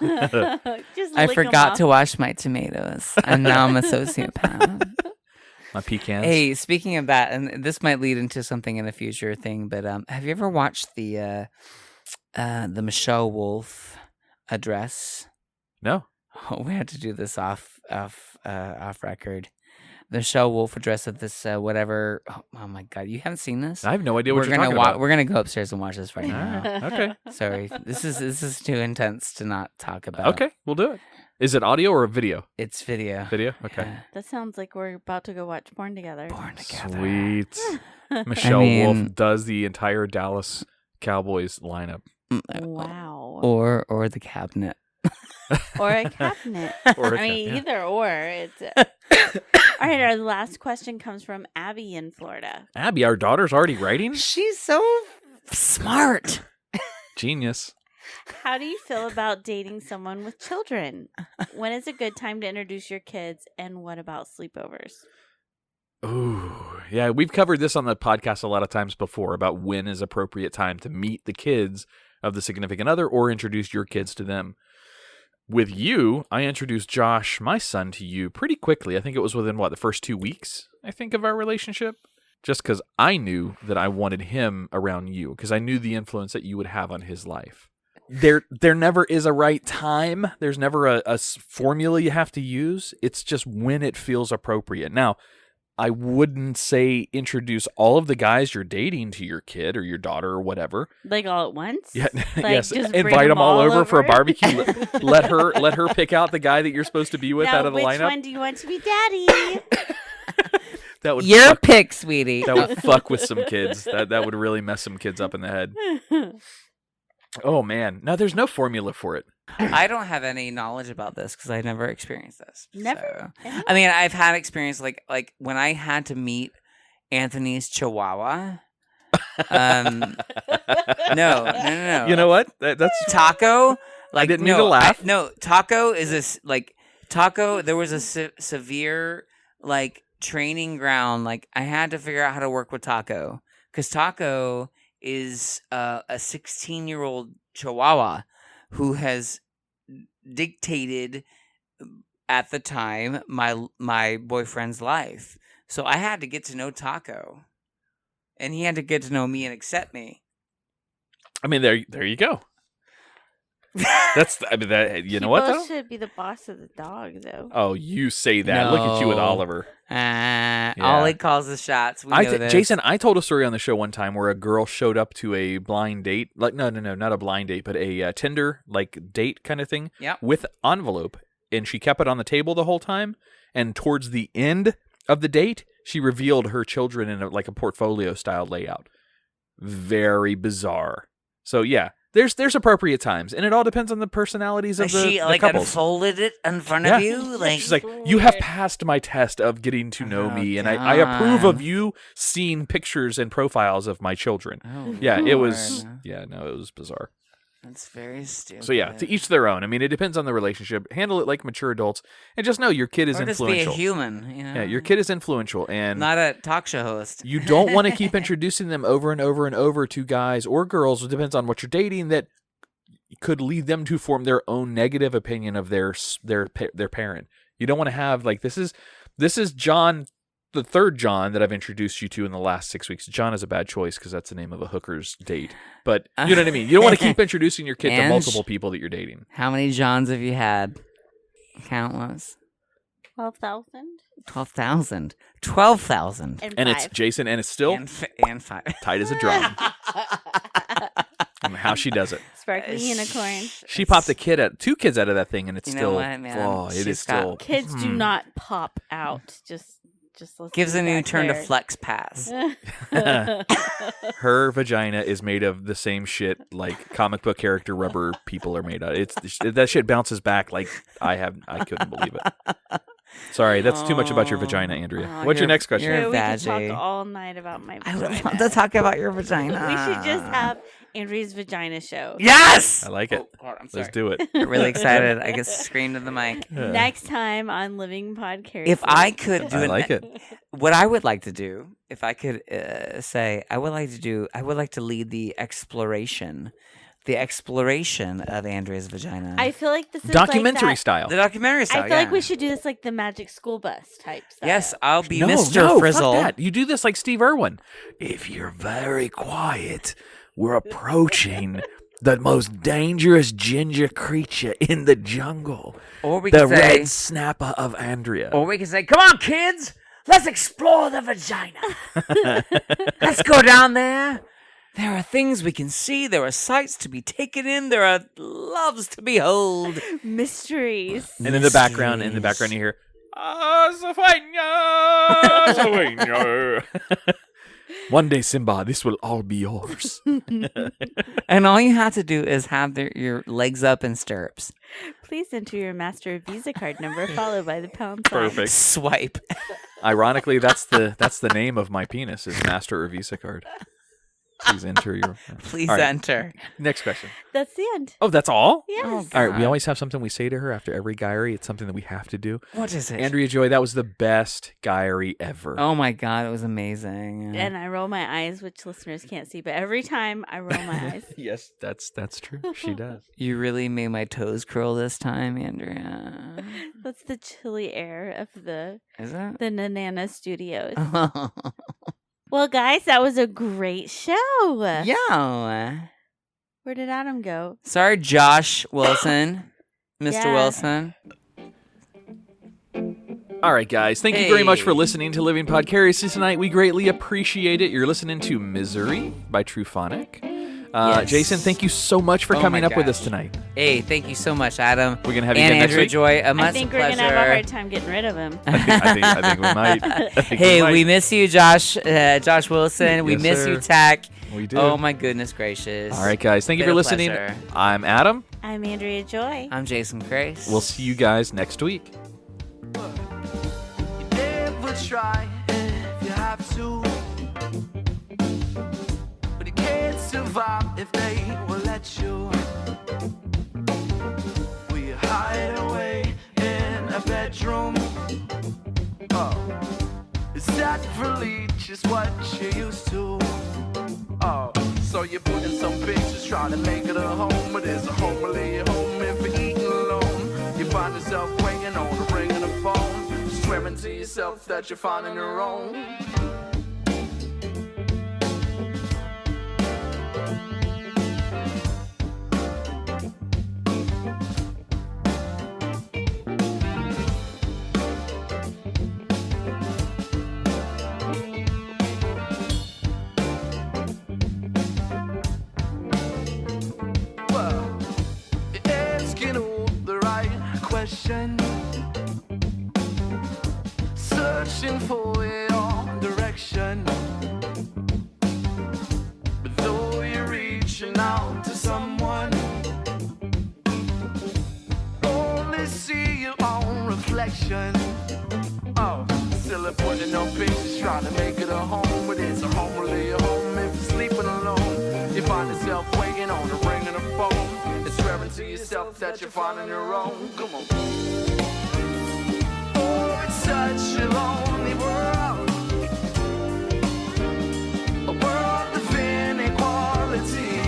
Just I lick 'em forgot off. to wash my tomatoes, and now I'm a sociopath. My pecans. Hey, speaking of that, and this might lead into something in a future thing, but have you ever watched the Michelle Wolf address? No. Oh, we had to do this off record. The Michelle Wolf address of this whatever. Oh my god, you haven't seen this? I have no idea what We're you're gonna talking about. We're gonna go upstairs and watch this right now. Ah, okay. Sorry, this is too intense to not talk about. Okay, we'll do it. Is it audio or a video? It's video. Video? Okay. Yeah. That sounds like we're about to go watch porn together. Born together. Sweet. Michelle mean- Wolf does the entire Dallas Cowboys lineup. Wow. Or the cabinet. Or a cabinet. Or a I mean, yeah. either or. It's all right. Our last question comes from Abby in Florida. Abby, our daughter's already writing? She's so smart. Genius. How do you feel about dating someone with children? When is a good time to introduce your kids? And what about sleepovers? Ooh, yeah, we've covered this on the podcast a lot of times before about when is appropriate time to meet the kids of the significant other or introduce your kids to them. With you, I introduced Josh, my son, to you pretty quickly. I think it was within, the first 2 weeks, I think, of our relationship. Just because I knew that I wanted him around you, because I knew the influence that you would have on his life. There never is a right time. There's never a formula you have to use. It's just when it feels appropriate. Now, I wouldn't say introduce all of the guys you're dating to your kid or your daughter or whatever. Like all at once? Yeah, Like, yes. just bring Invite them all over for a over? barbecue. let her pick out the guy that you're supposed to be with Now, out of the which lineup. one do you want to be daddy? That would Your fuck, pick, sweetie. that would fuck with some kids. That would really mess some kids up in the head. Oh man, no, there's no formula for it. I don't have any knowledge about this because I never experienced this. Never? So. I mean, I've had experience like when I had to meet Anthony's Chihuahua. No. You know what? That's Taco. Like didn't mean no, to laugh. Taco is this like Taco. There was a severe like training ground. Like I had to figure out how to work with Taco because Taco is a 16-year-old Chihuahua who has dictated at the time my boyfriend's life. So I had to get to know Taco, and he had to get to know me and accept me. I mean, there you go. That's you know what though? should be the boss of the dog, though. Oh, you say that. Look at you with No. Oliver. All he calls the shots. We know this. Jason, I told a story on the show one time where a girl showed up to a blind date, like no, not a blind date, but a Tinder like date kind of thing, Yep. with envelope, and she kept it on the table the whole time. And towards the end of the date, she revealed her children in a portfolio style layout. Very bizarre. So yeah, there's appropriate times, and it all depends on the personalities of she the like couples. unfolded it in front Yeah. of you, like She's like, you have passed my test of getting to know Oh, me, and I approve God. of you seeing pictures and profiles of my children. oh, Yeah, it was. Lord. Yeah, no, it was bizarre. That's very stupid. So yeah, to each their own. I mean, it depends on the relationship. Handle it like mature adults, and just know your kid is or just be a influential. human. You know? Yeah, your kid is influential, and not a talk show host. you don't want to keep introducing them over and over and over to guys or girls. It depends on what you're dating. That could lead them to form their own negative opinion of their parent. You don't want to have like this is John, the third John that I've introduced you to in the last 6 weeks. John is a bad choice because that's the name of a hooker's date. But you know what I mean? You don't want to keep introducing your kid to And multiple people that you're dating. How many Johns have you had? Countless. 12,000 12,000. 12,000. And it's Jason, and it's still And five. tight as a drum. And how she does it. sparkly unicorn. She popped two kids out of that thing, and it's You know still. what, man? Oh, it She's is got- still. Kids do not pop out. Just listen Gives a new back turn to there. Flex Pass. Her vagina is made of the same shit like comic book character rubber people are made of. That shit bounces back like I couldn't believe it. Sorry, that's too much about your vagina, Andrea. Oh, What's your you're- next question? you're- we could talk vaggie. all night about my I vagina. would love to talk about your vagina. We should just have Andrea's vagina show. Yes! I like it. Oh, God, I'm sorry. Let's do it. I'm really excited. I get screamed in the mic. Next time on Living Podcast. If I could do I like it. what I would like to do, if I could say, I would like to lead the exploration of Andrea's vagina. I feel like this is Documentary like that. style. the documentary style. I feel like yeah. we should do this like the Magic School Bus type style. Yes, I'll be No, Mr. Frizzle. fuck that. You do this like Steve Irwin. If you're very quiet, we're approaching the most dangerous ginger creature in the jungle. Or we The could say, red snapper of Andrea. or we could say, come on, kids, let's explore the vagina. Let's go down there. There are things we can see. There are sights to be taken in. There are loves to behold. Mysteries. And in the background, you hear, Safanya. One day, Simba, this will all be yours. And all you have to do is have your legs up in stirrups. Please enter your Master Visa card number followed by the pound sign. Perfect. Swipe. Ironically, that's the name of my penis is Master or Visa card. Please enter your. Please All right. enter. Next question. That's the end. Oh, that's all? Yes. Oh, All right, we God. always have something we say to her after every guyry. It's something that we have to do. What is it? Andrea Joy, that was the best guyry ever. Oh my God, it was amazing. And I roll my eyes, which listeners can't see, but every time I roll my eyes. Yes, that's true. She does. You really made my toes curl this time, Andrea. That's the chilly air of the Is it? Nanana Studios. Well, guys, that was a great show. Yeah. Where did Adam go? Sorry, Josh Wilson. Mr. Yeah. Wilson. All right, guys. Thank you very much for Hey. listening to Living Podcasts tonight. We greatly appreciate it. You're listening to Misery by Truephonic. Yes. Jason, thank you so much for Oh coming my up with us gosh. tonight. Hey, thank you so much, Adam. We're going to have you And again next Andrew week. Joy, a I much think pleasure. we're going to have a hard time getting rid of him. I think we might. I think Hey, might. we miss you, Josh Wilson. We Yes, miss sir. you, Tack. We do. Oh, my goodness gracious. All right, guys. Thank you Been for a listening. pleasure. I'm Adam. I'm Andrea Joy. I'm Jason Crase. We'll see you guys next week. You never try if you have to, but you can't survive if they will let you. We hide away in a bedroom. Oh, is that really just what you're used to? Oh, so you're putting some pictures trying to make it a home, but it's a homely home if you're eating alone. You find yourself waiting on the ring of the phone, swearing to yourself that you're finding your own. Well, you're asking all the right questions, searching for your direction. But though you're reaching out to someone satisfaction. Oh, still a putting on pictures, trying to make it a home. But it's a home, really a home if you're sleeping alone. You find yourself waiting on the ring of the phone. It's swearing to yourself that you're finding your own. Come on. Oh, it's such a lonely world. A world of inequality.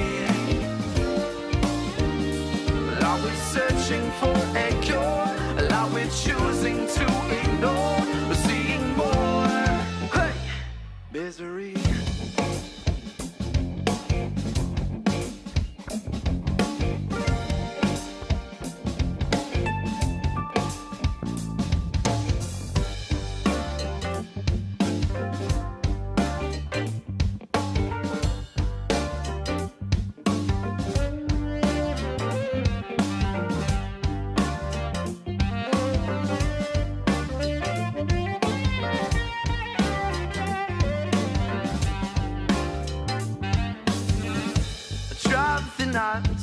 Are we searching for a cure? Are we choosing to ignore? We're seeing more. Hey, misery.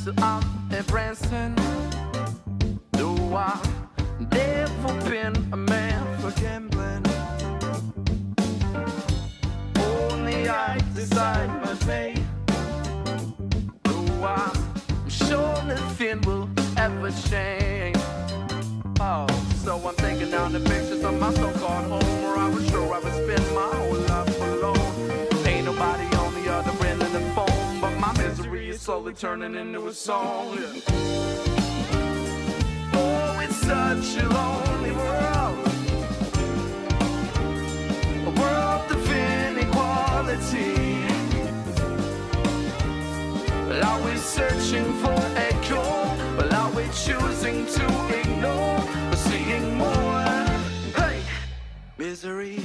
So I'm a Branson. No, I've never been a man for gambling. Only I decide my fate. No, I'm sure nothing will ever change. Oh, so I'm thinking down the pictures of my so-called home, where I was sure I would spend my whole life alone. Ain't nobody on the other end of the phone, but my misery is slowly turning into a song. Yeah. Oh, it's such a lonely world. A world of inequality. Well, are we searching for a cure? Well, are we choosing to ignore? We're seeing more. Hey, misery.